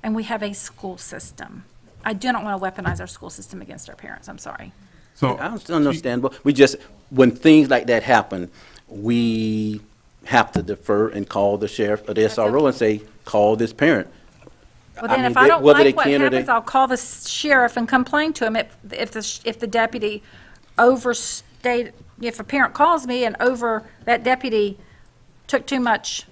and we have a school system. I do not want to weaponize our school system against our parents. I'm sorry. So, I understand, but we just, when things like that happen, we have to defer and call the sheriff or the SRO and say, call this parent. Well, then mean, if I don't whether they like what can or they- happens, I'll call the sheriff and complain to him if the deputy overstayed, if a parent calls me and that deputy took too much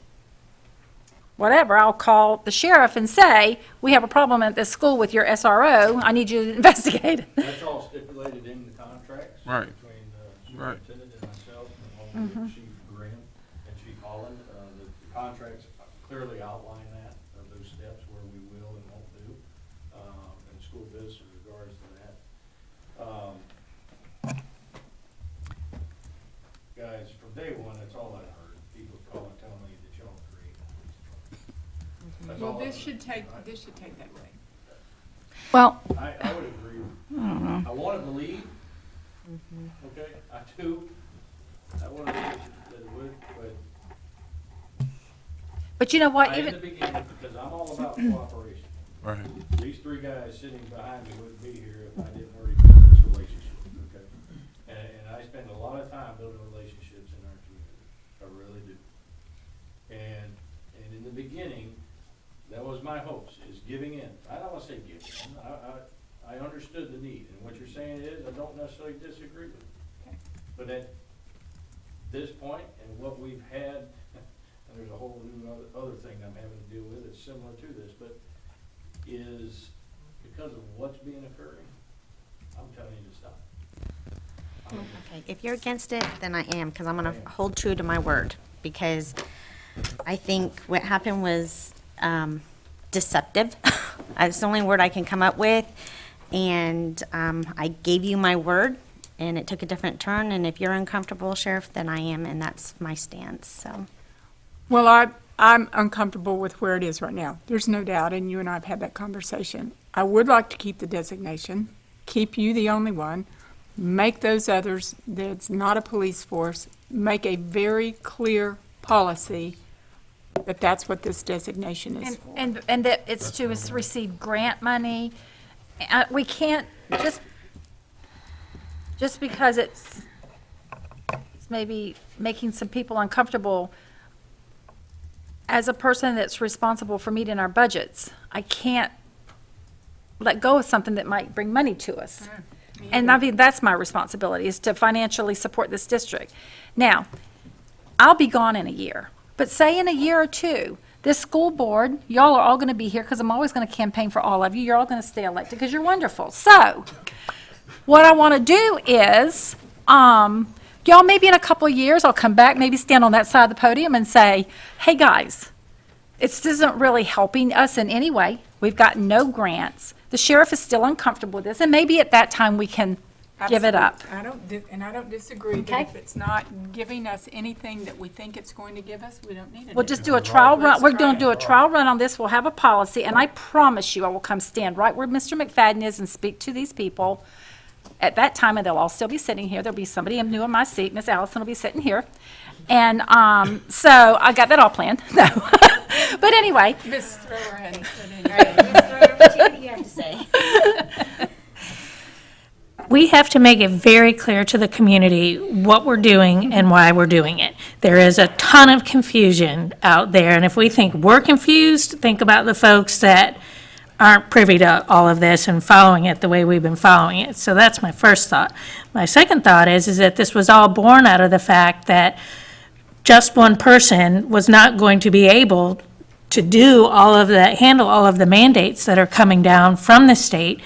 whatever, I'll call the sheriff and say, we have a problem at this school with your SRO, I need you to investigate it. That's all stipulated in the contracts. Right. Between the Right. superintendent and myself, and along with Chief Graham and Chief Holland. The contracts clearly outline that, those steps where we will and won't do, in school business in regards to that. Guys, from day one, that's all I heard. People calling, telling me that y'all create. That's Well, all I this heard. should take that way. Well, I would agree. I want to believe, okay, I do. I want to believe that it would, but you know what, but in even, the beginning, because I'm all about cooperation. right. These three guys sitting behind me wouldn't be here if I didn't already build this relationship, okay? And I spend a lot of time building relationships in our community. I really do. And in the beginning, that was my hopes, is giving in. I don't want to say giving in. I understood the need, and what you're saying is, I don't necessarily disagree with it. But at this point, and what we've had, and there's a whole new other thing I'm having to deal with that's similar to this, but is because of what's being occurring, I'm telling you to stop. Okay, if you're against it, then I am, because I'm going to hold true to my word, because I think what happened was deceptive. That's the only word I can come up with, and I gave you my word, and it took a different turn, and if you're uncomfortable, Sheriff, then I am, and that's my stance, so. Well, I'm uncomfortable with where it is right now. There's no doubt, and you and I have had that conversation. I would like to keep the designation, keep you the only one, make those others, that's not a police force, make a very clear policy that that's what this designation is for. and that it's to receive grant money. We can't, just because it's maybe making some people uncomfortable, as a person that's responsible for meeting our budgets, I can't let go of something that might bring money to us. And I mean, that's my responsibility, is to financially support this district. Now, I'll be gone in a year, but say in a year or two, this school board, y'all are all going to be here, because I'm always going to campaign for all of you. You're all going to stay elected because you're wonderful. So, what I want to do is, y'all, maybe in a couple of years, I'll come back, maybe stand on that side of the podium and say, hey, guys, this isn't really helping us in any way. We've got no grants. The sheriff is still uncomfortable with this, and maybe at that time we can give it up. I don't disagree that Okay. if it's not giving us anything that we think it's going to give us, we don't need it. We'll just do a trial run. Let's We're try going it. to do a trial run on this. We'll have a policy, and I promise you, I will come stand right where Mr. McFadden is and speak to these people at that time, and they'll all still be sitting here. There'll be somebody new in my seat. Miss Allison will be sitting here. And so I got that all planned. No. But anyway, Miss Thrower hadn't said anything. What do you have to say? We have to make it very clear to the community what we're doing and why we're doing it. There is a ton of confusion out there, and if we think we're confused, think about the folks that aren't privy to all of this and following it the way we've been following it. So that's my first thought. My second thought is that this was all born out of the fact that just one person was not going to be able to do all of the, handle all of the mandates that are coming down from the state,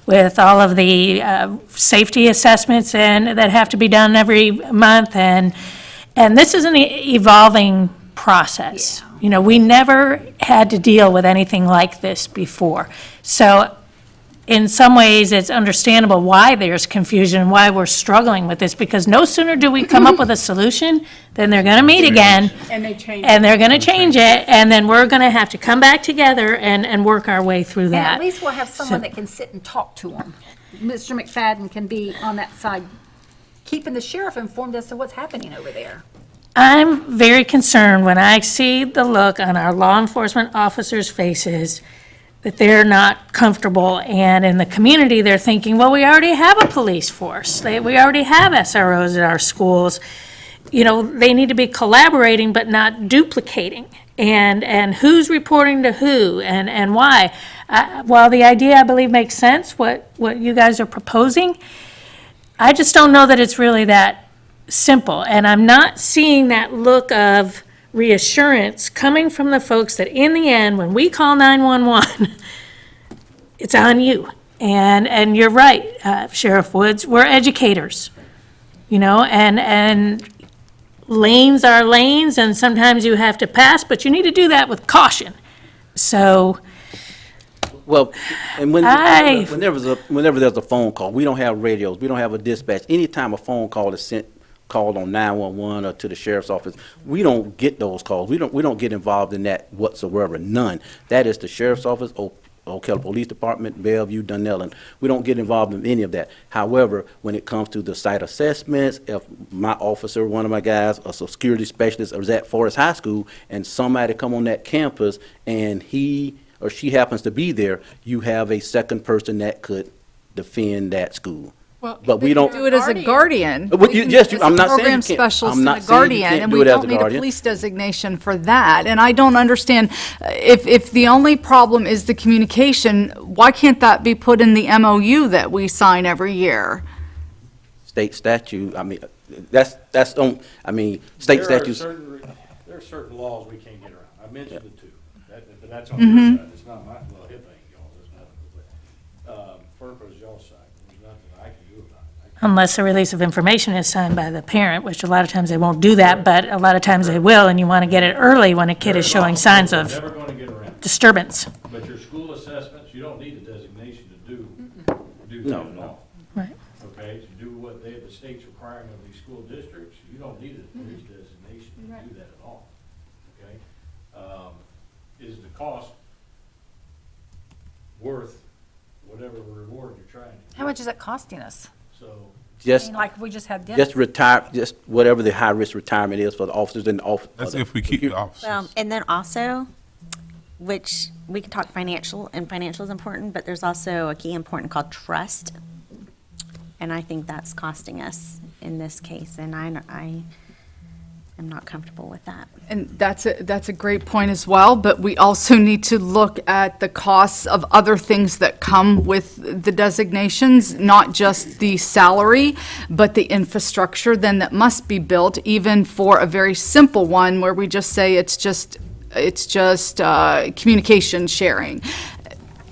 with all of the safety assessments and that have to be done every month, and this is an evolving process. You know, we never had to deal with anything like this before. So in some ways, it's understandable why there's confusion, why we're struggling with this, because no sooner do we come up with a solution than they're going to meet again, And they change and they're going to change it, and then we're going to have to come back together and work our way through And that. at least we'll have someone that can sit and talk to them. Mr. McFadden can be on that side, keeping the sheriff informed as to what's happening over there. I'm very concerned when I see the look on our law enforcement officers' faces that they're not comfortable, and in the community, they're thinking, well, we already have a police force. We already have SROs at our schools. You know, they need to be collaborating but not duplicating. And who's reporting to who and why? While the idea, I believe, makes sense, what you guys are proposing, I just don't know that it's really that simple. And I'm not seeing that look of reassurance coming from the folks that in the end, when we call 911, it's on you. And you're right, Sheriff Woods, we're educators, you know, and lanes are lanes, and sometimes you have to pass, but you need to do that with caution. So, Well, and I- whenever there's a phone call, we don't have radios, we don't have a dispatch. Anytime a phone call is called on 911 or to the sheriff's office, we don't get those calls. We don't get involved in that whatsoever, none. That is the sheriff's office, Ocala Police Department, Bellevue, Dunellen. We don't get involved in any of that. However, when it comes to the site assessments, if my officer, one of my guys, a security specialist, is at Forest High School, and somebody come on that campus, and he or she happens to be there, you have a second person that could defend that school. But we don't. Do it as a guardian. Well, yes, I'm not saying you Program can't. specialist I'm and not a saying you guardian, can't and do we it as don't a need a guardian. police designation for that. And I don't understand, if the only problem is the communication, why can't that be put in the MOU that we sign every year? State statute, I mean, that's on, I mean, state statutes. There are certain laws we can't get around. I mentioned the two, but that's on your side. It's not my, well, HIPAA ain't y'all, there's nothing, but, FERPA's y'all's side. There's nothing I can do about it. unless a release of information is signed by the parent, which a lot of times they won't do that, but a lot of times they will, and you want to get it early when a kid is showing signs of Never gonna get around it. disturbance. But your school assessments, you don't need a designation to do No, that at all. Right. Okay, to do what the state's requiring of these school districts, you don't need a police designation to do that at all, okay? Is the cost worth whatever reward you're trying to get? How much is it costing us? So, I Just, mean, like, we just had dinner. just retire, just whatever the high-risk retirement is for the officers and the officers. That's if we keep the officers. Well, and then also, which we can talk financial, and financial is important, but there's also a key important called trust. And I think that's costing us in this case, and I am not comfortable with that. And that's a great point as well, but we also need to look at the costs of other things that come with the designations, not just the salary, but the infrastructure then that must be built, even for a very simple one where we just say it's just communication sharing.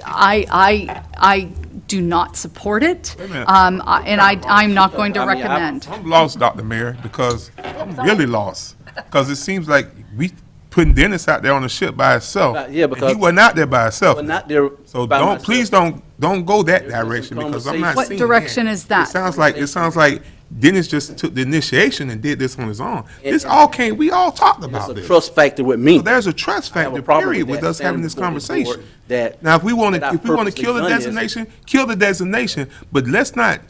I do not support it, Wait a minute. and I'm not going to I mean, recommend. I'm lost, Dr. Mayor, because I'm really lost. Because it seems like we putting Dennis out there on the ship by himself. Yeah, and because- he wasn't out there by himself. But not there So by don't, myself. please don't go that There's been some direction, because I'm not conversation. seeing What direction that. is that? It sounds like Dennis just took the initiation and did this on his own. We all talked There's about a this. trust factor with me. So there's a trust I have a factor, problem period, with with that, us having this standing before the board, conversation. that- Now, if we want that I to purposely kill the done this. designation, kill the designation, but let's not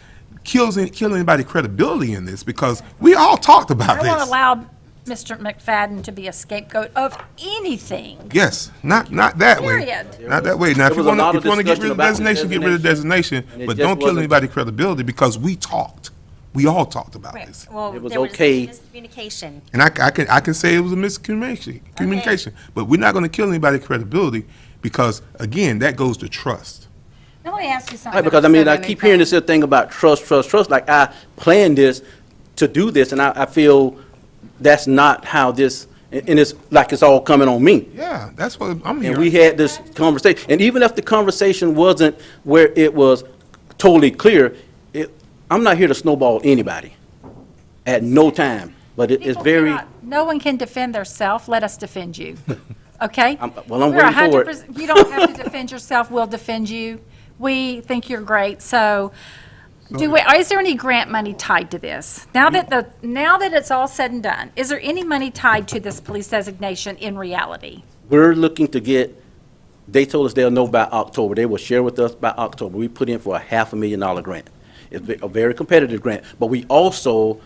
kill anybody credibility in this, because we all talked about I this. won't allow Mr. McFadden to be a scapegoat of anything. Yes, not that way. Period. Not that way. Now, if There you was a lot want of to get discussion rid of the about the designation, get rid of the designation, and it but just don't kill wasn't- anybody's credibility, because we talked. We all talked about this. Well, It was there okay. miscommunication. And I can say it was a miscommunication, but we're not going to kill anybody's credibility, because, again, that goes to trust. Now, let me ask you something. Right, because I mean, I keep hearing this thing about trust, like I planned this to do this, and I feel that's not how this, and it's like it's all coming on me. Yeah, that's what I'm And hearing. we had this conversation, and even if the conversation wasn't where it was totally clear, I'm not here to snowball anybody at no time, but it's People very, cannot- No one can defend theirself. Let us defend you. Okay? I'm We're waiting for it. 100% You don't have to defend yourself. We'll defend you. We think you're great, so is there any grant money tied to this? Now that it's all said and done, is there any money tied to this police designation in reality? We're looking to get, they told us they'll know by October. They will share with us by October. We put in for a $500,000 grant. It's a very competitive grant, but we also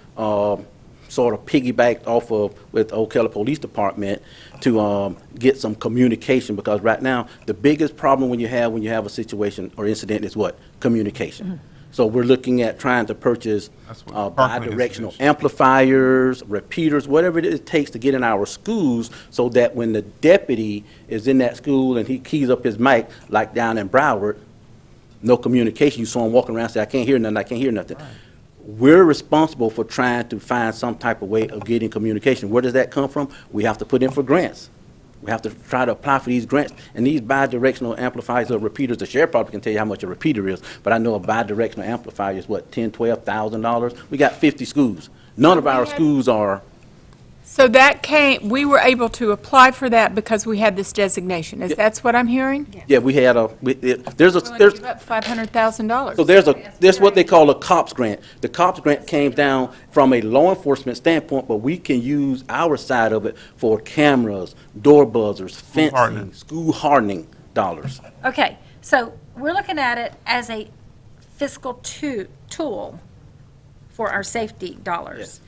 sort of piggybacked off of with Ocala Police Department to get some communication, because right now, the biggest problem when you have a situation or incident is what? Communication. So we're looking at trying to purchase bi-directional amplifiers, repeaters, whatever it takes to get in our schools, so that when the deputy is in that school and he keys up his mic, like down in Broward, no communication. You saw him walking around, say, I can't hear nothing, I can't hear nothing. We're responsible for trying to find some type of way of getting communication. Where does that come from? We have to put in for grants. We have to try to apply for these grants. And these bi-directional amplifiers or repeaters, the sheriff probably can tell you how much a repeater is, but I know a bi-directional amplifier is what, $10,000, $12,000? We got 50 schools. None of our schools are. So we were able to apply for that because we had this designation. That's what I'm hearing? Yeah, we had there's Give up $500,000. So there's what they call a COPS grant. The COPS grant came down from a law enforcement standpoint, but we can use our side of it for cameras, door buzzers, fencing, school hardening dollars. Okay, so we're looking at it as a fiscal tool for our safety dollars. Yes.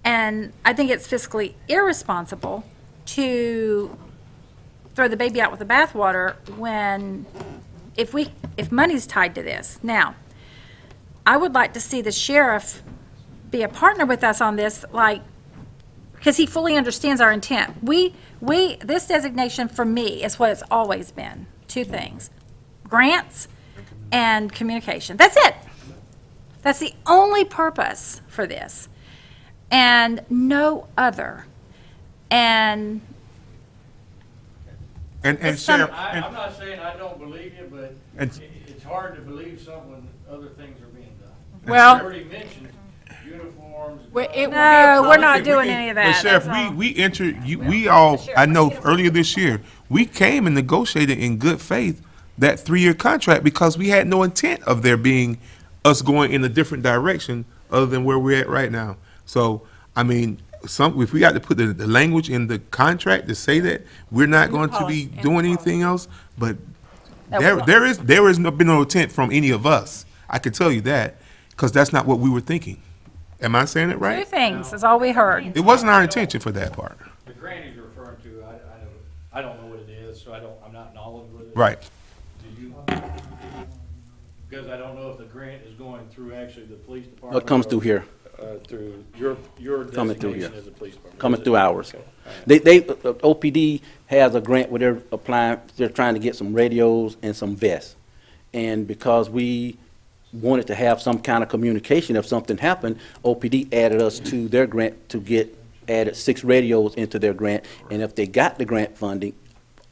And I think it's fiscally irresponsible to throw the baby out with the bathwater if money's tied to this. Now, I would like to see the sheriff be a partner with us on this, because he fully understands our intent. This designation for me is what it's always been. Two things: grants and communication. That's it. That's the only purpose for this, and no other. And Sheriff, I'm not saying I don't believe you, but it's hard to believe something when other things are being done. Well- You already mentioned uniforms. No, we're not doing any of But that. Sheriff, That's all. we entered, we all, I know earlier this year, we came and negotiated in good faith that 3-year contract because we had no intent of there being us going in a different direction other than where we're at right now. So, I mean, if we got to put the language in the contract to say that we're not going to be doing anything else, but there is been no intent from any of us. I can tell you that, because that's not what we were thinking. Am I saying it Two right? things is all we heard. It wasn't our intention for that part. The grant he's referring to, I don't know what it is, so I'm not knowledgeable with it. Right. Do you? Because I don't know if the grant is going through actually the police department. No, it comes through here. Through your Coming through designation here. as a police department. Coming Is it? through ours. Okay. OPD has a grant where they're applying, they're trying to get some radios and some vests. And because we wanted to have some kind of communication if something happened, OPD added us to their grant to added 6 radios into their grant. And if they got the grant funding,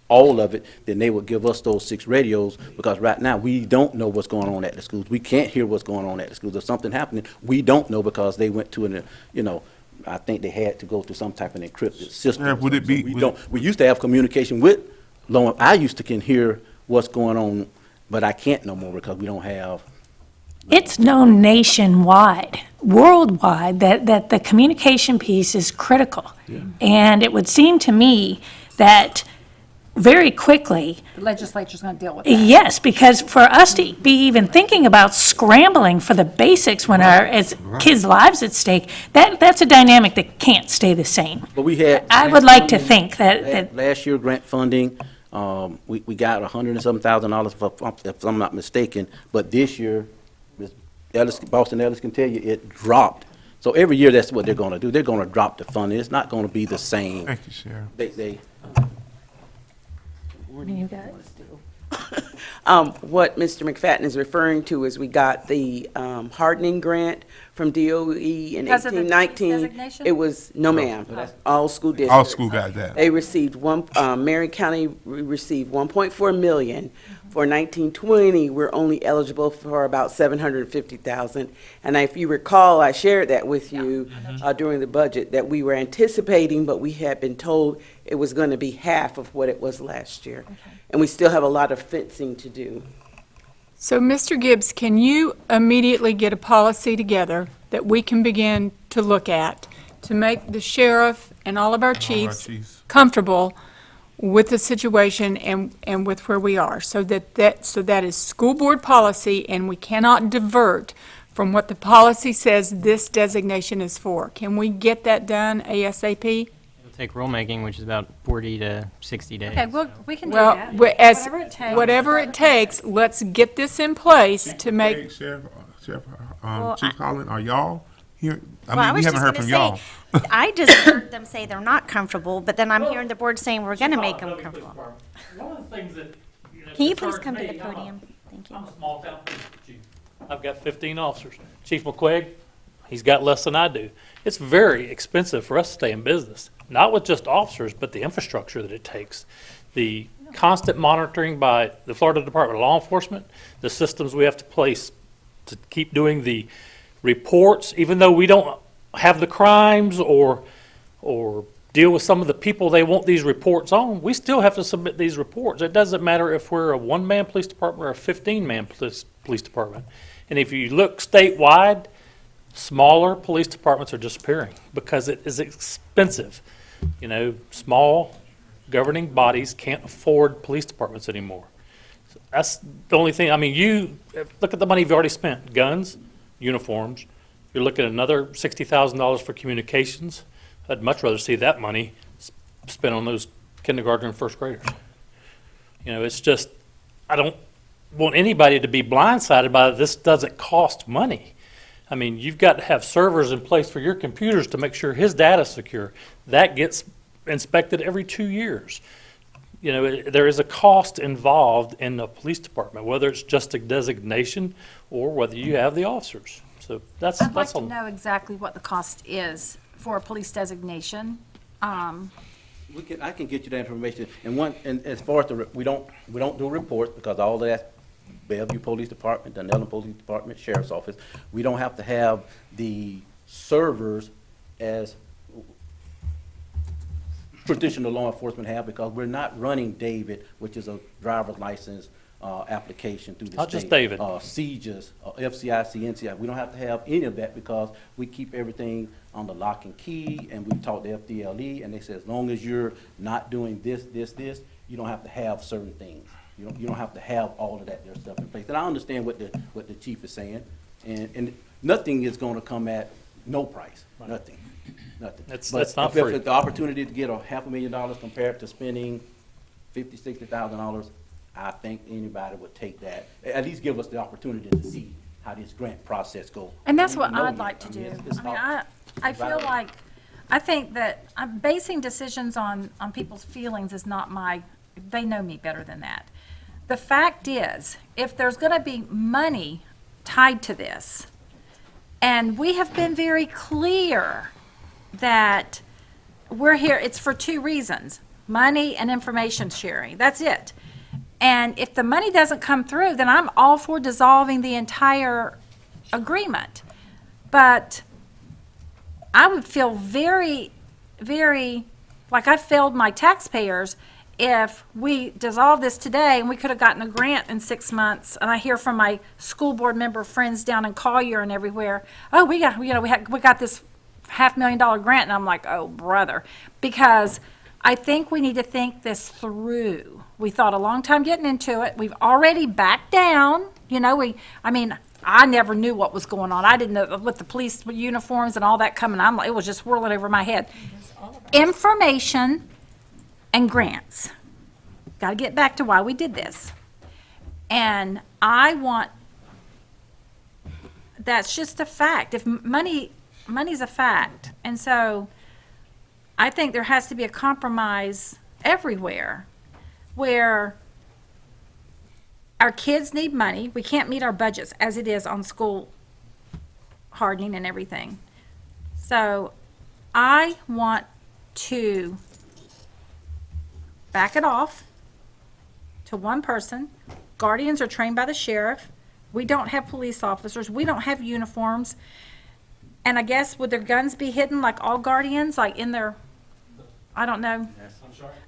all of it, then they would give us those 6 radios, because right now, we don't know what's going on at the schools. We can't hear what's going on at the schools. If something happening, we don't know, because they went to I think they had to go through some type of encrypted system. Yeah, would it be- We used to have communication with I used to can hear what's going on, but I can't no more because we don't have. It's known nationwide, worldwide, that the communication piece is critical. And it would seem to me that very quickly, The legislature's going to deal with that. yes, because for us to be even thinking about scrambling for the basics when as kids' lives at stake, that's a dynamic that can't stay the same. But we had. I would like to think that Last year, grant funding, we got $100,000, if I'm not mistaken, but this year, Boston Ellis can tell you, it dropped. So every year, that's what they're gonna do. They're gonna drop the funding. It's not gonna be the same. Thank you, Sheriff. you got What Mr. McFadden is referring to is we got the hardening grant from DOE in Because of the 1819. designation? It was, no ma'am, all school districts. All school got that. They received Marion County received 1.4 million. For 1920, we're only eligible for about 750,000. And if you recall, I shared that with you during the budget, that we were anticipating, but we had been told it was going to be half of what it was last year. And we still have a lot of fencing to do. So, Mr. Gibbs, can you immediately get a policy together that we can begin to look at to make the sheriff and all of our chiefs comfortable with the situation and with where we are? So that is school board policy, and we cannot divert from what the policy says this designation is for. Can we get that done ASAP? It'll take rulemaking, which is about 40 to 60 days. Okay, well, we can do Well, that. whatever it takes. whatever it takes, let's get this in place to make. Hey, Sheriff, Well, Chief Holland, are y'all here? Well, I We was haven't just heard gonna from y'all. say, I just heard them say they're not comfortable, but then I'm hearing the board saying we're gonna make them comfortable. One of the things that, Can you please come to the podium? Thank you. I'm a small town police chief. I've got 15 officers. Chief McQuaig, he's got less than I do. It's very expensive for us to stay in business, not with just officers, but the infrastructure that it takes. The constant monitoring by the Florida Department of Law Enforcement, the systems we have to place to keep doing the reports, even though we don't have the crimes or deal with some of the people they want these reports on, we still have to submit these reports. It doesn't matter if we're a one-man police department or a 15-man police department. And if you look statewide, smaller police departments are disappearing because it is expensive. You know, small governing bodies can't afford police departments anymore. So that's the only thing. I mean, you look at the money you've already spent: guns, uniforms. You're looking at another $60,000 for communications. I'd much rather see that money spent on those kindergarten and first graders. You know, it's just, I don't want anybody to be blindsided by this doesn't cost money. I mean, you've got to have servers in place for your computers to make sure his data's secure. That gets inspected every 2 years. You know, there is a cost involved in the police department, whether it's just a designation or whether you have the officers. So that's I'd like to on. know exactly what the cost is for a police designation. I can get you that information. And as far as we don't do reports because all that, Bellevue Police Department, Dunedin Police Department, Sheriff's Office, we don't have to have the servers as traditional law enforcement have because we're not running David, which is a driver's license application through the state. Not just David. CJIS, FCIC, NCI. We don't have to have any of that because we keep everything on the lock and key, and we've talked to FDLE, and they say as long as you're not doing this, you don't have to have certain things. You don't have to have all of that there stuff in place. And I understand what the chief is saying, and nothing is going to come at no price. Nothing. That's But not if free. the opportunity to get $500,000 compared to spending $50,000-$60,000, I think anybody would take that. At least give us the opportunity to see how this grant process goes. And that's We what know I'd yet. like to I do. mean, it's I mean, not- I feel like, I think that I'm basing decisions on people's feelings is not they know me better than that. The fact is, if there's going to be money tied to this, and we have been very clear that we're here, it's for two reasons: money and information sharing. That's it. And if the money doesn't come through, then I'm all for dissolving the entire agreement. But I would feel very, very, like I failed my taxpayers if we dissolve this today and we could have gotten a grant in 6 months. And I hear from my school board member friends down in Collier and everywhere, oh, we got this $500,000 grant. And I'm like, oh, brother, because I think we need to think this through. We thought a long time getting into it. We've already backed down. You know, I never knew what was going on. I didn't know with the police uniforms and all that coming. It was just whirling over my head. Information and grants. Got to get back to why we did this. And that's just a fact. If money's a fact. And so I think there has to be a compromise everywhere where our kids need money. We can't meet our budgets as it is on school hardening and everything. So I want to back it off to one person. Guardians are trained by the sheriff. We don't have police officers. We don't have uniforms. And I guess would their guns be hidden like all guardians, like in their, I don't know.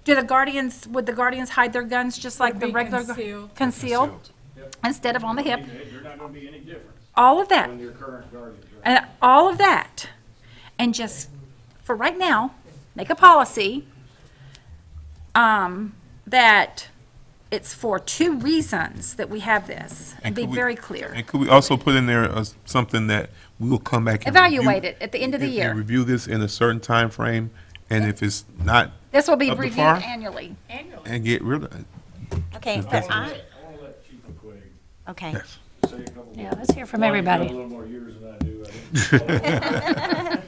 Would the guardians hide their guns just like the Be regular? concealed. Concealed? instead of on the hip. You're not gonna be any different All of that. than your current guardians, right? And all of that. And just, for right now, make a policy that it's for 2 reasons that we have this, and be could we- very clear. And could we also put in there something that we will come back and Evaluate it at the end of the and year. review this in a certain time frame, and if it's not This will be up to reviewed par, annually. and get rid of it. Okay, That's- but I, I wanna let Chief McQuigg okay. Yes. say a couple Yeah, more. let's hear from One, he's got everybody. a little more years than I do. I didn't-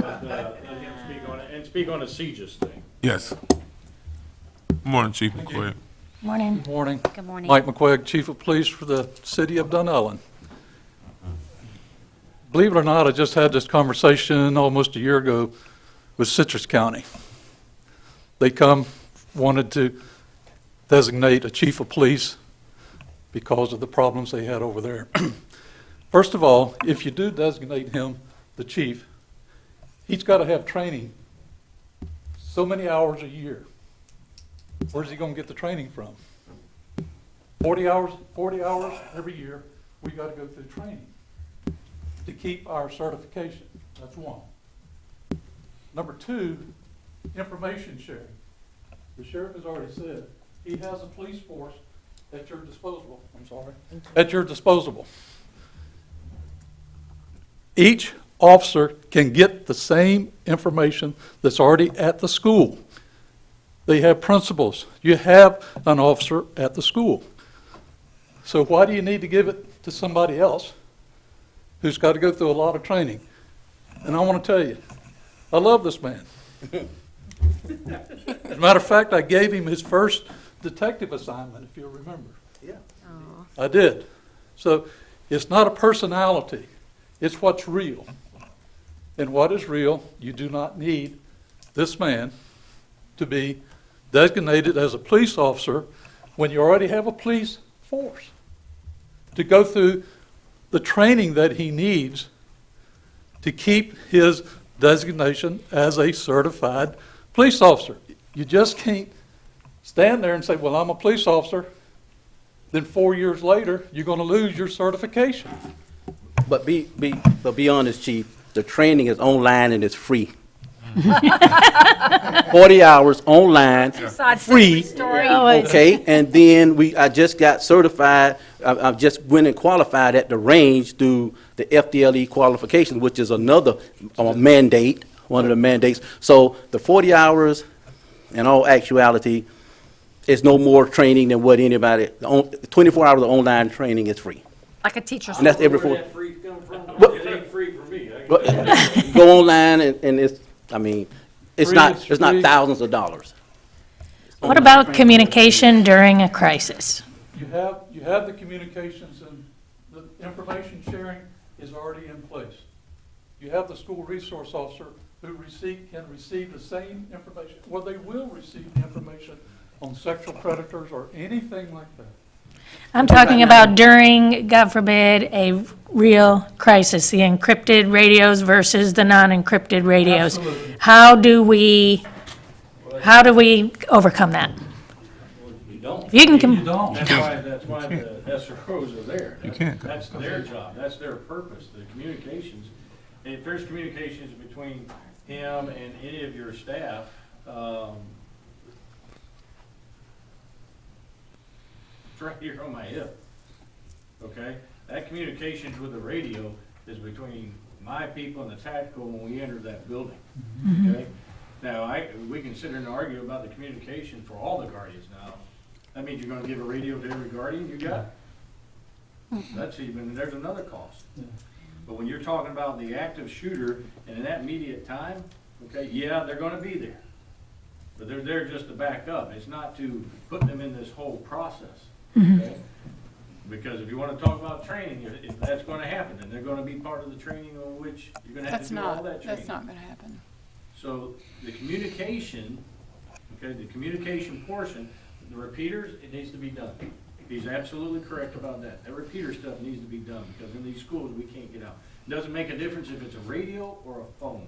But, let him speak on it, and speak on the CJIS thing. Yes. Good morning, Chief McQuarrie. Morning. Good morning. Good morning. Mike McQuigg, Chief of Police for the City of Dunellen. Believe it or not, I just had this conversation almost a year ago with Citrus County. They wanted to designate a chief of police because of the problems they had over there. First of all, if you do designate him the chief, he's got to have training so many hours a year. Where's he going to get the training from? 40 hours every year, we got to go through training to keep our certification. That's one. Number 2, information sharing. The sheriff has already said, he has a police force at your disposal. At your disposal. Each officer can get the same information that's already at the school. They have principals. You have an officer at the school. So why do you need to give it to somebody else who's got to go through a lot of training? And I want to tell you, I love this man. As a matter of fact, I gave him his first detective assignment, if you'll remember. Yeah. I did. So it's not a personality, it's what's real. And what is real, you do not need this man to be designated as a police officer when you already have a police force to go through the training that he needs to keep his designation as a certified police officer. You just can't stand there and say, well, I'm a police officer, then 4 years later, you're going to lose your certification. But be honest, Chief, the training is online and it's free. 40 hours online, free, okay? And then I just got certified, I just went and qualified at the range through the FDLE qualification, which is another mandate, one of the mandates. So the 40 hours, in all actuality, is no more training than what anybody, 24 hours of online training is free. Like a teacher's. And that's every Where 4. that free come from? It ain't free for me. Go online and it's, I mean, it's Free not, is it's not free. thousands of dollars. What about communication during a crisis? You have the communications and the information sharing is already in place. You have the school resource officer who can receive the same information, well, they will receive the information on sexual predators or anything like that. I'm talking about during, God forbid, a real crisis, the encrypted radios versus the non-encrypted radios. Absolutely. How do we overcome that? You don't. If you can You don't. That's why the SROs are there. You can't. That's their job, that's their purpose, the communications. And if there's communications between him and any of your staff, it's right here on my hip, okay? That communications with the radio is between my people and the tactical when we enter that building, okay? Now, we can sit here and argue about the communication for all the guardians now. That means you're gonna give a radio to every guardian you got? That's there's another cost. But when you're talking about the active shooter and in that immediate time, okay, yeah, they're gonna be there. But they're there just to back up. It's not to put them in this whole process, okay? Because if you wanna talk about training, if that's gonna happen, then they're gonna be part of the training on which you're gonna have to do all that training. That's not gonna happen. So the communication, okay, the communication portion, the repeaters, it needs to be done. He's absolutely correct about that. That repeater stuff needs to be done because in these schools, we can't get out. It doesn't make a difference if it's a radio or a phone,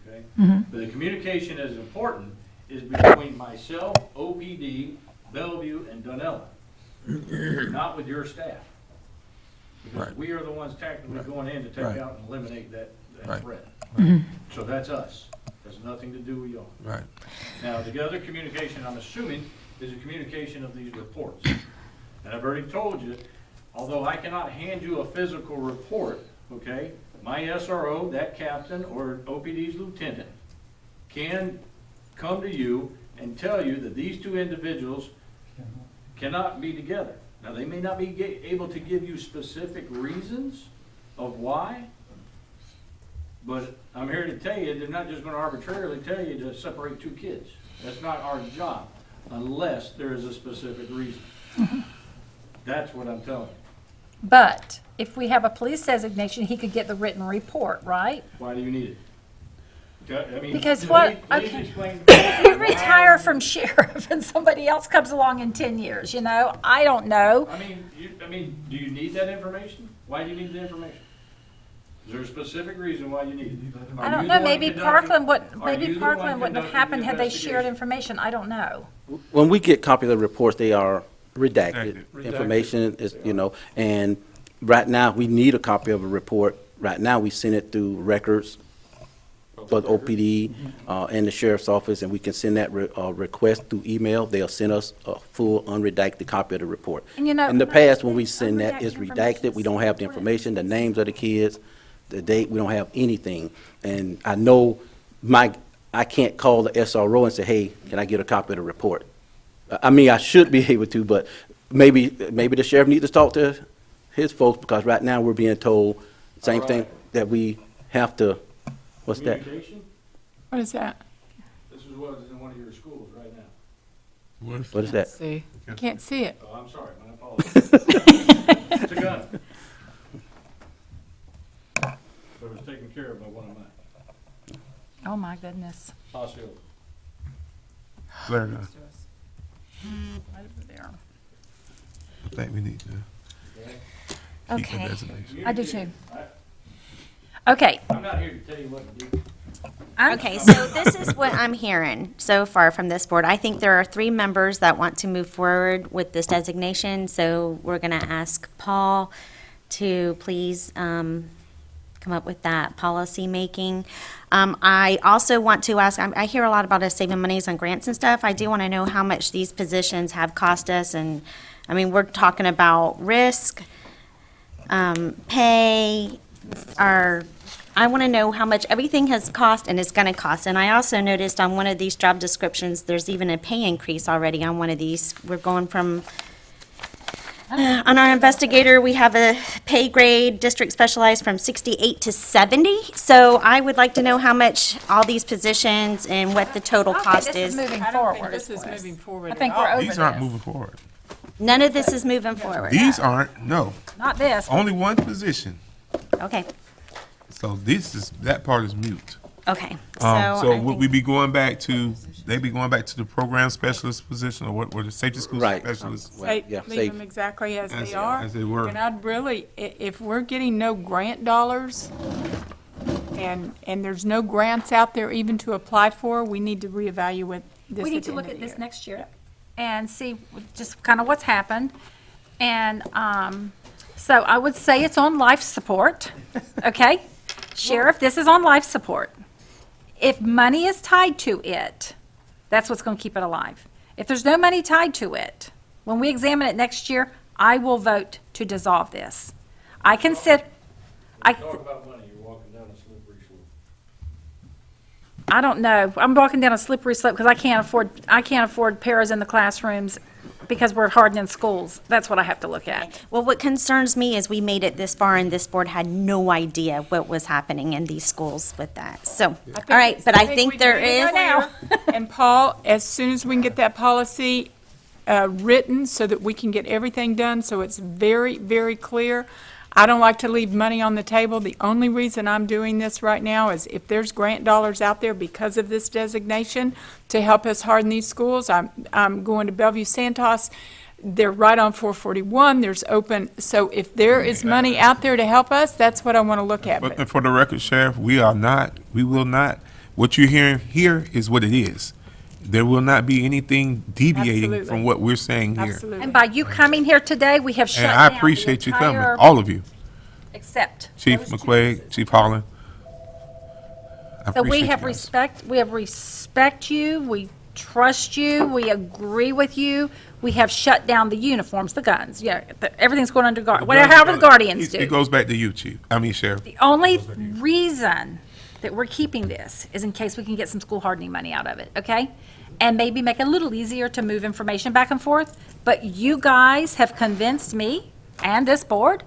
okay? But the communication that is important is between myself, OPD, Bellevue, and Dunellen. not with your staff. Because Right. we are the ones technically going in to take Right. out and eliminate that Right. threat. Right. So that's us. Has nothing to do with y'all. Right. Now, the other communication, I'm assuming, is a communication of these reports. And I've already told you, although I cannot hand you a physical report, okay, my SRO, that captain, or OPD's lieutenant, can come to you and tell you that these two individuals cannot be together. Now, they may not be able to give you specific reasons of why, but I'm here to tell you, they're not just gonna arbitrarily tell you to separate two kids. That's not our job, unless there is a specific reason. That's what I'm telling you. But if we have a police designation, he could get the written report, right? Why do you need it? I mean, Because let me- what, let me okay, explain- if you retire from sheriff and somebody else comes along in 10 years, you know, I don't know. I mean, do you need that information? Why do you need the information? Is there a specific reason why you need it? I Are don't you know, the one maybe conducting- Parkland would, are maybe you the one Parkland wouldn't have conducting happened the had they shared investigation? information, I don't know. When we get copy of the reports, they are redacted. Redacted. Information is, you know, and right now, we need a copy of a report. Right now, we send it through records for the OPD and the sheriff's office, and we can send that request through email. They'll send us a full unredacted copy of the report. And you know- In the past, when we send that, it's Unredacted redacted. We don't have the information, the names of the kids, the date, we don't have anything. And I know I can't call the SRO and say, hey, can I get a copy of the report? I mean, I should be able to, but maybe the sheriff needs to talk to his folks, because right now we're being told, same thing, that we have to, what's that? Communication? What is that? This is what is in one of your schools right now. What is that? See, can't see it. Oh, I'm sorry, my apologies. It's a gun. So it was taken care of by one of mine. Oh, my goodness. Osceola. Flare gun. Right over there. I think we need to keep the Okay. designation. I do too. Okay. I'm not here to tell you what to do. Okay, so this is what I'm hearing so far from this board. I think there are 3 members that want to move forward with this designation, so we're going to ask Paul to please come up with that policy making. I also want to ask, I hear a lot about us saving monies on grants and stuff. I do want to know how much these positions have cost us, and, I mean, we're talking about risk, pay, I want to know how much everything has cost and is going to cost. And I also noticed on one of these job descriptions, there's even a pay increase already on one of these. We're going from, on our investigator, we have a pay grade, district specialized from 68 to 70. So I would like to know how much all these positions and what the total cost this is is. moving I don't think forward. this is moving forward I at think all. we're over These aren't this. moving forward. None of this is moving forward. These aren't, no. Not this. Only one position. Okay, So that part is mute. okay. So I would think- we be going back to, they be going back to the program specialist position, or what, or the safety school Right. specialist? Well, yeah, Leave them exactly as they are. As they were. And I'd really, if we're getting no grant dollars, and there's no grants out there even to apply for, we need to reevaluate this We need at to the look end at of the this year. next year and see just kind of what's happened. And so I would say it's on life support, okay? Sheriff, this is on life support. If money is tied to it, that's what's going to keep it alive. If there's no money tied to it, when we examine it next year, I will vote to dissolve this. I consider, Talk about money, you're walking down a slippery slope. I don't know. I'm walking down a slippery slope because I can't afford paras in the classrooms because we're hardening schools. That's what I have to look at. Well, what concerns me is we made it this far and this board had no idea what was happening in these schools with that. So, all right, but I think we there made it is. clear. And Paul, as soon as we can get that policy written so that we can get everything done, so it's very, very clear. I don't like to leave money on the table. The only reason I'm doing this right now is if there's grant dollars out there because of this designation to help us harden these schools. I'm going to Bellevue Santos. They're right on 441. There's open, so if there is money out there to help us, that's what I want to look at. But for the record, Sheriff, we will not, what you're hearing here is what it is. there will not be anything deviating Absolutely. from what we're saying here. Absolutely. And by you coming here today, we have shut And down I the appreciate you coming, entire- all of you, Except. Chief those two McQuaig, Chief Holland. I So we appreciate have you guys. respect you, we trust you, we agree with you. We have shut down the uniforms, the guns, everything's going under guard, whatever, however the guardians It do. goes back to you, Chief, Sheriff. The only reason that we're keeping this is in case we can get some school hardening money out of it, okay? And maybe make it a little easier to move information back and forth. But you guys have convinced me and this board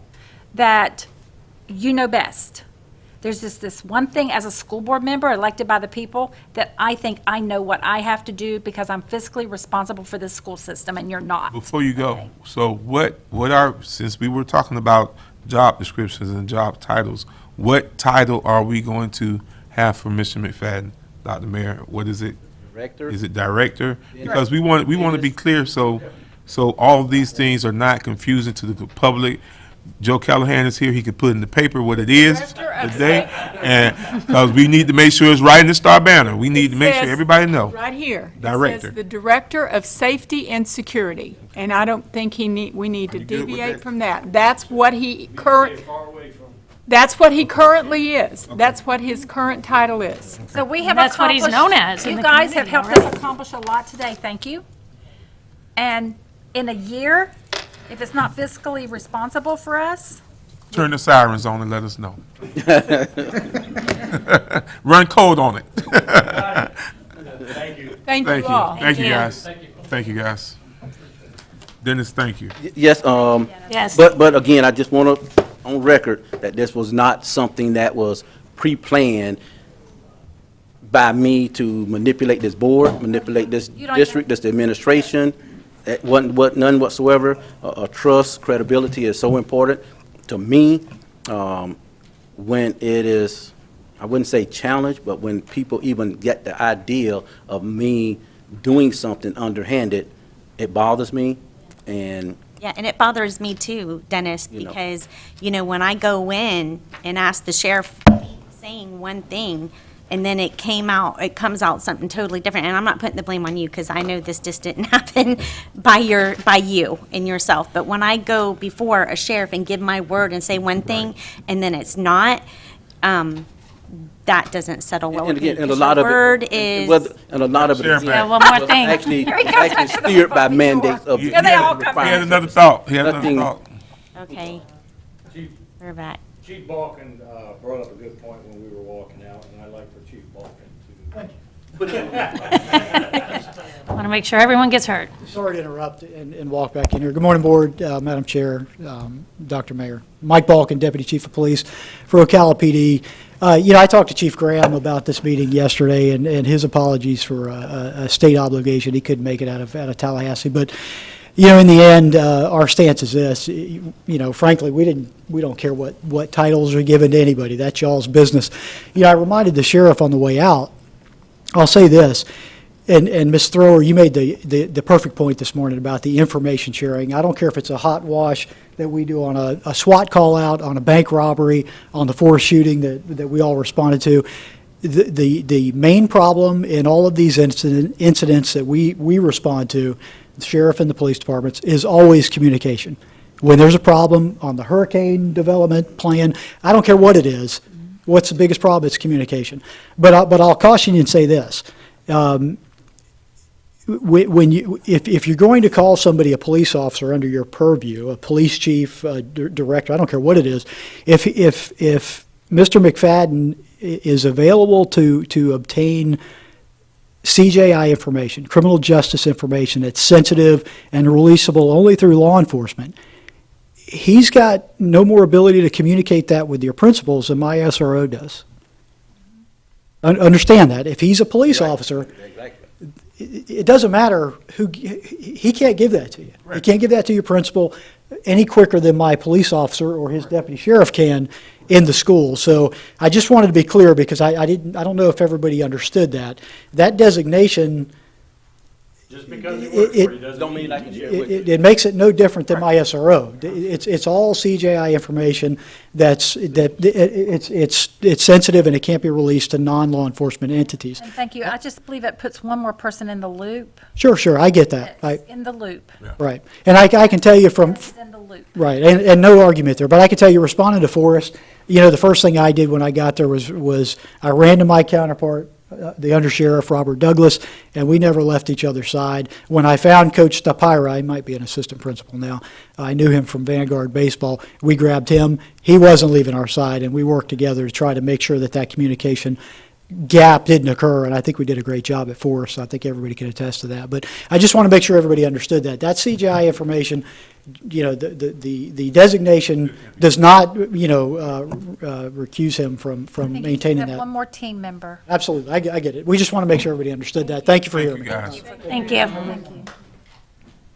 that you know best. There's just this one thing as a school board member elected by the people that I think I know what I have to do because I'm fiscally responsible for this school system and you're not. Before you go, so what are, since we were talking about job descriptions and job titles, what title are we going to have for Mr. McFadden, Dr. Mayor? What is it? Director? Is it director? Because we want to be clear, so all of these things are not confusing to the public. Joe Callahan is here, he could put in the paper what it is today, and, because we need to make sure it's right in the Star Banner. We need to make sure says everybody know. Right here. It Director. says the Director of Safety and Security, and I don't think we need to you good with deviate that? from that. That's what he currently is. That's what his current title is. So we have That's what he's accomplished- known as in You the guys have community helped us already. accomplish a lot today, thank you. And in a year, if it's not fiscally responsible for us, Turn the sirens on and let us know. Run code on it. Thank you. Thank you all. Thank you, guys. Thank you, guys. Dennis, thank you. Yes, Yes. but again, I just want to, on record, that this was not something that was pre-planned by me to manipulate this board, manipulate this You don't district, this administration. It wasn't none whatsoever. Trust, credibility is so important to me. When it is, I wouldn't say challenged, but when people even get the idea of me doing something underhanded, it bothers me. And Yeah, and it bothers me too, Dennis, You know. because, when I go in and ask the sheriff saying one thing, and then it comes out something totally different, and I'm not putting the blame on you, because I know this just didn't happen by you and yourself, but when I go before a sheriff and give my word and say one thing, and then it's not, that doesn't settle well And with me, again, and a because lot your of it. word and is, a lot of it. Sheriff, again, Yeah, one more was thing. Actually, Here he comes actually back to the steered by front door. mandates of. Yeah, they all come He had back. another thought. He had another Nothing- thought. okay, Chief, we're back. Chief Balkin brought up a good point when we were walking out, and I'd like for Chief Balkin to. I want to make sure everyone gets heard. Sorry to interrupt and walk back in here. Good morning, Board, Madam Chair, Dr. Mayor. Mike Balkin, Deputy Chief of Police for Ocala PD. I talked to Chief Graham about this meeting yesterday, and his apologies for a state obligation. He couldn't make it out of Tallahassee. But, in the end, our stance is this. Frankly, we don't care what titles are given to anybody. That's y'all's business. I reminded the sheriff on the way out, I'll say this, and Ms. Thrower, you made the perfect point this morning about the information sharing. I don't care if it's a hot wash that we do on a SWAT call out, on a bank robbery, on the Forest shooting that we all responded to. The main problem in all of these incidents that we respond to, the sheriff and the police departments, is always communication. When there's a problem on the hurricane development plan, I don't care what it is. What's the biggest problem? It's communication. But I'll caution you and say this. If you're going to call somebody a police officer under your purview, a police chief, director, I don't care what it is, if Mr. McFadden is available to obtain CJI information, criminal justice information that's sensitive and releasable only through law enforcement, he's got no more ability to communicate that with your principals than my SRO does. Understand that. If he's a police officer, it doesn't matter who, he can't give that to you. He can't give that to your principal any quicker than my police officer or his deputy sheriff can in the school. So I just wanted to be clear, because I don't know if everybody understood that. That designation Just because he works for you doesn't Don't mean I can share it with you. It makes it no different than my SRO. It's all CJI information it's sensitive and it can't be released to non-law enforcement entities. And thank you. I just believe it puts one more person in the loop. Sure, I get that. That's in the loop. Right. And I can tell you from, That's in the loop. right, and no argument there, but I can tell you, responding to Forrest, the first thing I did when I got there was I ran to my counterpart, the undersheriff, Robert Douglas, and we never left each other's side. When I found Coach Stapira, he might be an assistant principal now, I knew him from Vanguard Baseball, we grabbed him. He wasn't leaving our side, and we worked together to try to make sure that communication gap didn't occur, and I think we did a great job at Forrest. I think everybody can attest to that. But I just want to make sure everybody understood that. That CGI information, the designation does not, recuse him from I think you maintaining have that. one more team member. Absolutely, I get it. We just want to make sure everybody understood that. Thank you for hearing me. guys. Thank you.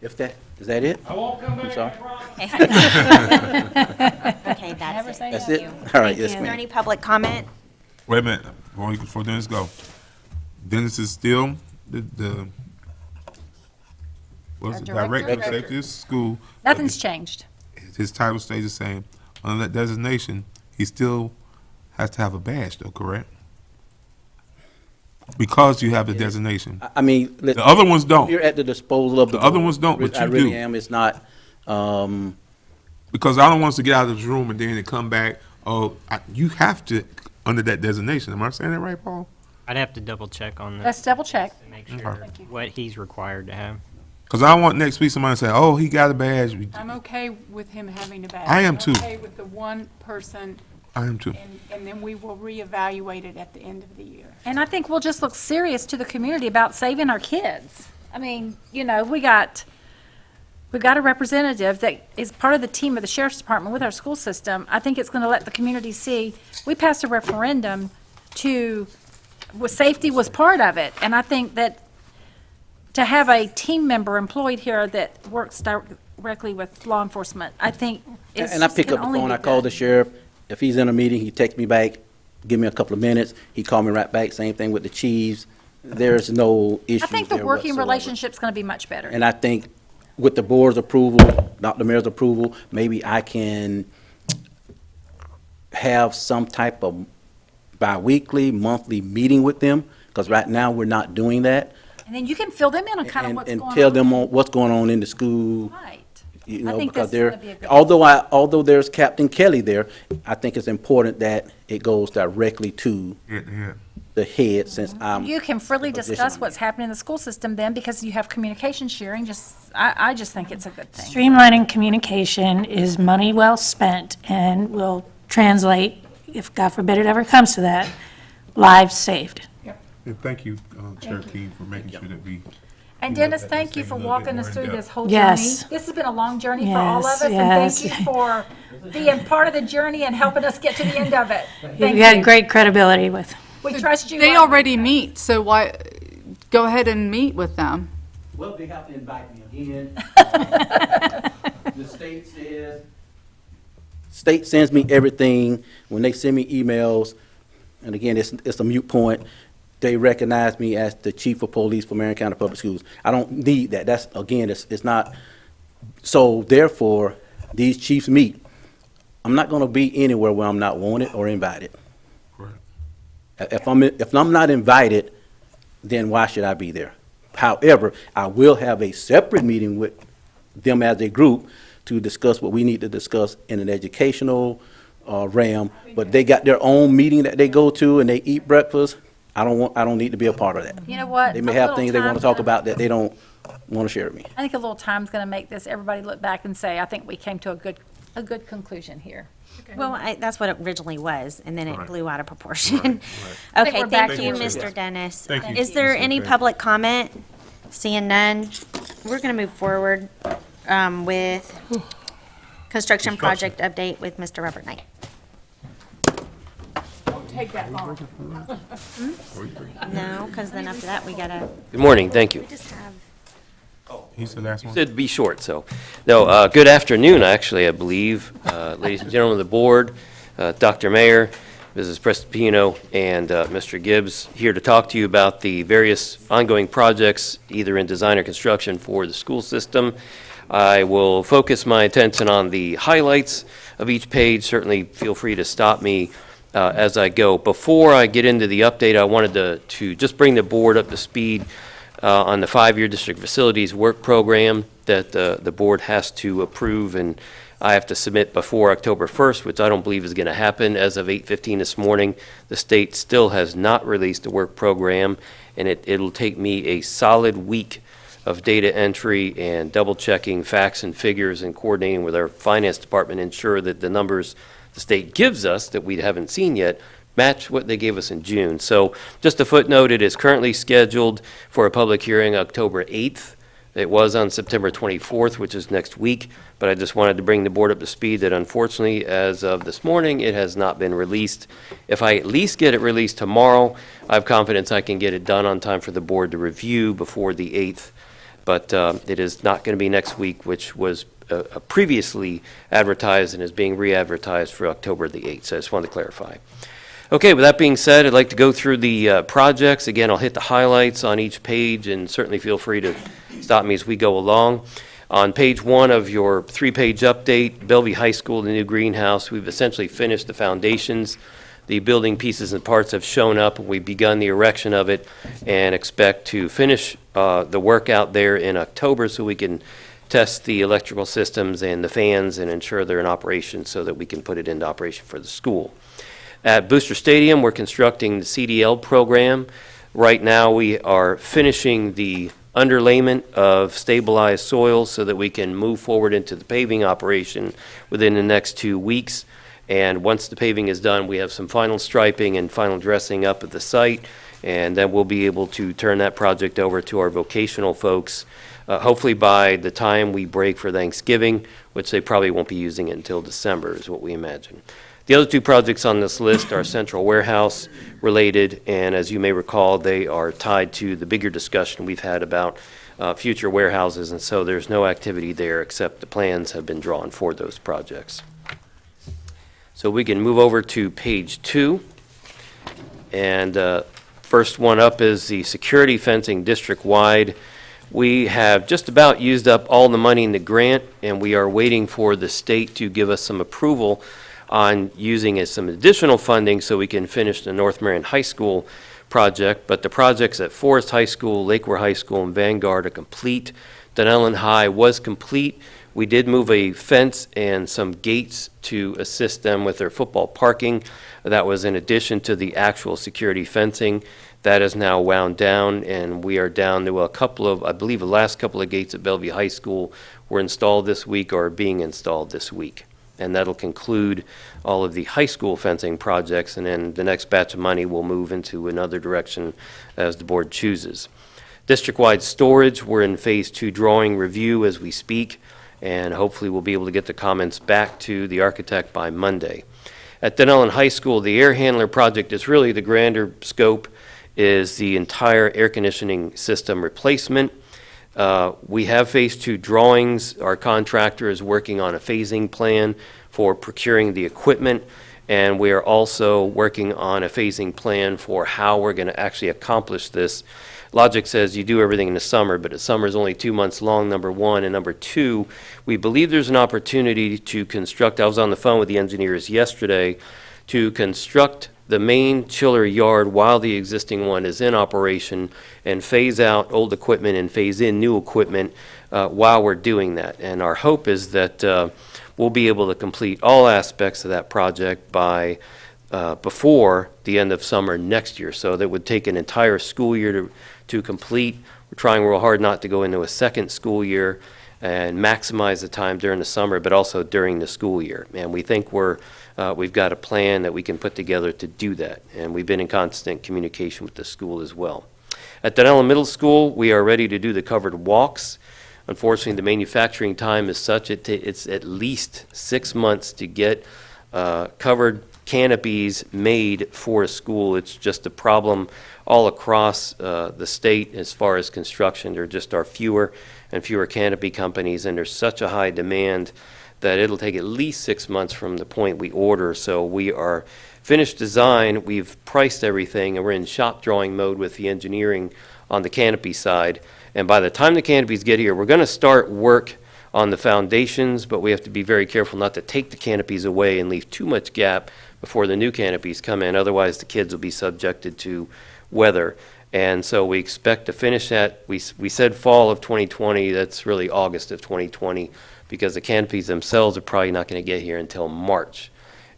Is that it? I won't come back, I'm sorry. I promise. Okay, that's it. That's Thank it? you. All right, Thank yes, you. Is ma'am. there any public comment? Wait a minute, before Dennis go. Dennis is still the what's it, Director? Director of Safety of School. Nothing's changed. His title stays the same. Under that designation, he still has to have a badge though, correct? Because you have the designation. I mean, The other ones don't. You're at the disposal of the The other board. ones don't, but I you really do. am. It's not, Because I don't want us to get out of this room and then to come back, you have to, under that designation. Am I saying that right, Paul? I'd have to double check on that Let's double check. to make sure what he's required to have. Because I don't want next week somebody to say, oh, he got a badge. I'm okay with him having a badge. I am too. I'm okay with the one person, I am too. and then we will reevaluate it at the end of the year. And I think we'll just look serious to the community about saving our kids. I mean, we got a representative that is part of the team of the sheriff's department with our school system. I think it's going to let the community see, we passed a referendum safety was part of it. And I think that to have a team member employed here that works directly with law enforcement, I think it's and I just pick can up the only phone, be I call good. the sheriff. If he's in a meeting, he texts me back, give me a couple of minutes. He called me right back. Same thing with the chiefs. There's no issue I think the there working whatsoever. relationship's going to be much better. And I think with the board's approval, Dr. Mayor's approval, maybe I can have some type of biweekly, monthly meeting with them, because right now we're not doing that. And then you can fill them in on kind of what's going on. And tell them what's going on in the school. Right. You I know, think because that's they're, gonna be a good- although there's Captain Kelly there, I think it's important that it goes directly to the head, since I'm. You can freely the position discuss I'm what's happening in the school system then, because you have communication sharing, I just think it's a good thing. Streamlining communication is money well spent and will translate, if God forbid it ever comes to that, lives saved. And thank you, Chair King, for making sure that we. And Dennis, thank you for walking us through this whole journey. Yes. This has been a long journey for all of Yes, us, and yes. thank you for being part of the journey and helping us get to the end of it. Thank You you. had great credibility with. We trust you. They already meet, so why, go ahead and meet with them. Well, they have to invite me again. The state sends me everything. When they send me emails, and again, it's a moot point, they recognize me as the chief of police for Marion County Public Schools. I don't need that. That's, again, it's not, so therefore, these chiefs meet. I'm not gonna be anywhere where I'm not wanted or invited. If I'm not invited, then why should I be there? However, I will have a separate meeting with them as a group to discuss what we need to discuss in an educational realm. But they got their own meeting that they go to and they eat breakfast. I don't need to be a part of that. You know what? They may A have little things they want time's to talk gonna- about that they don't want to share with me. I think a little time's going to make everybody look back and say, I think we came to a good conclusion here. Well, that's what it originally was, and then it Right. blew out of proportion. I think Okay, we're back thank to you, where we Mr. were. Dennis. Thank you. Is there any Okay. public comment? Seeing none, we're going to move forward with construction project update with Mr. Robert Knight. Don't take that long. No, because then after that, we gotta, Good morning, thank you. we just have, He's the last You one. said be short, so, no, good afternoon, actually, I believe, ladies and gentlemen of the board, Dr. Mayor. Mrs. Prestipino, and Mr. Gibbs, here to talk to you about the various ongoing projects, either in design or construction, for the school system. I will focus my attention on the highlights of each page. Certainly feel free to stop me as I go. Before I get into the update, I wanted to just bring the board up to speed on the 5-year district facilities work program that the board has to approve, and I have to submit before October 1st, which I don't believe is going to happen. As of 8:15 this morning, the state still has not released the work program, and it'll take me a solid week of data entry and double-checking facts and figures and coordinating with our finance department to ensure that the numbers the state gives us that we haven't seen yet match what they gave us in June. So just a footnote, it is currently scheduled for a public hearing October 8th. It was on September 24th, which is next week, but I just wanted to bring the board up to speed that unfortunately, as of this morning, it has not been released. If I at least get it released tomorrow, I have confidence I can get it done on time for the board to review before the 8th, but it is not going to be next week, which was previously advertised and is being re-advertised for October the 8th, so I just wanted to clarify. Okay, with that being said, I'd like to go through the projects. Again, I'll hit the highlights on each page, and certainly feel free to stop me as we go along. On page 1 of your 3-page update, Bellevue High School, the new greenhouse, we've essentially finished the foundations. The building pieces and parts have shown up, and we've begun the erection of it and expect to finish the work out there in October so we can test the electrical systems and the fans and ensure they're in operation so that we can put it into operation for the school. At Booster Stadium, we're constructing the CDL program. Right now, we are finishing the underlayment of stabilized soil so that we can move forward into the paving operation within the next 2 weeks. And once the paving is done, we have some final striping and final dressing up at the site, and then we'll be able to turn that project over to our vocational folks, hopefully by the time we break for Thanksgiving, which they probably won't be using it until December, is what we imagine. The other 2 projects on this list are central warehouse related, and as you may recall, they are tied to the bigger discussion we've had about future warehouses, and so there's no activity there except the plans have been drawn for those projects. So we can move over to page 2, and first one up is the security fencing district-wide. We have just about used up all the money in the grant, and we are waiting for the state to give us some approval on using some additional funding so we can finish the North Marion High School project. But the projects at Forest High School, Lakeware High School, and Vanguard are complete. Dunellen High was complete. We did move a fence and some gates to assist them with their football parking. That was in addition to the actual security fencing. That is now wound down, and we are down to a couple of, I believe the last couple of gates at Bellevue High School were installed this week or are being installed this week. And that'll conclude all of the high school fencing projects, and then the next batch of money will move into another direction as the board chooses. District-wide storage, we're in phase 2 drawing review as we speak, and hopefully we'll be able to get the comments back to the architect by Monday. At Dunellen High School, the air handler project is really the grander scope, is the entire air conditioning system replacement. We have phase 2 drawings. Our contractor is working on a phasing plan for procuring the equipment, and we are also working on a phasing plan for how we're going to actually accomplish this. Logic says you do everything in the summer, but the summer is only 2 months long, number one, and number two, we believe there's an opportunity to construct, I was on the phone with the engineers yesterday, to construct the main chiller yard while the existing one is in operation and phase out old equipment and phase in new equipment while we're doing that. And our hope is that we'll be able to complete all aspects of that project by before the end of summer next year. So that would take an entire school year to complete. We're trying real hard not to go into a second school year and maximize the time during the summer, but also during the school year. And we think we've got a plan that we can put together to do that. And we've been in constant communication with the school as well. At Dunellen Middle School, we are ready to do the covered walks. Unfortunately, the manufacturing time is such it's at least 6 months to get covered canopies made for a school. It's just a problem all across the state as far as construction. There just are fewer and fewer canopy companies, and there's such a high demand that it'll take at least 6 months from the point we order. So we are finished design, we've priced everything, and we're in shop drawing mode with the engineering on the canopy side. And by the time the canopies get here, we're going to start work on the foundations, but we have to be very careful not to take the canopies away and leave too much gap before the new canopies come in. Otherwise, the kids will be subjected to weather. And so we expect to finish that. We said fall of 2020. That's really August of 2020 because the canopies themselves are probably not going to get here until March.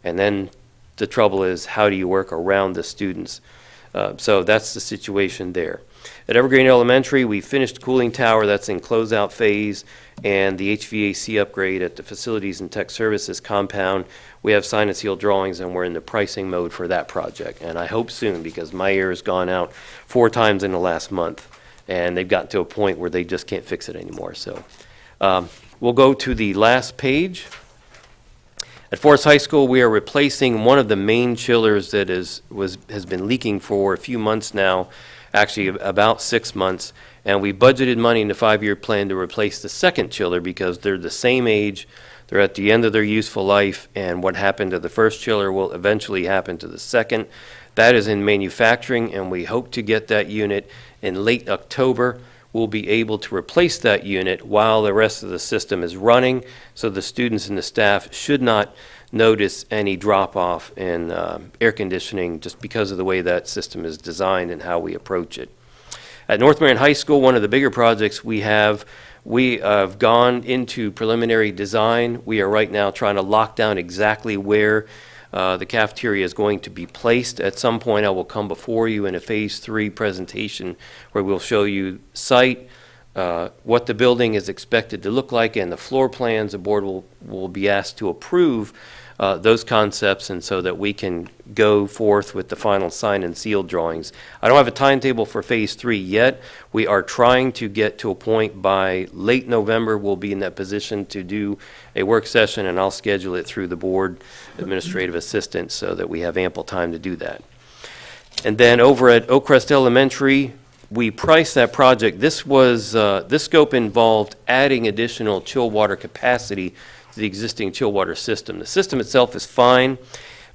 And then the trouble is, how do you work around the students? So that's the situation there. At Evergreen Elementary, we finished the cooling tower. That's in closeout phase, and the HVAC upgrade at the Facilities and Tech Services compound. We have sign and seal drawings, and we're in the pricing mode for that project. And I hope soon, because my ear has gone out 4 times in the last month, and they've gotten to a point where they just can't fix it anymore. So we'll go to the last page. At Forest High School, we are replacing one of the main chillers that has been leaking for a few months now, actually about 6 months, and we budgeted money in the 5-year plan to replace the second chiller because they're the same age, they're at the end of their useful life, and what happened to the first chiller will eventually happen to the second. That is in manufacturing, and we hope to get that unit in late October. We'll be able to replace that unit while the rest of the system is running, so the students and the staff should not notice any drop-off in air conditioning just because of the way that system is designed and how we approach it. At North Marion High School, one of the bigger projects we have gone into preliminary design. We are right now trying to lock down exactly where the cafeteria is going to be placed. At some point, I will come before you in a Phase 3 presentation where we'll show you site, what the building is expected to look like, and the floor plans. The board will be asked to approve those concepts, and so that we can go forth with the final sign and seal drawings. I don't have a timetable for Phase 3 yet. We are trying to get to a point by late November. We'll be in that position to do a work session, and I'll schedule it through the board administrative assistant so that we have ample time to do that. And then over at Oak Crest Elementary, we priced that project. This scope involved adding additional chill water capacity to the existing chill water system. The system itself is fine,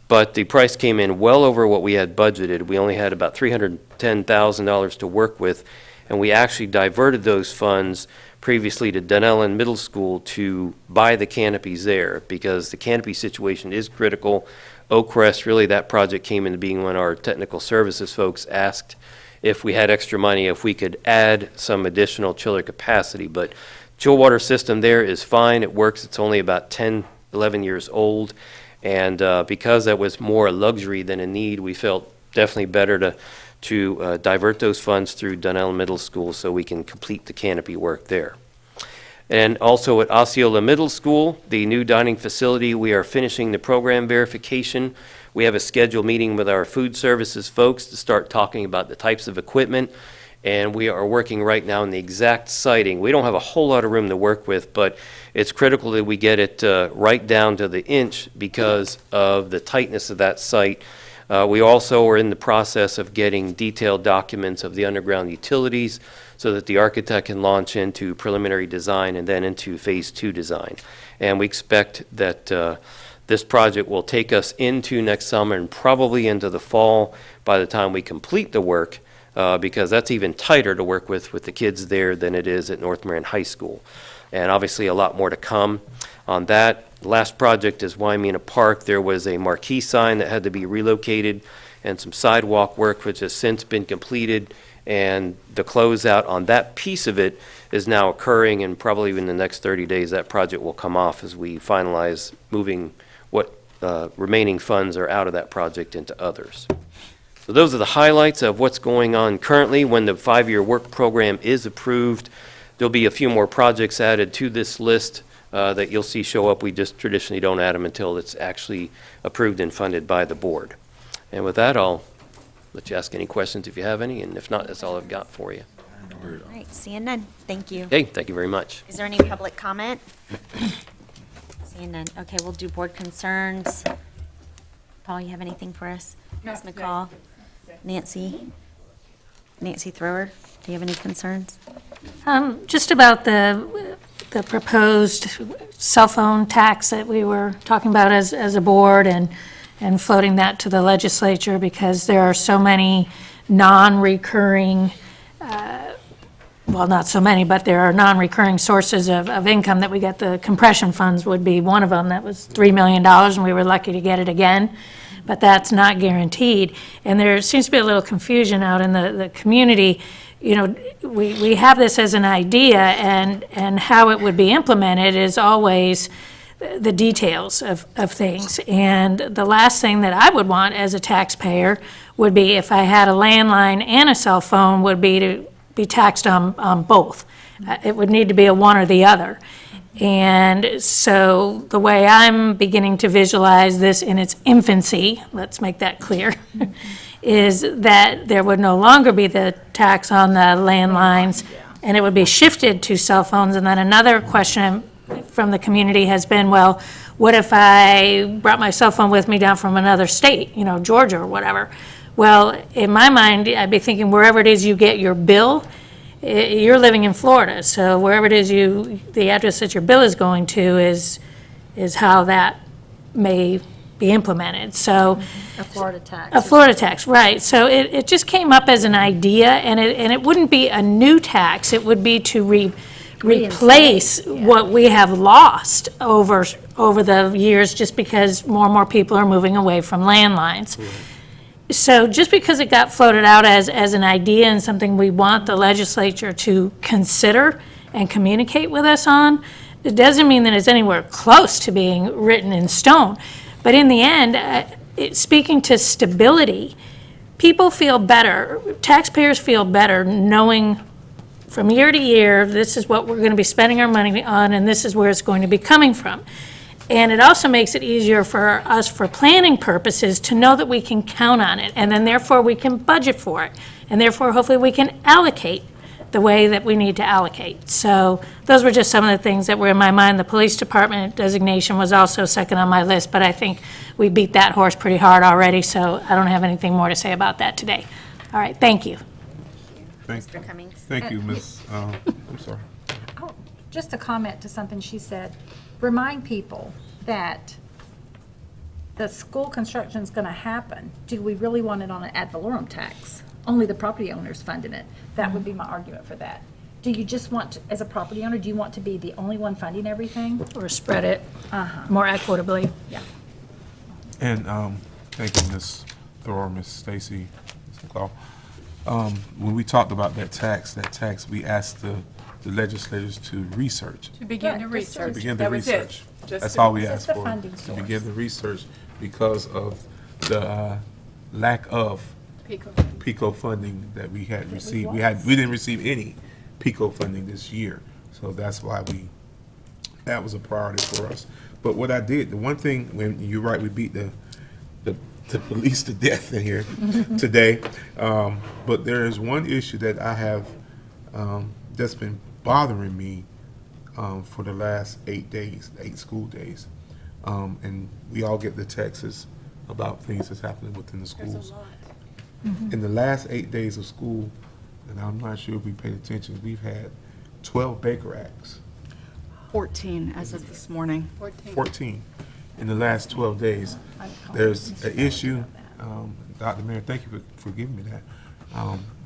but the price came in well over what we had budgeted. We only had about $310,000 to work with, and we actually diverted those funds previously to Dunellen Middle School to buy the canopies there because the canopy situation is critical. Oak Crest, really that project came into being when our technical services folks asked if we had extra money, if we could add some additional chiller capacity. But chill water system there is fine. It works. It's only about 10, 11 years old. And because that was more a luxury than a need, we felt definitely better to divert those funds through Dunellen Middle School so we can complete the canopy work there. And also at Osceola Middle School, the new dining facility, we are finishing the program verification. We have a scheduled meeting with our food services folks to start talking about the types of equipment, and we are working right now on the exact siting. We don't have a whole lot of room to work with, but it's critical that we get it right down to the inch because of the tightness of that site. We also are in the process of getting detailed documents of the underground utilities so that the architect can launch into preliminary design and then into Phase 2 design. And we expect that this project will take us into next summer and probably into the fall by the time we complete the work, because that's even tighter to work with the kids there than it is at North Marion High School. And obviously a lot more to come on that. The last project is Waimea Park. There was a marquee sign that had to be relocated and some sidewalk work which has since been completed, and the closeout on that piece of it is now occurring, and probably in the next 30 days that project will come off as we finalize moving what remaining funds are out of that project into others. So those are the highlights of what's going on currently. When the 5-year work program is approved, there'll be a few more projects added to this list that you'll see show up. We just traditionally don't add them until it's actually approved and funded by the board. And with that, I'll let you ask any questions if you have any, and if not, that's all I've got for you. All right, seeing none. Thank you. Hey, thank you very much. Is there any public comment? Seeing none. Okay, we'll do board concerns. Paul, you have anything for us? Ms. McCall? Nancy Thrower, do you have any concerns? Just about the proposed cell phone tax that we were talking about as a board, and and floating that to the legislature because there are so many non-recurring, well, not so many, but there are non-recurring sources of income that we get. The compression funds would be one of them. That was $3 million, and we were lucky to get it again. But that's not guaranteed. And there seems to be a little confusion out in the community. You know, we have this as an idea, and how it would be implemented is always the details of things. And the last thing that I would want as a taxpayer would be, if I had a landline and a cell phone, would be to be taxed on both. It would need to be a one or the other. And so the way I'm beginning to visualize this in its infancy, let's make that clear, is that there would no longer be the tax on the landlines, and it would be shifted to cell phones. And then another question from the community has been, well, what if I brought my cell phone with me down from another state, you know, Georgia or whatever? Well, in my mind, I'd be thinking wherever it is you get your bill, you're living in Florida, so wherever it is the address that your bill is going to is how that may be implemented, so. A Florida tax. A Florida tax, right. So it just came up as an idea, and it wouldn't be a new tax, it would be to replace what we have lost over the years, just because more and more people are moving away from landlines. So just because it got floated out as an idea and something we want the legislature to consider and communicate with us on, it doesn't mean that it's anywhere close to being written in stone. But in the end, speaking to stability, people feel better, taxpayers feel better knowing from year to year, this is what we're going to be spending our money on, and this is where it's going to be coming from. And it also makes it easier for us, for planning purposes, to know that we can count on it, and then therefore we can budget for it, and therefore hopefully we can allocate the way that we need to allocate. So those were just some of the things that were in my mind. The police department designation was also second on my list, but I think we beat that horse pretty hard already, so I don't have anything more to say about that today. All right, thank you. Mr. Cummings. Thank you, Ms. I'm sorry. Oh, just a comment to something she said. Remind people that the school construction is going to happen. Do we really want it on an ad valorem tax? Only the property owner's funding it. That would be my argument for that. Do you just want, as a property owner, do you want to be the only one funding everything? Or spread it more equitably. Yeah. And thank you, Ms. Thor, Ms. Stacy, Ms. McCall. When we talked about that tax, we asked the legislators to research. To begin to Right, just research. To begin the That was it. research. Just That's to- all we It's asked the for. funding To source. begin the research because of the lack of PICO funding that we had received. We didn't receive any PICO funding this year, so that's why that was a priority for us. But what I did, the one thing, when you're right, we beat the police to death in here today. But there is one issue that I have that's been bothering me for the last 8 school days. And we all get the texts about things that's happening within the schools. In the last 8 days of school, and I'm not sure if we paid attention, we've had 12 Baker Acts. 14 as of this morning. 14 in the last 12 days. There's an issue, Dr. Mayor, thank you for giving me that.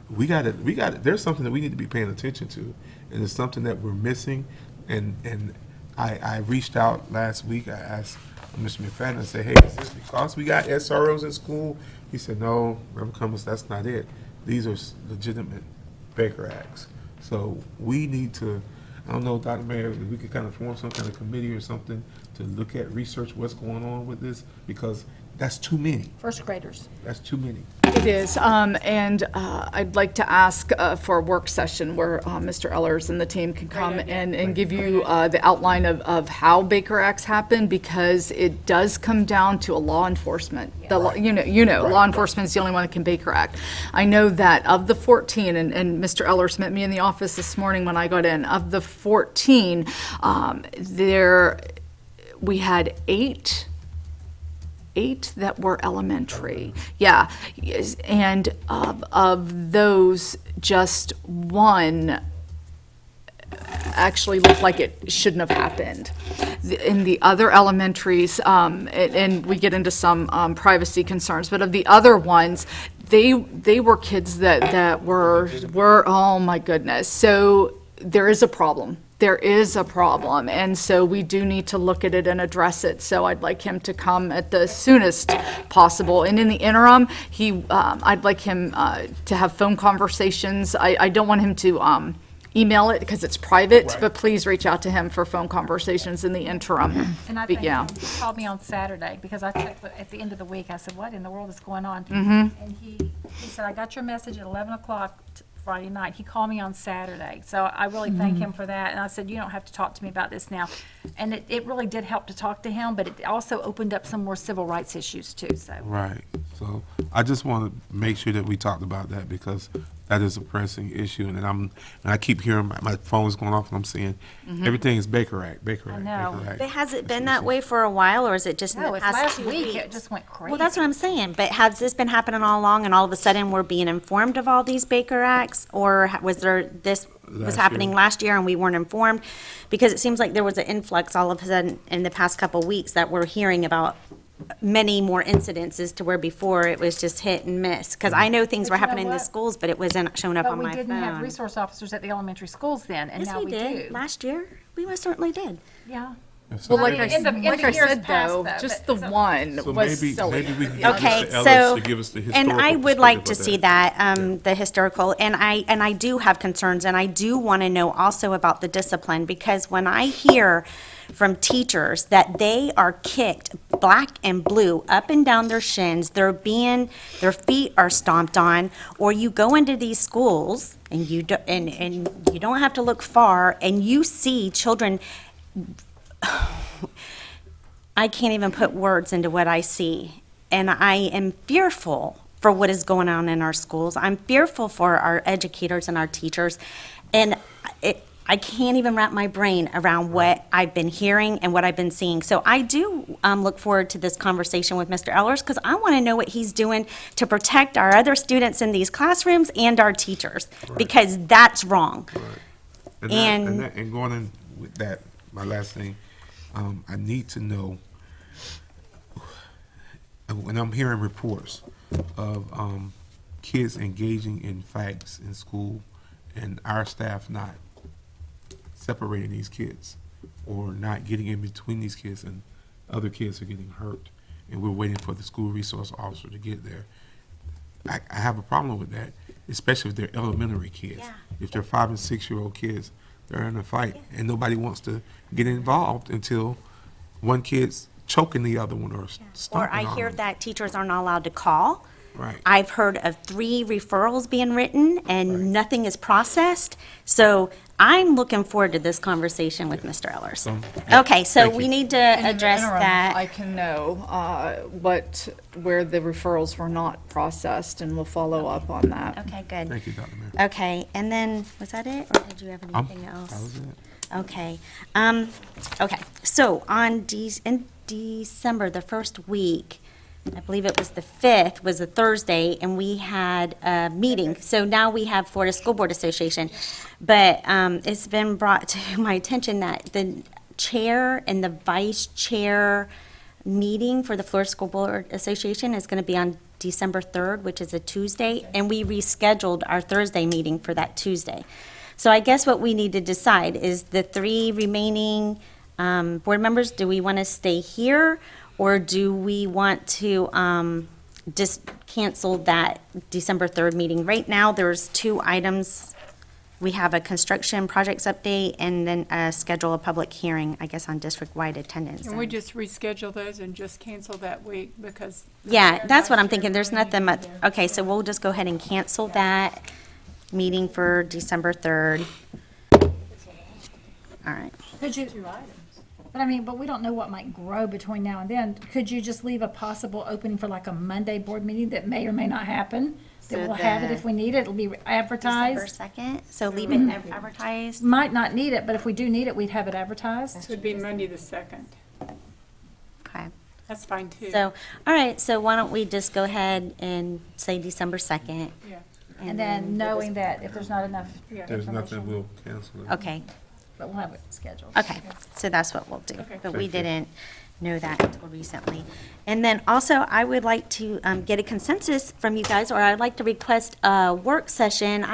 We got it. There's something that we need to be paying attention to, and it's something that we're missing. And I reached out last week. I asked Mr. McFadden, I said, hey, is this because we got SROs in school? He said, no, Reverend Cummings, that's not it. These are legitimate Baker Acts. So we need to, I don't know, Dr. Mayor, if we could kind of form some kind of committee or something to look at, research what's going on with this, because that's too many. First graders. That's too many. It is, and I'd like to ask for a work session where Mr. Ellers and the team can come and give you the outline of how Baker Acts happen, because it does come down to a law enforcement. Law enforcement is the only one that can Baker Act. I know that of the 14, and Mr. Ellers met me in the office this morning when I got in, of the 14, we had eight that were elementary. Yeah, yes, and of those, just one actually looked like it shouldn't have happened. in the other elementaries, and we get into some privacy concerns, but of the other ones, they were kids that were, oh my goodness. So there is a problem. There is a problem, and so we do need to look at it and address it. So I'd like him to come at the soonest possible. And in the interim, I'd like him to have phone conversations. I don't want him to email it because it's private, but please reach out to him for phone conversations in the interim. And I But think yeah. he called me on Saturday, because I checked at the end of the week, I said, what in the world is going on? Mhm. And he said, I got your message at 11 o'clock Friday night. He called me on Saturday, so I really thank him for that. And I said, you don't have to talk to me about this now. And it really did help to talk to him, but it also opened up some more civil rights issues too, so. Right. So I just want to make sure that we talked about that because that is a pressing issue. And then I keep hearing my phone's going off and I'm saying everything is Baker Act, Baker I Act, know. Baker Act. But has it been that way for a while, or is it just in No, the it's past last 2 week, weeks? it just went crazy. Well, that's what I'm saying, but has this been happening all along, and all of a sudden we're being informed of all these Baker Acts? Or was this was Last happening year. last year and we weren't informed? Because it seems like there was an influx all of a sudden in the past couple of weeks that we're hearing about many more incidences to where before it was just hit and miss. Because I know things But were you know happening in the what? schools, but it wasn't showing up But on we my phone. didn't have resource officers at the elementary schools then, and Yes, now we we did. do. Last year, we most certainly did. Yeah. Well, like mean, I in the- in the years said, past, though, though, just but the so- one So was maybe silly. we can get Okay, Mr. Ellis so, to give us the and historical I would like to perspective see of that. that, the historical, and I do have concerns, and I do want to know also about the discipline, because when I hear from teachers that they are kicked black and blue up and down their shins, their feet are stomped on, or you go into these schools, and you don't have to look far, and you see children, I can't even put words into what I see. And I am fearful for what is going on in our schools. I'm fearful for our educators and our teachers. And I can't even wrap my brain around what I've been hearing and what I've been seeing. So I do look forward to this conversation with Mr. Ellers, because I want to know what he's doing to protect our other students in these classrooms and our teachers, because that's wrong. And going in with that, my last thing, I need to know, when I'm hearing reports of kids engaging in fights in school and our staff not separating these kids or not getting in between these kids and other kids are getting hurt, and we're waiting for the school resource officer to get there. I have a problem with that, especially if they're elementary kids. Yeah. If they're 5 and 6 year old kids, they're in a fight, and nobody wants to get involved until one kid's choking the other one or Or stomping I on hear them. that teachers are not allowed to call. Right. I've heard of 3 referrals being written and nothing is processed. So I'm looking forward to this conversation with Mr. Ellers. Okay, so Thank we you. need to In the address interim, that. I can know where the referrals were not processed, and we'll follow up on that. Okay, good. Thank you, Dr. Mayor. Okay, and then, was that it, or did you have anything else? That was it. Okay, okay, so in December, the first week, I believe it was the 5th, was a Thursday, and we had a meeting. So now we have Florida School Board Association. But it's been brought to my attention that the chair and the vice chair meeting for the Florida School Board Association is going to be on December 3rd, which is a Tuesday, and we rescheduled our Thursday meeting for that Tuesday. So I guess what we need to decide is the 3 remaining board members, do we want to stay here, or do we want to just cancel that December 3rd meeting? Right now, there's 2 items. We have a construction projects update and then schedule a public hearing, I guess, on district-wide attendance. Can we just reschedule those and just cancel that week because? Yeah, that's what I'm thinking. There's nothing much. Okay, so we'll just go ahead and cancel that meeting for December 3rd. All right. Could you, but I mean, but we don't know what might grow between now and then. Could you just leave a possible opening for like a Monday board meeting that may or may not happen? That So we'll have it the if we need it, it'll be December advertised. 2nd, so leave it advertised. Might not need it, but if we do need it, we'd have it advertised. It would be Monday the 2nd. Okay. That's fine too. So, all right, so why don't we just go ahead and say December 2nd? Yeah. And then knowing that if there's not enough There's nothing, we'll cancel it. Okay, but we'll have it scheduled. Okay, so that's what we'll do. Okay. But we Thank you. didn't know that until recently. And then also, I would like to get a consensus from you guys, or I'd like to request a work session.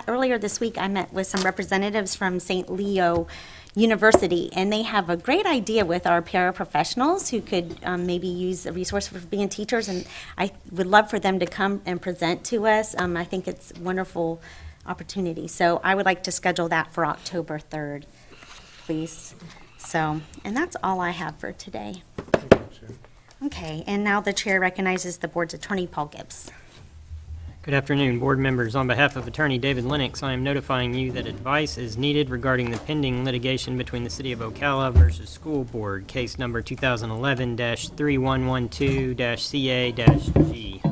Earlier this week, I met with some representatives from St. Leo University, and they have a great idea with our paraprofessionals who could maybe use a resource for being teachers, and I would love for them to come and present to us. I think it's a wonderful opportunity. So I would like to schedule that for October 3rd, please. So, and that's all I have for today. Okay, and now the chair recognizes the board's attorney, Paul Gibbs. Good afternoon, board members. On behalf of Attorney David Lennox, I am notifying you that advice is needed regarding the pending litigation between the City of Ocala versus School Board, case number 2011-3112-CA-G.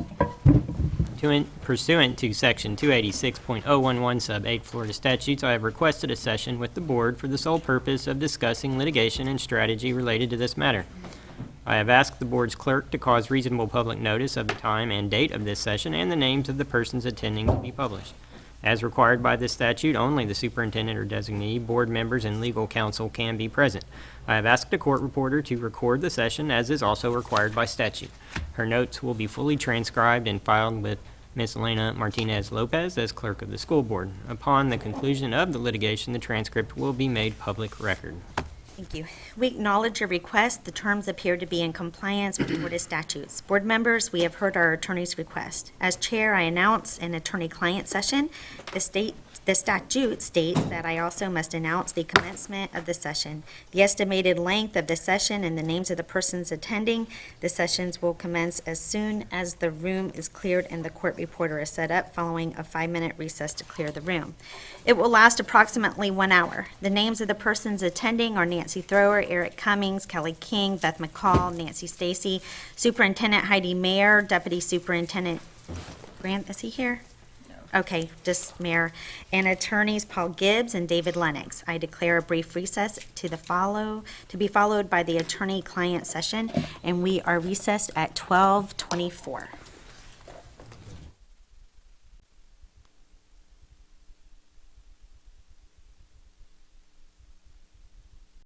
Pursuant to Section 286.011 Sub 8 Florida statutes, I have requested a session with the board for the sole purpose of discussing litigation and strategy related to this matter. I have asked the board's clerk to cause reasonable public notice of the time and date of this session and the names of the persons attending to be published. As required by this statute, only the superintendent or designee, board members, and legal counsel can be present. I have asked a court reporter to record the session, as is also required by statute. Her notes will be fully transcribed and filed with Ms. Elena Martinez Lopez as clerk of the school board. Upon the conclusion of the litigation, the transcript will be made public record. Thank you. We acknowledge your request. The terms appear to be in compliance with Florida statutes. Board members, we have heard our attorney's request. As chair, I announce an attorney-client session. The statute states that I also must announce the commencement of the session, the estimated length of the session, and the names of the persons attending. The sessions will commence as soon as the room is cleared and the court reporter is set up, following a 5-minute recess to clear the room. It will last approximately 1 hour. The names of the persons attending are Nancy Thrower, Eric Cummings, Kelly King, Beth McCall, Nancy Stacy, Superintendent Heidi Mayer, Deputy Superintendent Grant, is he here? Okay, just Mayor, and attorneys Paul Gibbs and David Lennox. I declare a brief recess to be followed by the attorney-client session, and we are recessed at 12:24.